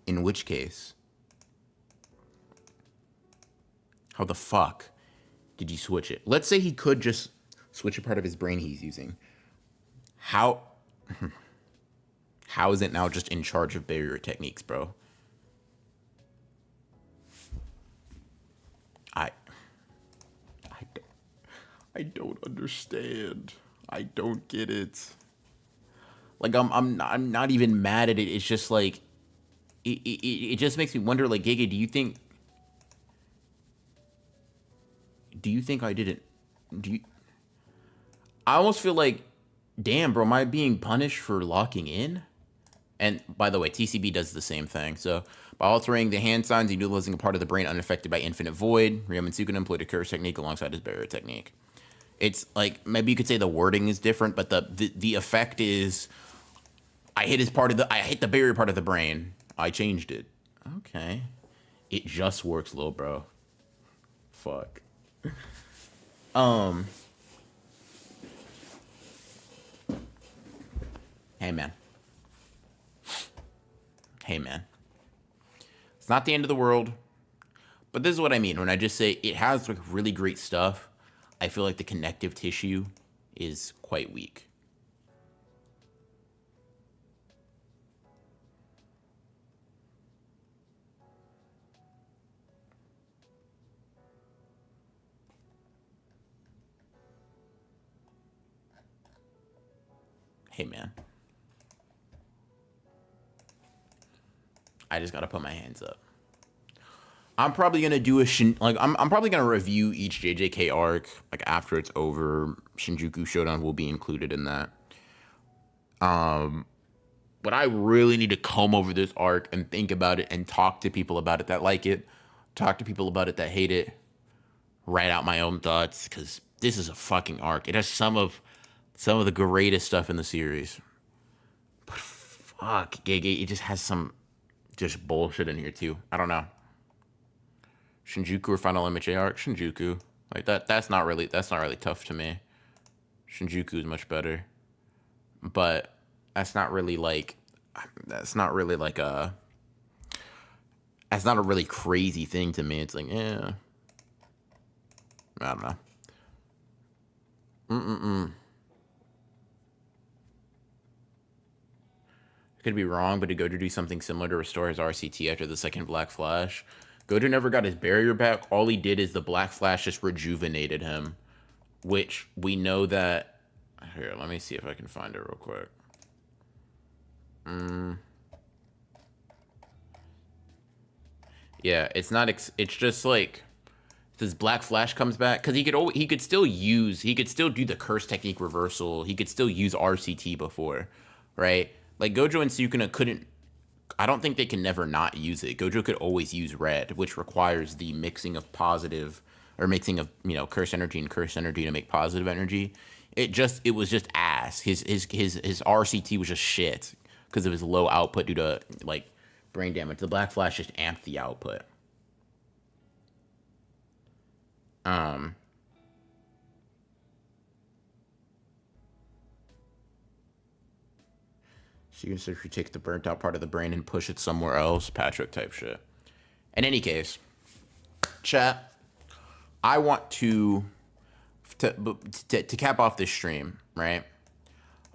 In which case, how the fuck did you switch it? Let's say he could just switch a part of his brain he's using. How is it now just in charge of barrier techniques, bro? I don't understand. I don't get it. Like I'm not even mad at it. It's just like it just makes me wonder. Like Giga, do you think I didn't? I almost feel like, damn, bro, am I being punished for locking in? And by the way, TCB does the same thing. So by altering the hand signs and utilizing a part of the brain unaffected by infinite void, Ryomen Sukuna employed a curse technique alongside his barrier technique. It's like, maybe you could say the wording is different, but the effect is, I hit the barrier part of the brain. I changed it. Okay. It just works, little bro. Fuck. Hey man. It's not the end of the world, but this is what I mean when I just say it has like really great stuff. I feel like the connective tissue is quite weak. Hey man. I just gotta put my hands up. I'm probably gonna do I'm probably gonna review each JJK arc like after it's over. Shinjuku Shodan will be included in that. But I really need to comb over this arc and think about it and talk to people about it that like it, talk to people about it that hate it, write out my own thoughts, because this is a fucking arc. It has some of the greatest stuff in the series. But Fuck, Gege, it just has some just bullshit in here too. I don't know. Shinjuku or Final MHA arc? Shinjuku. Like that's not really tough to me. Shinjuku is much better. But that's not really like a that's not a really crazy thing to me. It's like, yeah. I don't know. I could be wrong, but did Gojo do something similar to restore his RCT after the second Black Flash? Gojo never got his barrier back. All he did is the Black Flash just rejuvenated him, which we know that. Here, let me see if I can find it real quick. Yeah, it's not. It's just like this Black Flash comes back because he could still do the curse technique reversal. He could still use RCT before, right? Like Gojo and Sukuna couldn't. I don't think they can never not use it. Gojo could always use red, which requires the mixing of positive or mixing of curse energy and curse energy to make positive energy. It was just ass. His RCT was just shit because of his low output due to like brain damage. The Black Flash just amped the output. So you can essentially take the burnt out part of the brain and push it somewhere else. Patrick type shit. In any case, chat, I want to cap off this stream, right?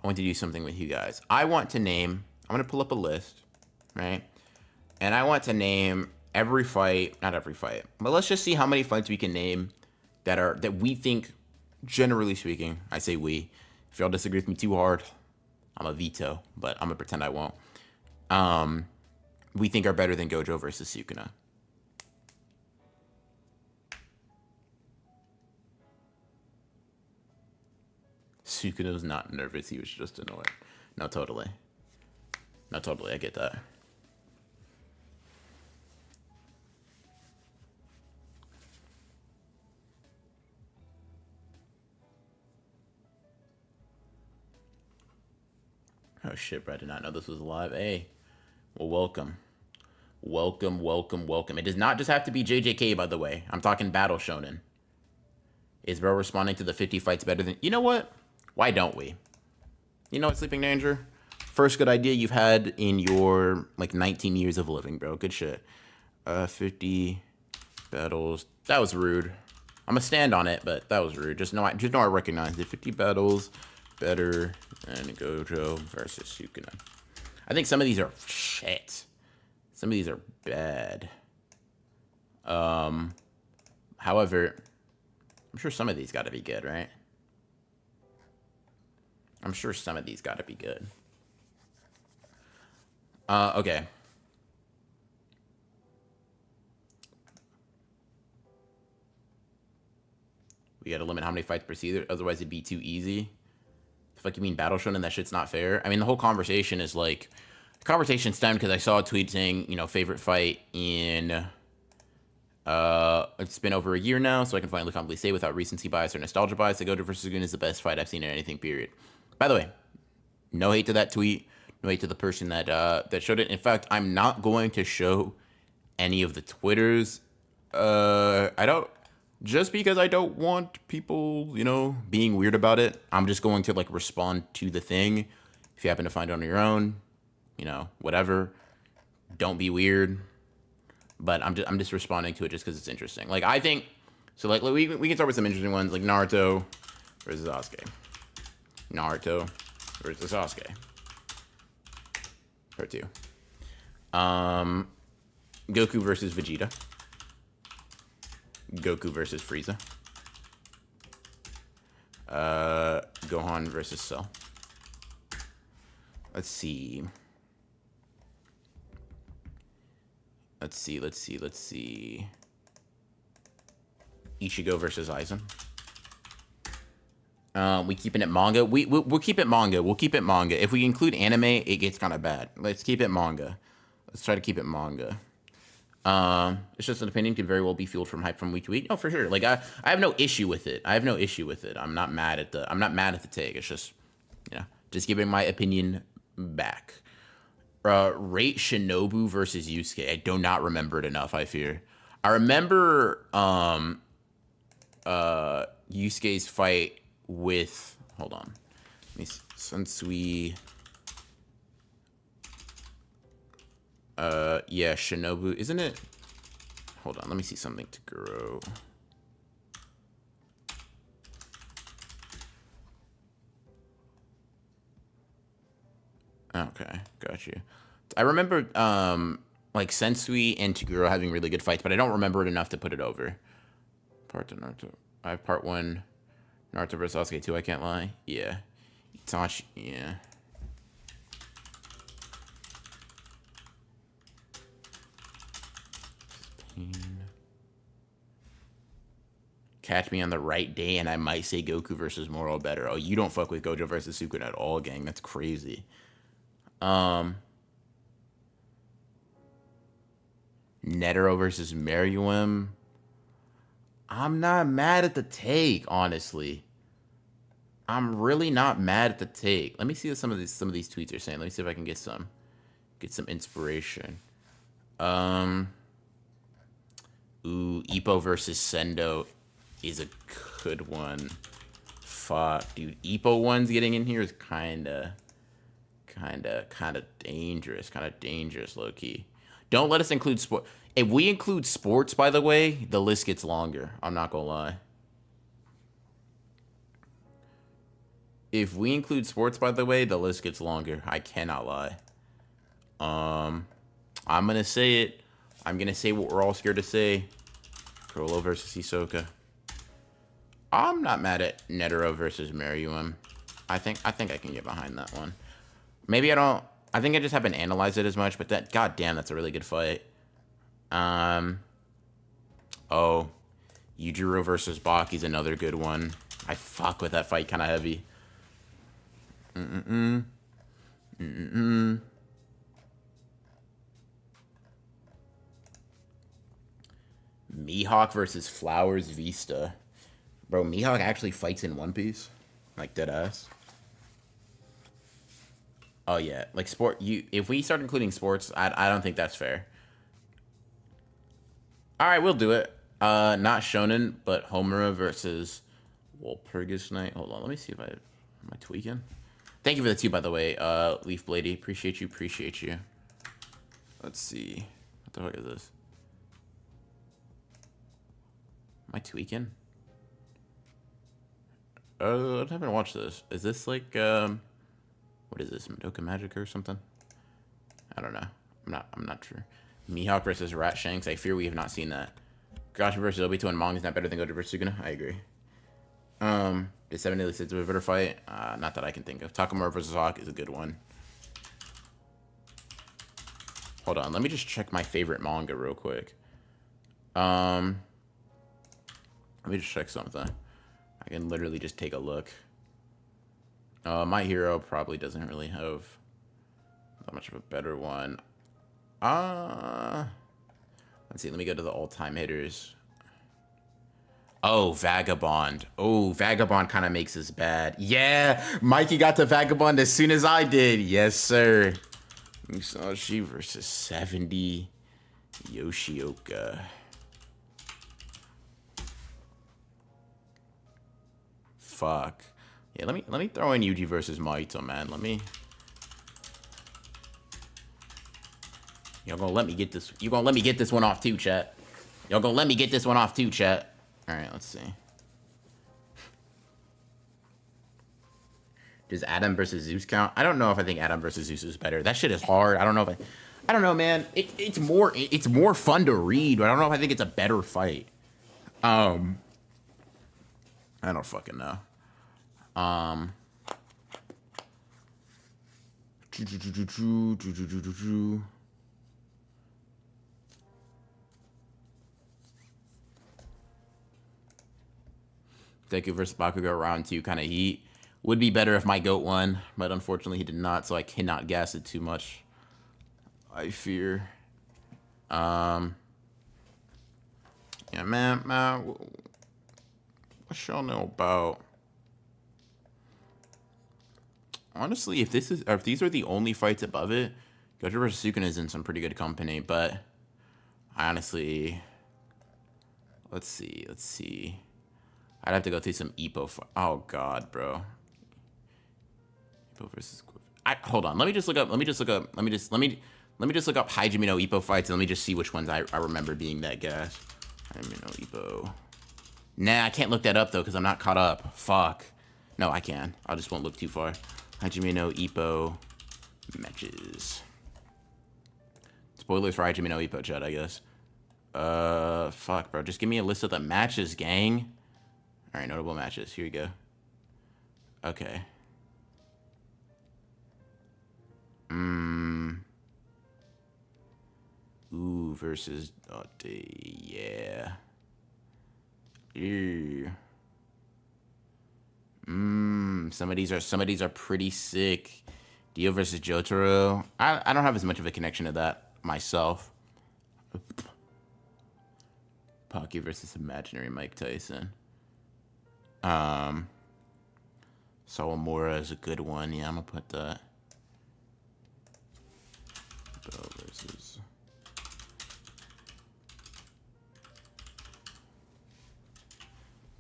I want to do something with you guys. I'm going to pull up a list, right? And I want to name every fight, not every fight, but let's just see how many fights we can name that we think, generally speaking, I say we. If y'all disagree with me too hard, I'm a veto, but I'm gonna pretend I won't. We think are better than Gojo versus Sukuna. Sukuna was not nervous, he was just annoyed. No, totally, I get that. Oh shit, bro, I did not know this was live. Hey, well, welcome. It does not just have to be JJK, by the way. I'm talking Battle Shonen. Is bro responding to the 50 fights better than... You know what? Why don't we? You know what, Sleeping Danger? First good idea you've had in your, 19 years of living, bro. Good shit. 50 battles. That was rude. I'm gonna stand on it, but that was rude. Just know I recognized it. 50 battles better than Gojo versus Sukuna. I think some of these are shit. Some of these are bad. However, I'm sure some of these got to be good, right? I'm sure some of these got to be good. Okay. We got to limit how many fights per season, otherwise it'd be too easy. If you mean Battle Shonen, that shit's not fair. I mean, the whole conversation is the conversation stemmed because I saw a tweet saying, favorite fight in, it's been over a year now, so I can finally confidently say without recency bias or nostalgia bias that Gojo vs. Sukuna is the best fight I've seen in anything, period. By the way, no hate to that tweet, no hate to the person that showed it. In fact, I'm not going to show any of the Twitters. Just because I don't want people, being weird about it, I'm just going to respond to the thing. If you happen to find it on your own, whatever, don't be weird. But I'm just responding to it just because it's interesting. I think so. We can start with some interesting ones like Naruto versus Sasuke. Naruto versus Sasuke. Part 2. Goku versus Vegeta. Goku versus Frieza. Gohan versus Cell. Let's see. Ichigo versus Aizen. We keeping it manga. We'll keep it manga. We'll keep it manga. If we include anime, it gets kind of bad. Let's keep it manga. Let's try to keep it manga. It's just an opinion, can very well be fueled from hype from week to week. No, for sure. I have no issue with it. I'm not mad at the take. It's just, just giving my opinion back. Rate Shinobu versus Yusuke. I do not remember it enough, I fear. I remember Yusuke's fight with, hold on. Let me see. Sensui. Yeah, Shinobu, isn't it? Hold on, let me see something to grow. Okay, got you. I remember like Sensui and Toguro having really good fights, but I don't remember it enough to put it over. Part 2 Naruto. I have part 1 Naruto vs Sasuke 2, I can't lie. Yeah. Itachi, yeah. Catch me on the right day and I might say Goku versus Moro better. Oh, you don't fuck with Gojo versus Sukuna at all, gang. That's crazy. Netero versus Meruem. I'm not mad at the take, honestly. I'm really not mad at the take. Let me see what some of these tweets are saying. Let me see if I can get some inspiration. Ooh, Ippo versus Sendo is a good one. Fuck, dude. Ippo one's getting in here is kinda dangerous. Kinda dangerous, low key. Don't let us include sport. If we include sports, by the way, the list gets longer. I'm not gonna lie. If we include sports, by the way, the list gets longer. I cannot lie. I'm gonna say it. I'm gonna say what we're all scared to say. Crollo versus Hisoka. I'm not mad at Netero versus Meruem. I think I can get behind that one. Maybe I don't. I think I just haven't analyzed it as much, but that, goddamn, that's a really good fight. Oh, Yujiro versus Baki's another good one. I fuck with that fight kind of heavy. Mihawk versus Flowers Vista. Bro, Mihawk actually fights in One Piece? Like, dead ass. Oh, yeah. Like, if we start including sports, I don't think that's fair. Alright, we'll do it. Not Shonen, but Homura versus Walpurgis Knight. Hold on, let me see if am I tweaking? Thank you for the 2, by the way, Leaf Blady. Appreciate you. Let's see. What the fuck is this? Am I tweaking? I haven't watched this. Is this like, what is this, Madoka Magica or something? I don't know. I'm not sure. Mihawk versus Rat Shanks. I fear we have not seen that. Gosh versus Obito and Manga is not better than Gojo versus Sukuna. I agree. Did 7 Daily Sins a better fight? Not that I can think of. Takamura versus Hawk is a good one. Hold on, let me just check my favorite manga real quick. Let me just check something. I can literally just take a look. My Hero probably doesn't really have that much of a better one. Let's see, let me go to the all-time hitters. Oh, Vagabond. Oh, Vagabond kind of makes us bad. Yeah, Mikey got to Vagabond as soon as I did. Yes, sir. Musashi versus 70. Yoshioka. Fuck. Yeah, let me throw in Yuji versus Maito, man. Y'all gonna let me get this. You gonna let me get this one off too, chat. Y'all gonna let me get this one off too, chat. All right, let's see. Does Adam versus Zeus count? I don't know if I think Adam versus Zeus is better. That shit is hard. I don't know if I don't know, man. It's more fun to read, but I don't know if I think it's a better fight. I don't fucking know. Deku versus Bakugo round 2 kind of heat. Would be better if my GOAT won, but unfortunately he did not, so I cannot gas it too much. I fear. Yeah, man, what y'all know about? Honestly, if these are the only fights above it, Gojo versus Sukuna is in some pretty good company, but I honestly, let's see. I'd have to go through some Ippo. Oh God, bro. Ippo versus. Hold on. Let me just look up. Let me just look up Hajime no Ippo fights, and let me just see which ones I remember being that gas. Hajime no Ippo. Nah, I can't look that up though because I'm not caught up. Fuck. No, I can. I just won't look too far. Hajime no Ippo matches. Spoilers for Hajime no Ippo, chat, I guess. Fuck, bro. Just give me a list of the matches, gang. All right, notable matches. Here you go. Okay. Ooh, versus yeah. Ew. Some of these are pretty sick. Dio versus Jotaro. I don't have as much of a connection to that myself. Pocky versus Imaginary Mike Tyson. Sawamura is a good one. Yeah, I'm gonna put that. Bell versus.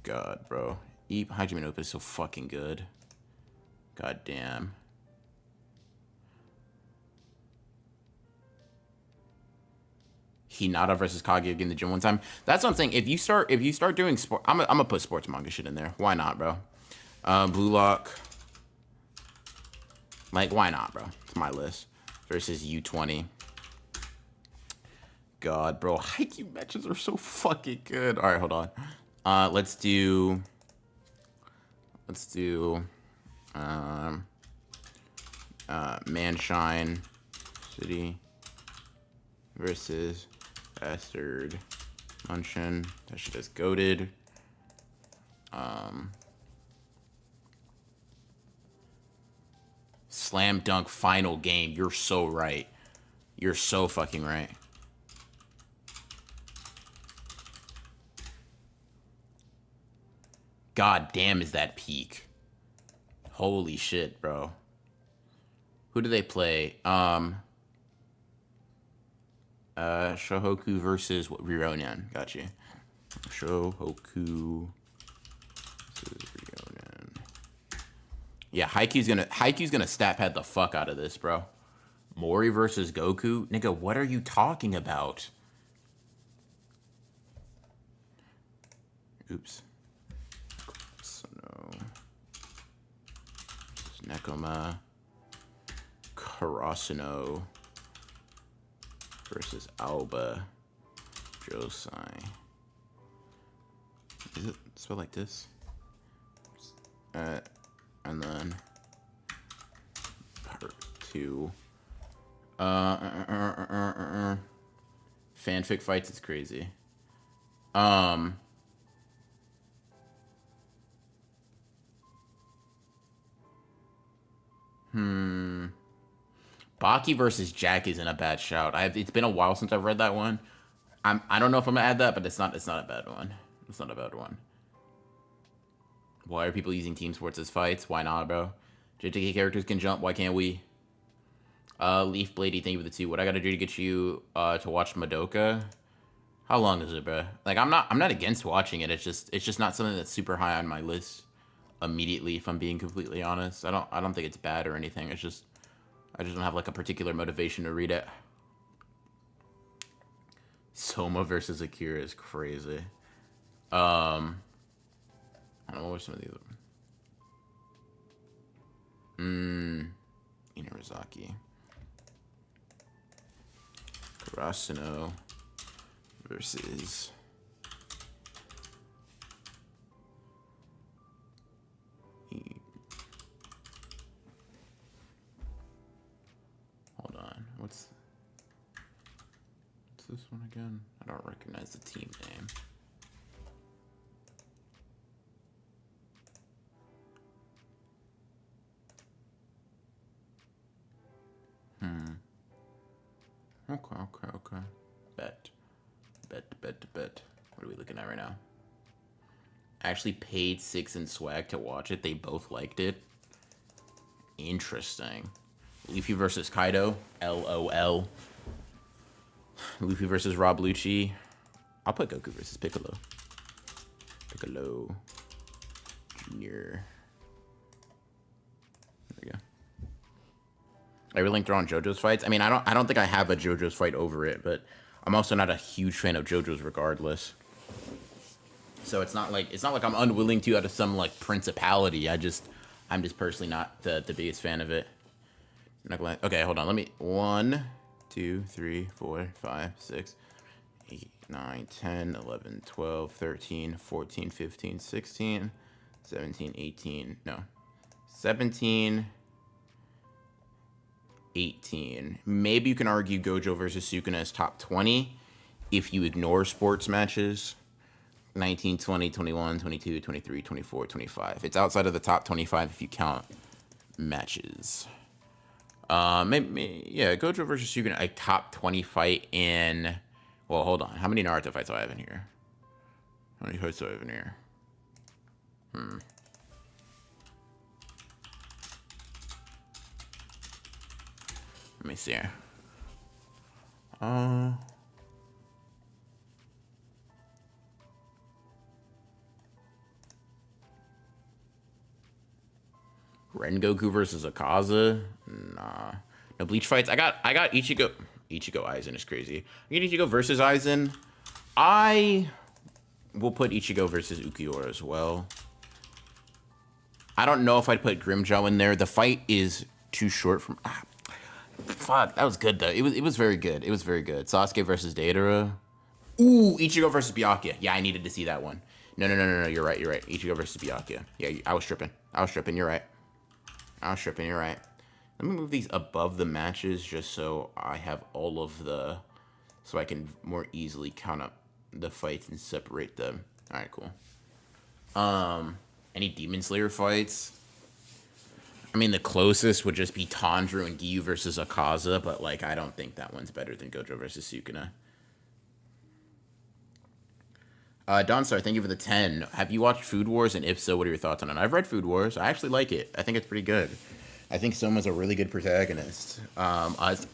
God, bro. Hajime no Ippo is so fucking good. God damn. Hinata versus Kaguya in the gym one time. That's what I'm saying. If you start doing sport, I'm gonna put sports manga shit in there. Why not, bro? Blue Lock. Like, why not, bro? It's my list. Versus U20. God, bro. Haikyuu matches are so fucking good. All right, hold on. Let's do Manshine City versus Bastard Munshin. That shit is goated. Slam Dunk final game. You're so right. You're so fucking right. God damn, is that peak? Holy shit, bro. Who do they play? Shohoku versus Ryonen. Gotcha. Shohoku versus Ryonen. Yeah, Haikyuu's gonna stat pad the fuck out of this, bro. Mori versus Goku? Nigga, what are you talking about? Oops. So, Nekoma. Karasuno versus Alba Josai. Is it spelled like this? And then part 2. Fanfic fights is crazy. Baki versus Jack isn't a bad shout. It's been a while since I've read that one. I don't know if I'm gonna add that, but it's not a bad one. It's not a bad one. Why are people using team sports as fights? Why not, bro? JTK characters can jump. Why can't we? Leaf Bladey, thank you for the 2. What I gotta do to get you to watch Madoka? How long is it, bro? Like I'm not against watching it. It's just not something that's super high on my list immediately. If I'm being completely honest, I don't think it's bad or anything. It's just I just don't have like a particular motivation to read it. Soma versus Akira is crazy. I don't know what some of these are. Inarizaki. Karasuno versus hold on. What's this one again? I don't recognize the team name. Okay. Bet. What are we looking at right now? I actually paid 6 in swag to watch it. They both liked it. Interesting. Luffy versus Kaido. LOL. Luffy versus Rob Lucci. I'll put Goku versus Piccolo. Piccolo Jr. There we go. I really throw on JoJo's fights. I mean, I don't think I have a JoJo's fight over it, but I'm also not a huge fan of JoJo's regardless. So it's not like I'm unwilling to out of some like principality. I'm just personally not the biggest fan of it. I'm not gonna, okay, hold on. Let me 1, 2, 3, 4, 5, 6, 8, 9, 10, 11, 12, 13, 14, 15, 16, 17, 18. No. 17, 18. Maybe you can argue Gojo versus Sukuna is top 20 if you ignore sports matches. 19, 20, 21, 22, 23, 24, 25. It's outside of the top 25 if you count matches. Maybe, yeah, Gojo versus Sukuna, a top 20 fight in... Well, hold on. How many Naruto fights do I have in here? How many fights do I have in here? Let me see here. Rengoku versus Akaza? Nah. No Bleach fights. I got Ichigo. Ichigo Aizen is crazy. I get Ichigo versus Aizen. I will put Ichigo versus Ukiura as well. I don't know if I'd put Grimmjow in there. The fight is too short from... fuck, that was good though. It was very good. It was very good. Sasuke versus Deidara. Ooh, Ichigo versus Byakuya. Yeah, I needed to see that one. No. You're right. Ichigo versus Byakuya. Yeah, I was tripping. You're right. You're right. Let me move these above the matches just so I have all of the... So I can more easily count up the fights and separate them. All right, cool. Any Demon Slayer fights? I mean, the closest would just be Tanjiro and Giyu versus Akaza, but, like, I don't think that one's better than Gojo versus Sukuna. Dawnstar, thank you for the 10. Have you watched Food Wars? And if so, what are your thoughts on it? I've read Food Wars. I actually like it. I think it's pretty good. I think Soma's a really good protagonist. As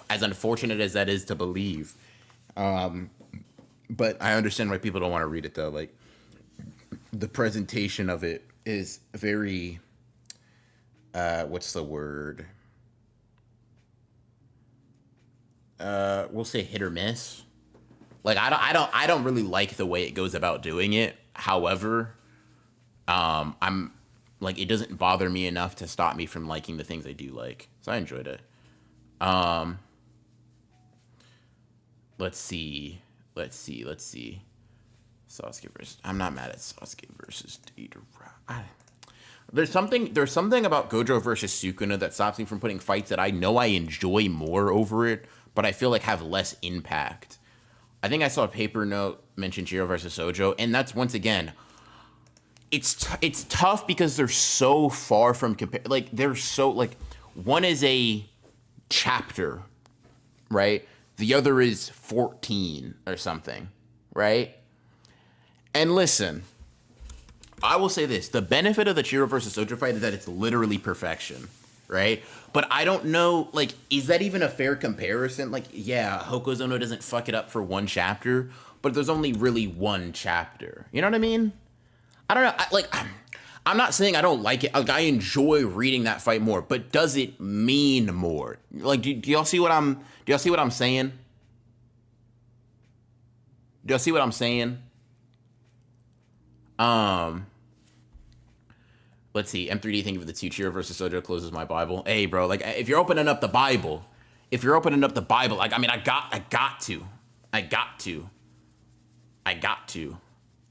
unfortunate as that is to believe. But I understand why people don't want to read it, though. Like, the presentation of it is very... what's the word? We'll say hit or miss. Like, I don't really like the way it goes about doing it. However, I'm like, it doesn't bother me enough to stop me from liking the things I do like. So I enjoyed it. Let's see. Sasuke versus... I'm not mad at Sasuke versus Deidara. There's something about Gojo versus Sukuna that stops me from putting fights that I know I enjoy more over it, but I feel like have less impact. I think I saw a paper note mention Jiro versus Sojo, and that's, once again, it's tough because they're so far from like, they're so, like, one is a chapter, right? The other is 14 or something, right? And listen, I will say this. The benefit of the Chiro versus Sojo fight is that it's literally perfection, right? But I don't know, like, is that even a fair comparison? Like, yeah, Hokuzono doesn't fuck it up for one chapter, but there's only really one chapter. You know what I mean? I don't know. I'm not saying I don't like it. Like, I enjoy reading that fight more, but does it mean more? Like, do y'all see what I'm saying? Do y'all see what I'm saying? Let's see. M3D, thank you for the 2. Chiro versus Sojo closes my Bible. Hey, bro, like, if you're opening up the Bible, like, I mean, I got to.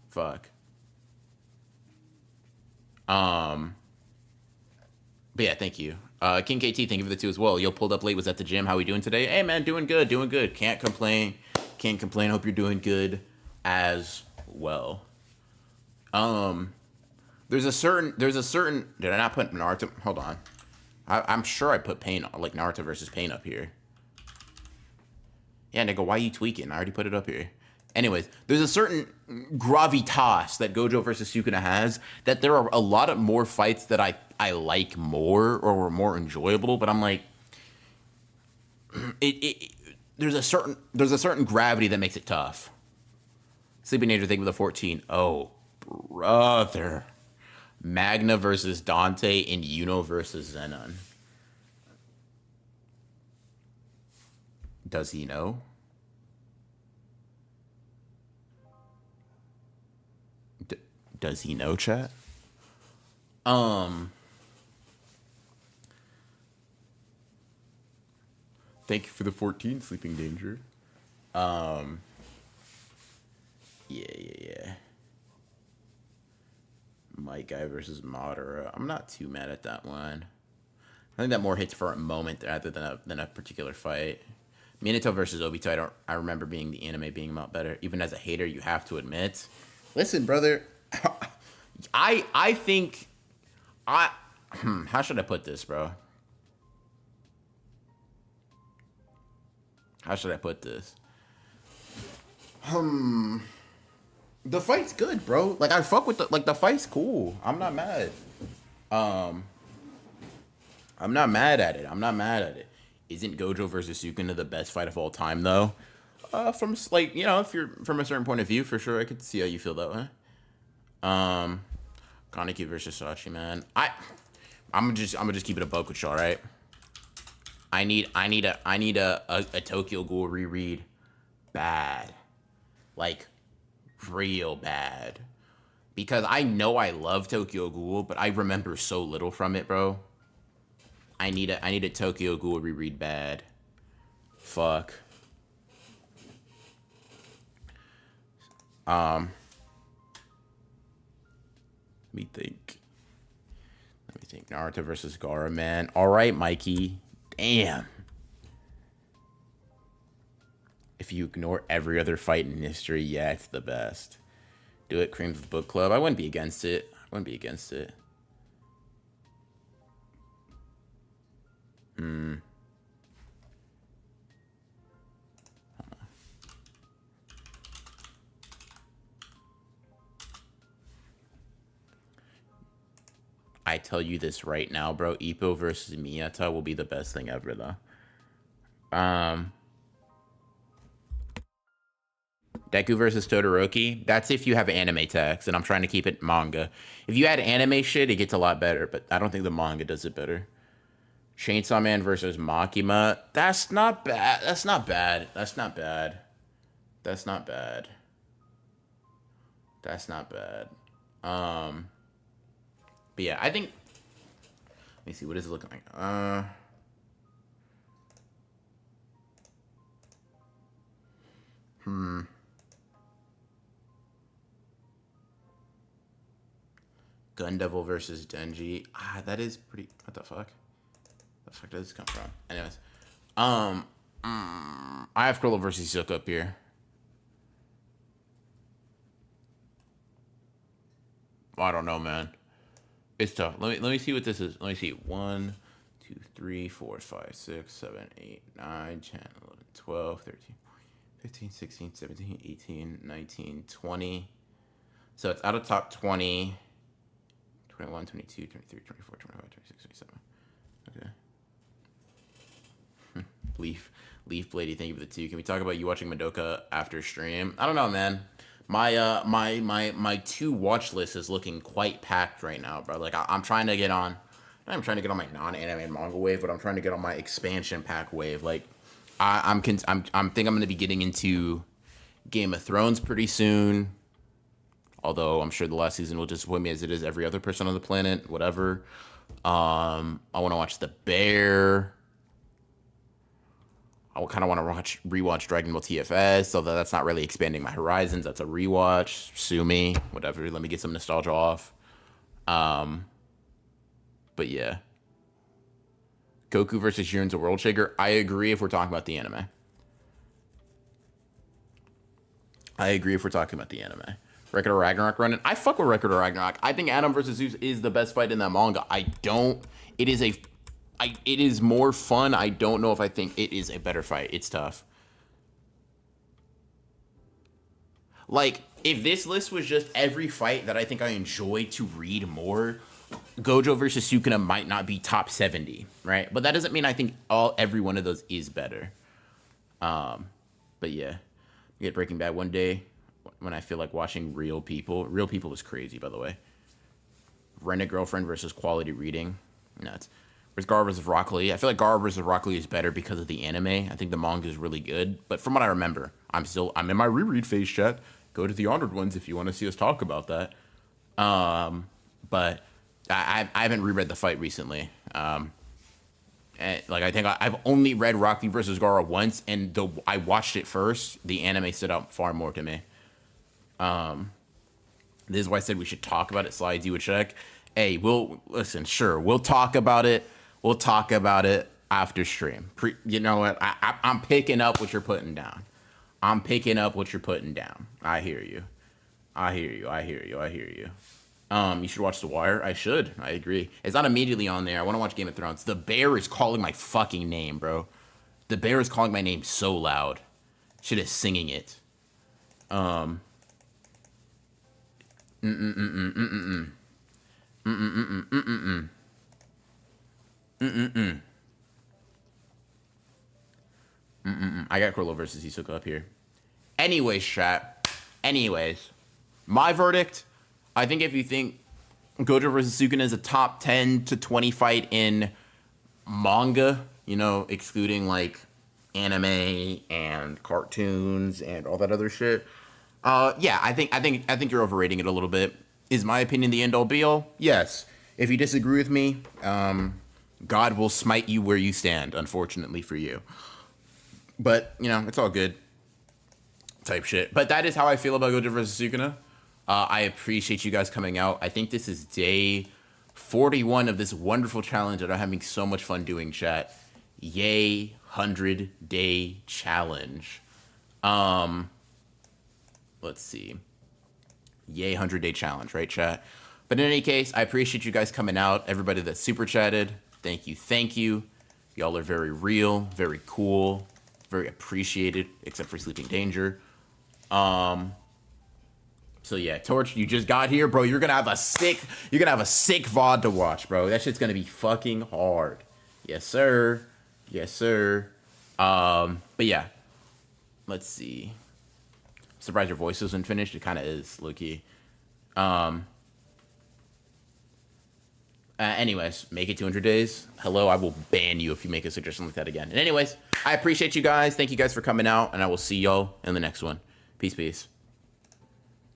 Fuck. But yeah, thank you. King KT, thank you for the 2 as well. Yo, pulled up late, was at the gym. How we doing today? Hey, man, doing good. Can't complain. Hope you're doing good as well. There's a certain, did I not put Naruto? Hold on. I'm sure I put Pain, like Naruto versus Pain up here. Yeah, nigga, why you tweaking? I already put it up here. Anyways, there's a certain gravitas that Gojo versus Sukuna has, that there are a lot of more fights that I like more or were more enjoyable, but I'm like, it there's a certain gravity that makes it tough. Sleeping Nature, thank you for the 14. Oh, brother. Magna versus Dante and Yuno versus Zenon. Does he know? Does he know, chat? Thank you for the 14, Sleeping Danger. Yeah. Might Guy versus Madara. I'm not too mad at that one. I think that more hits for a moment rather than a particular fight. Minato versus Obito, I remember being the anime being a lot better. Even as a hater, you have to admit. Listen, brother, I think how should I put this, bro? How should I put this? The fight's good, bro. Like, I fuck with the fight's cool. I'm not mad. I'm not mad at it. Isn't Gojo versus Sukuna the best fight of all time, though? From, like, you know, if you're from a certain point of view, for sure, I could see how you feel that way. Kaneki versus Sachi, man. I'm gonna just keep it a buck with y'all, right? I need a Tokyo Ghoul reread bad. Like, real bad. Because I know I love Tokyo Ghoul, but I remember so little from it, bro. I need a Tokyo Ghoul reread bad. Fuck. Let me think. Naruto versus Gaara, man. All right, Mikey. Damn. If you ignore every other fight in history, yeah, it's the best. Do it, Creams with Book Club. I wouldn't be against it. I tell you this right now, bro. Ippo versus Miyata will be the best thing ever, though. Deku versus Todoroki. That's if you have anime text, and I'm trying to keep it manga. If you add anime shit, it gets a lot better, but I don't think the manga does it better. Chainsaw Man versus Makima. That's not bad. But yeah, I think. Let me see. What is it looking like? Gun Devil versus Denji. That is pretty. What the fuck? The fuck does this come from? Anyways, I have Krillin versus Zuko up here. I don't know, man. It's tough. Let me see what this is. Let me see. 1, 2, 3, 4, 5, 6, 7, 8, 9, 10, 11, 12, 13, 15, 16, 17, 18, 19, 20. So it's out of top 20. 21, 22, 23, 24, 25, 26, 27. Okay. Leaf Blady, thank you for the 2. Can we talk about you watching Madoka after stream? I don't know, man. My 2 watch list is looking quite packed right now, bro. Like, I'm trying to get on. I'm trying to get on my non-anime and manga wave, but I'm trying to get on my expansion pack wave. Like, I think I'm gonna be getting into Game of Thrones pretty soon. Although I'm sure the last season will disappoint me as it is every other person on the planet. Whatever. I want to watch The Bear. I kind of want to rewatch Dragon Ball TFS, although that's not really expanding my horizons. That's a rewatch. Sue me. Whatever. Let me get some nostalgia off. But yeah. Goku versus Jiren's a world shaker. I agree if we're talking about the anime. Record of Ragnarok running. I fuck with Record of Ragnarok. I think Adam versus Zeus is the best fight in that manga. It is more fun. I don't know if I think it is a better fight. It's tough. Like, if this list was just every fight that I think I enjoy to read more, Gojo versus Sukuna might not be top 70, right? But that doesn't mean I think every one of those is better. But yeah, get Breaking Bad one day when I feel like watching Real People. Real People is crazy, by the way. Rent a Girlfriend versus Quality Reading. Nuts. Where's Gara vs. Rock Lee? I feel like Gara vs. Rock Lee is better because of the anime. I think the manga is really good. But from what I remember, I'm in my reread phase, chat. Go to the Honored Ones if you want to see us talk about that. But I haven't reread the fight recently. Like I think I've only read Rock Lee versus Gara once, and though I watched it first, the anime stood out far more to me. This is why I said we should talk about it. Slides, you would check. Hey, we'll listen. Sure, we'll talk about it. We'll talk about it after stream. You know what? I'm picking up what you're putting down. I'm picking up what you're putting down. I hear you. I hear you. I hear you. I hear you. You should watch The Wire. I should. I agree. It's not immediately on there. I want to watch Game of Thrones. The bear is calling my fucking name, bro. The bear is calling my name so loud. Shit is singing it. I got Corlo versus Isuka up here. Anyways, chat. Anyways, my verdict. I think if you think Gojo versus Sukuna is a top 10 to 20 fight in manga, you know, excluding like anime and cartoons and all that other shit. Yeah, I think you're overrating it a little bit. Is my opinion the end all be all? Yes. If you disagree with me, God will smite you where you stand, unfortunately for you. But, you know, it's all good. Type shit. But that is how I feel about Gojo versus Sukuna. I appreciate you guys coming out. I think this is day 41 of this wonderful challenge that I'm having so much fun doing, chat. Yay, 100-day challenge. Let's see. Yay, 100-day challenge, right, chat? But in any case, I appreciate you guys coming out. Everybody that super chatted, thank you, thank you. Y'all are very real, very cool, very appreciated, except for Sleeping Danger. So yeah, Torch, you just got here, bro. You're gonna have a sick VOD to watch, bro. That shit's gonna be fucking hard. Yes, sir. Yes, sir. But yeah. Let's see. Surprised your voice isn't finished. It kind of is, low-key. Anyways, make it 200 days. Hello, I will ban you if you make a suggestion like that again. And anyways, I appreciate you guys. Thank you guys for coming out, and I will see y'all in the next one. Peace, peace.